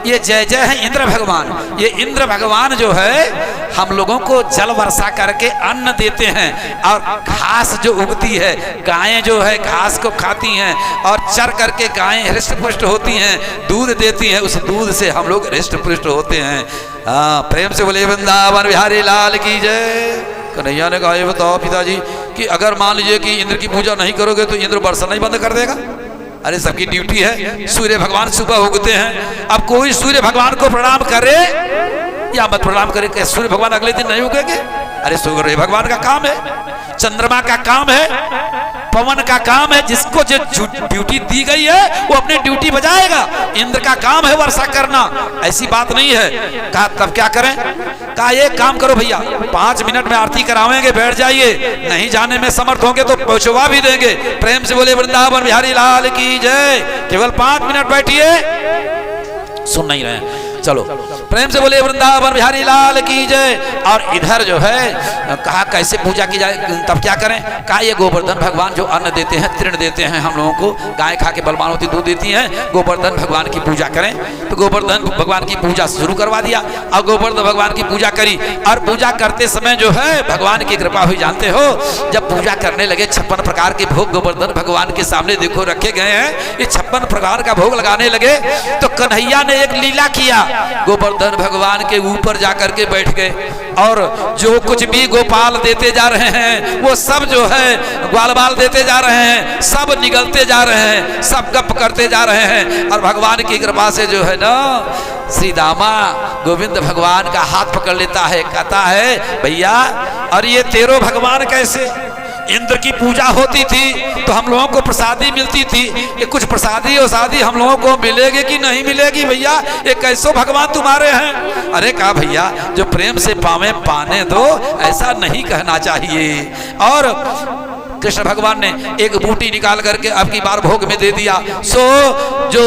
ये जय जय है इंद्र भगवान। ये इंद्र भगवान जो है हम लोगों को जल वर्षा करके अन्न देते हैं, और घास जो उगती है, गायें जो है घास को खाती हैं, और चर करके गायें हृष्ट पुष्ट होती हैं, दूध देती हैं, उस दूध से हम लोग हृष्ट पुष्ट होते हैं। हाँ, प्रेम से बोले वृंदावन बिहारी लाल की जय। कन्हैया ने कहा ये बताओ पिताजी कि अगर मान लीजिए कि इंद्र की पूजा नहीं करोगे तो इंद्र वर्षा नहीं बंद कर देगा? अरे सबकी ड्यूटी है, सूर्य भगवान सुबह उगते हैं। अब कोई सूर्य भगवान को प्रणाम करे या मत प्रणाम करे, सूर्य भगवान अगले दिन नहीं उगेंगे? अरे सूर्य भगवान का काम है, चंद्रमा का काम है, पवन का काम है, जिसको जो ड्यूटी दी गई है वो अपनी ड्यूटी बजाएगा। इंद्र का काम है वर्षा करना, ऐसी बात नहीं है। कहा तब क्या करें? कहा एक काम करो भैया, 5 मिनट में आरती करावेंगे, बैठ जाइए, नहीं जाने में समर्थ होंगे तो पहुंचवा भी देंगे। प्रेम से बोले वृंदावन बिहारी लाल की जय। केवल 5 मिनट बैठिए, सुन नहीं रहे, चलो प्रेम से बोले वृंदावन बिहारी लाल की जय। और इधर जो है कहा कैसे पूजा की जाए, तब क्या करें? कहा ये गोवर्धन भगवान जो अन्न देते हैं, तृण देते हैं हम लोगों को, गाय खा के बलवान होती दूध देती हैं, गोवर्धन भगवान की पूजा करें। तो गोवर्धन भगवान की पूजा शुरू करवा दिया और गोवर्धन भगवान की पूजा करी। और पूजा करते समय जो है भगवान की कृपा हुई, जानते हो जब पूजा करने लगे 56 प्रकार के भोग गोवर्धन भगवान के सामने देखो रखे गए हैं, ये 56 प्रकार का भोग लगाने लगे तो कन्हैया ने एक लीला किया, गोवर्धन भगवान के ऊपर जाकर के बैठ गए और जो कुछ भी गोपाल देते जा रहे हैं वो सब जो है ग्वाल बाल देते जा रहे हैं, सब निगलते जा रहे हैं, सब गप करते जा रहे हैं। और भगवान की कृपा से जो है ना श्री दामा गोविंद भगवान का हाथ पकड़ लेता है, कहता है भैया और ये तेरो भगवान कैसे? इंद्र की पूजा होती थी तो हम लोगों को प्रसादी मिलती थी, ये कुछ प्रसादी और शादी हम लोगों को मिलेगी कि नहीं मिलेगी भैया? ये कैसो भगवान तुम्हारे हैं? अरे कहा भैया जो प्रेम से पावे पाने दो, ऐसा नहीं कहना चाहिए। और कृष्ण भगवान ने एक बूटी निकाल करके आपकी बार भोग में दे दिया। सो जो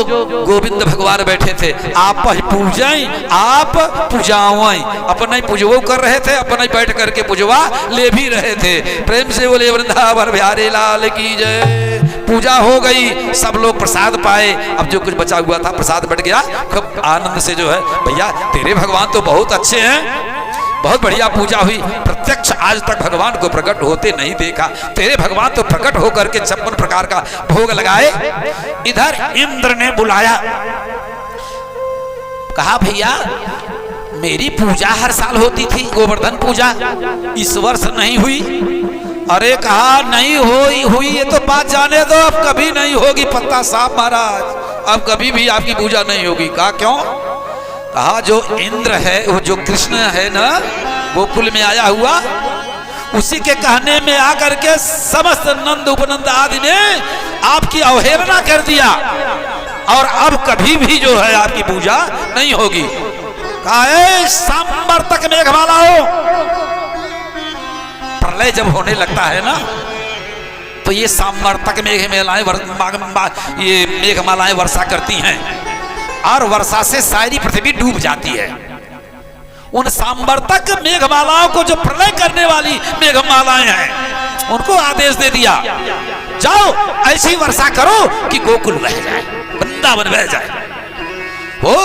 गोविंद भगवान बैठे थे, आप पूजें आप पूजावें, अपना ही पूजवो कर रहे थे, अपना ही बैठ करके पूजवा ले भी रहे थे। प्रेम से बोले वृंदावन बिहारी लाल की जय। पूजा हो गई, सब लोग प्रसाद पाए, अब जो कुछ बचा हुआ था प्रसाद बट गया। खूब आनंद से जो है भैया तेरे भगवान तो बहुत अच्छे हैं, बहुत बढ़िया पूजा हुई, प्रत्यक्ष आज तक भगवान को प्रकट होते नहीं देखा, तेरे भगवान तो प्रकट होकर के 56 प्रकार का भोग लगाए। इधर इंद्र ने बुलाया, कहा भैया मेरी पूजा हर साल होती थी, गोवर्धन पूजा, इस वर्ष नहीं हुई। अरे कहा नहीं हुई ये तो बात जाने दो, अब कभी नहीं होगी पत्ता साहब महाराज, अब कभी भी आपकी पूजा नहीं होगी। कहा क्यों? कहा जो इंद्र है, वो जो कृष्ण है ना गोकुल में आया हुआ, उसी के कहने में आकर के समस्त नंद उपनंद आदि ने आपकी अवहेलना कर दिया और अब कभी भी जो है आपकी पूजा नहीं होगी। कहा सांबर तक मेघमाला हो, प्रलय जब होने लगता है ना तो ये सांबर तक ये मेघमालाएं वर्षा करती हैं और वर्षा से सारी पृथ्वी डूब जाती है। उन सांबर तक मेघमालाओं को जो प्रलय करने वाली मेघमालाएं हैं उनको आदेश दे दिया, जाओ ऐसी वर्षा करो कि गोकुल बह जाए, वृंदावन बह जाए। वो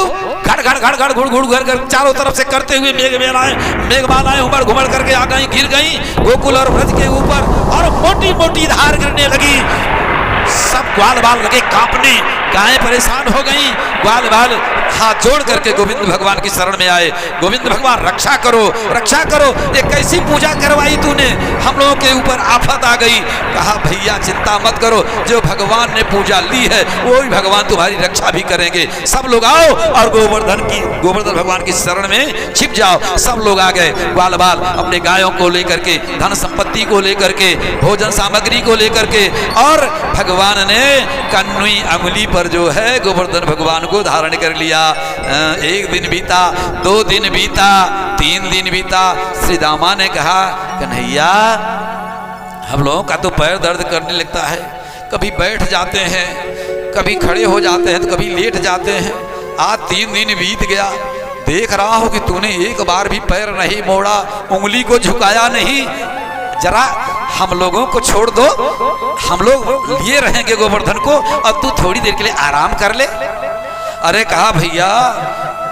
घड़ घड़ घड़ घड़ घुड़ घुड़ घड़ चारों तरफ से करते हुए मेघमालाएं उमड़ घुमड़ करके आ गई, गिर गई गोकुल और ब्रज के ऊपर और मोटी मोटी धार गिरने लगी। सब ग्वाल बाल लगे कांपने, गायें परेशान हो गई, ग्वाल बाल हाथ जोड़ करके गोविंद भगवान की शरण में आए। गोविंद भगवान रक्षा करो रक्षा करो, ये कैसी पूजा करवाई तूने, हम लोगों के ऊपर आफत आ गई। कहा भैया चिंता मत करो, जो भगवान ने पूजा ली है वो ही भगवान तुम्हारी रक्षा भी करेंगे। सब लोग आओ और गोवर्धन भगवान की शरण में छिप जाओ। सब लोग आ गए, ग्वाल बाल अपने गायों को लेकर के, धन संपत्ति को लेकर के, भोजन सामग्री को लेकर के, और भगवान ने कन्वी अंगुली पर जो है गोवर्धन भगवान को धारण कर लिया। एक दिन बीता, 2 दिन बीता, 3 दिन बीता। श्री दामा ने कहा कन्हैया हम लोगों का तो पैर दर्द करने लगता है, कभी बैठ जाते हैं, कभी खड़े हो जाते हैं, तो कभी लेट जाते हैं। आज 3 दिन बीत गया, देख रहा हूं कि तूने एक बार भी पैर नहीं मोड़ा, उंगली को झुकाया नहीं। जरा हम लोगों को छोड़ दो, हम लोग लिए रहेंगे गोवर्धन को, और तू थोड़ी देर के लिए आराम कर ले। अरे कहा भैया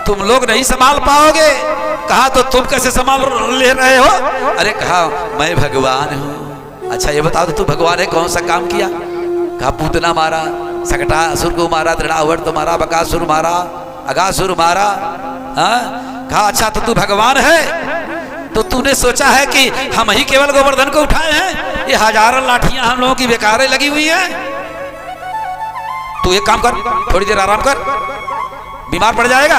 तुम लोग नहीं संभाल पाओगे। कहा तो तुम कैसे संभाल ले रहे हो? अरे कहा मैं भगवान हूँ। अच्छा ये बताओ तो तू भगवान है, कौन सा काम किया? कहा पूतना मारा, सकटासुर को मारा, तृणावर्त मारा, बकासुर मारा, अगासुर मारा। कहा अच्छा तो तू भगवान है, तो तूने सोचा है कि हम ही केवल गोवर्धन को उठाए हैं? ये हजारों लाठियां हम लोगों की बेकार लगी हुई हैं। तू एक काम कर, थोड़ी देर आराम कर, बीमार पड़ जाएगा।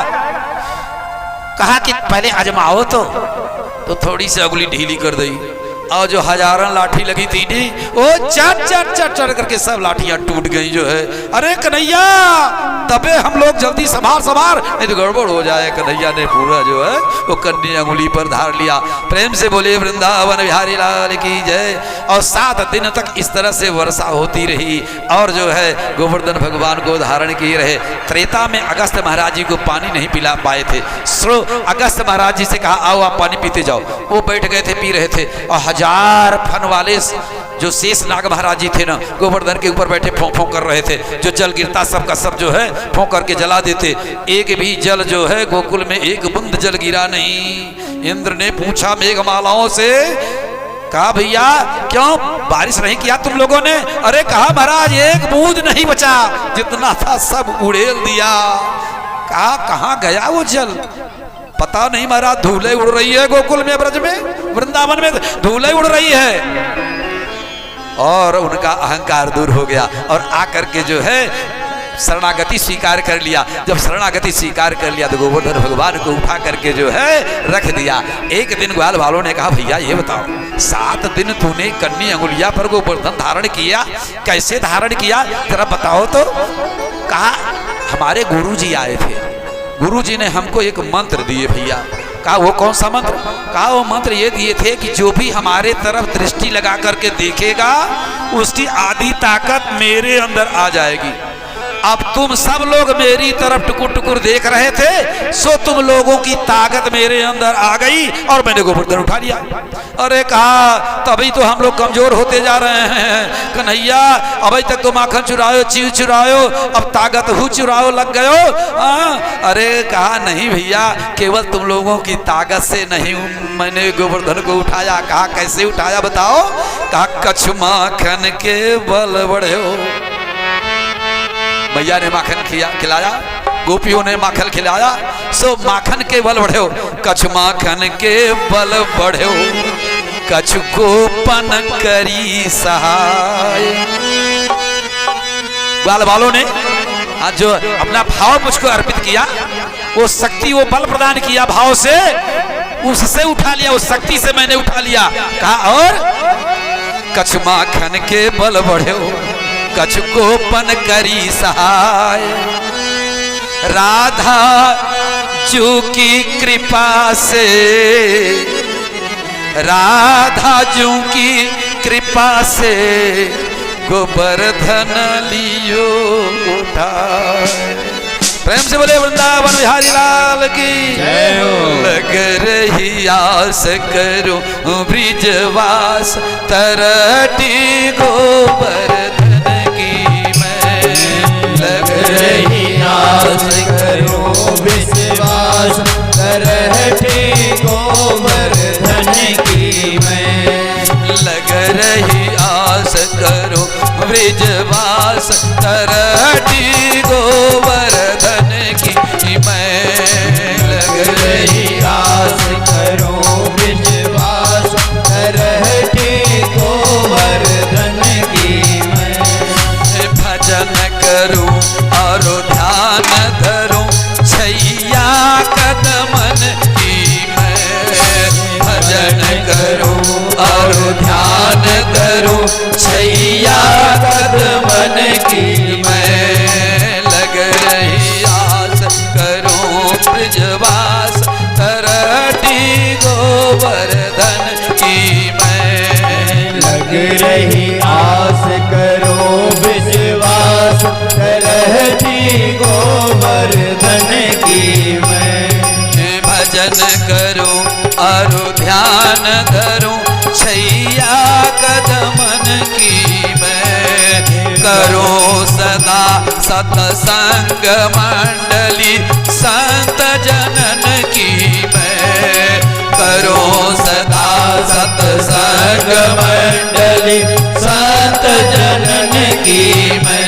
कहा कि पहले आजमाओ तो थोड़ी सी उंगली ढीली कर दी, और जो हजारों लाठी लगी थी नी, वो चट चट चट चट करके सब लाठियां टूट गई जो है। अरे कन्हैया तबे हम लोग जल्दी संभार संभार, नहीं तो गड़बड़ हो जाए। कन्हैया ने पूरा जो है वो कन्नी अंगुली पर धार लिया। प्रेम से बोले वृंदावन बिहारी लाल की जय। और 7 दिन तक इस तरह से वर्षा होती रही और जो है गोवर्धन भगवान को धारण किए रहे। त्रेता में अगस्त महाराज जी को पानी नहीं पिला पाए थे, सो अगस्त महाराज जी से कहा आओ आप पानी पीते जाओ। वो बैठ गए थे, पी रहे थे। और 1000 फन वाले जो शेष नाग महाराज जी थे ना, गोवर्धन के ऊपर बैठे फों फों कर रहे थे। जो जल गिरता सबका सब जो है फों करके जला देते। एक भी जल जो है गोकुल में एक बूंद जल गिरा नहीं। इंद्र ने पूछा मेघमालाओं से, कहा भैया क्यों बारिश नहीं किया तुम लोगों ने? अरे कहा महाराज एक बूंद नहीं बचा, जितना था सब उड़ेल दिया। कहा कहाँ गया वो जल? पता नहीं महाराज, धूले उड़ रही है गोकुल में, ब्रज में, वृंदावन में धूले उड़ रही है। और उनका अहंकार दूर हो गया और आकर के जो है शरणागति स्वीकार कर लिया। जब शरणागति स्वीकार कर लिया तो गोवर्धन भगवान को उठा करके जो है रख दिया। एक दिन ग्वाल वालों ने कहा भैया ये बताओ 7 दिन तूने कन्नी अंगुलिया पर गोवर्धन धारण किया, कैसे धारण किया जरा बताओ तो। कहा हमारे गुरुजी आए थे, गुरुजी ने हमको एक मंत्र दिए भैया। कहा वो कौन सा मंत्र? कहा वो मंत्र ये दिए थे कि जो भी हमारे तरफ दृष्टि लगा करके देखेगा उसकी आधी ताकत मेरे अंदर आ जाएगी। अब तुम सब लोग मेरी तरफ टुकुर टुकुर देख रहे थे, सो तुम लोगों की ताकत मेरे अंदर आ गई और मैंने गोवर्धन उठा लिया। अरे कहा तभी तो हम लोग कमजोर होते जा रहे हैं कन्हैया, अभी तक तो माखन चुरायो, चीज चुरायो, अब ताकत हु चुरायो लग गयो। अरे कहा नहीं भैया, केवल तुम लोगों की ताकत से नहीं मैंने गोवर्धन को उठाया। कहा कैसे उठाया बताओ? कहा कछु माखन के बल बढ़े हो। मैया ने माखन खिलाया, गोपियों ने माखन खिलाया, सो माखन के बल बढ़े हो। कछु माखन के बल बढ़े हो, कछु गोपन करी सहाय। ग्वाल वालों ने जो अपना भाव मुझको अर्पित किया, वो शक्ति वो बल प्रदान किया भाव से, उससे उठा लिया, उस शक्ति से मैंने उठा लिया। कहा और कछु माखन के बल बढ़े हो, कछु गोपन करी सहाय। राधा जू की कृपा से, राधा जू की कृपा से गोवर्धन लियो उठाए। प्रेम से बोले वृंदावन बिहारी लाल की जय हो। लग रही आस करो ब्रिजवास, तरटी गोवर्धन लग रही आस करो विश्वास, तरहटे गोवर्धन की मैं। लग रही आस करो ब्रिजवास, तरहटी गोवर्धन की मैं। लग रही आस करो विश्वास, तरहटे गोवर्धन की मैं। भजन करूं और ध्यान धरूं, छैया कदमन की मैं। भजन करूं और ध्यान धरूं, छैया कदमन की मैं। लग रही आस करूं ब्रिजवास, तरटी गोवर्धन की मैं। लग रही आस करो विश्वास, तरहटी गोवर्धन की मैं। भजन करूं और ध्यान धरूं, छैया कदमन की मैं। करो सदा सतसंग मंडली, संत जनन की मैं। करो सदा सतसंग मंडली, संत जनन की मैं।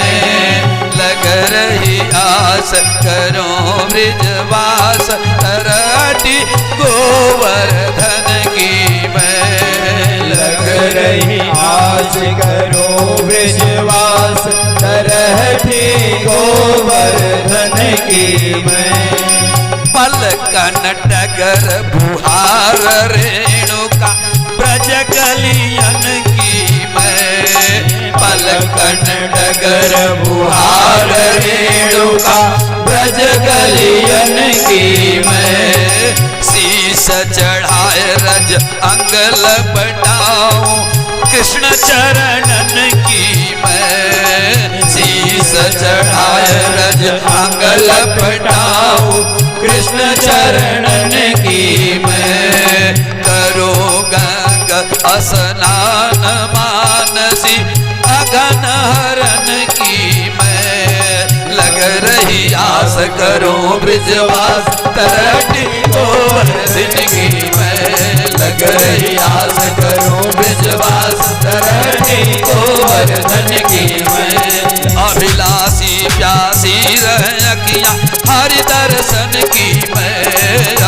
लग रही आस करो ब्रिजवास, तरटी गोवर्धन की मैं। लग रही आस करो ब्रिजवास, तरटी गोवर्धन की मैं। पलकन डगर बुहार रेणुका, ब्रज कलियन की मैं। पलकन डगर बुहार रेणुका ब्रज कलियन की मैं। शीस चढ़ाए रज अंगल बटाऊं कृष्ण चरणन की मैं। शीस चढ़ाए रज अंगल पटाऊं कृष्ण चरणन की मैं। करो गंगा स्नान मानसी अगन हरन की मैं। लग रही आस करो ब्रिजवास तरटी गोवर्धन की मैं। लग रही आस करो ब्रिजवास तरटी गोवर्धन की मैं। अभिलाषी प्यासी रखिया हरि दर्शन की मैं।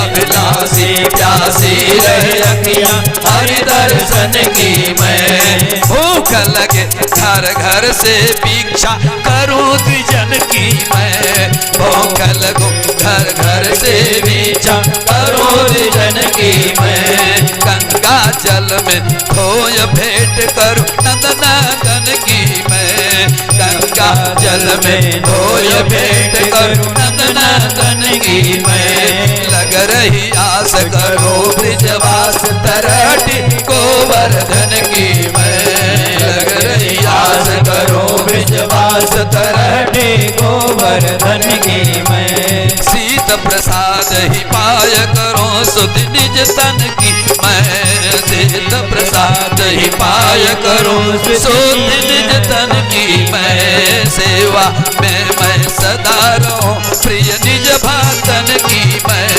अभिलाषी प्यासी रखिया हरि दर्शन की मैं। भूख लगे घर घर से भिक्षा करूं द्विजन की मैं। भूख लगो घर घर से भिक्षा करो द्विजन की मैं। गंगा जल में धोय भेंट करूं नंद नंदन की मैं। गंगा जल में धोय भेंट करूं नंद नंदन की मैं। लग रही आस करो ब्रिजवास तरटी गोवर्धन की मैं। लग रही आस करो ब्रिजवास तरटी गोवर्धन की मैं। सीत प्रसाद ही पाय करो सुध निज तन की मैं। सीत प्रसाद ही पाय करो सुध निज तन की मैं। सेवा में मैं सदा रहूं प्रिय निज भक्तन की मैं।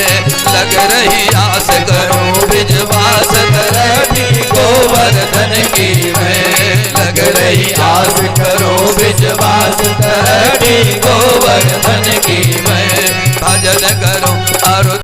लग रही आस करो ब्रिजवास तरटी गोवर्धन की मैं। लग रही आस करो ब्रिजवास तरटी गोवर्धन की मैं। भजन करो और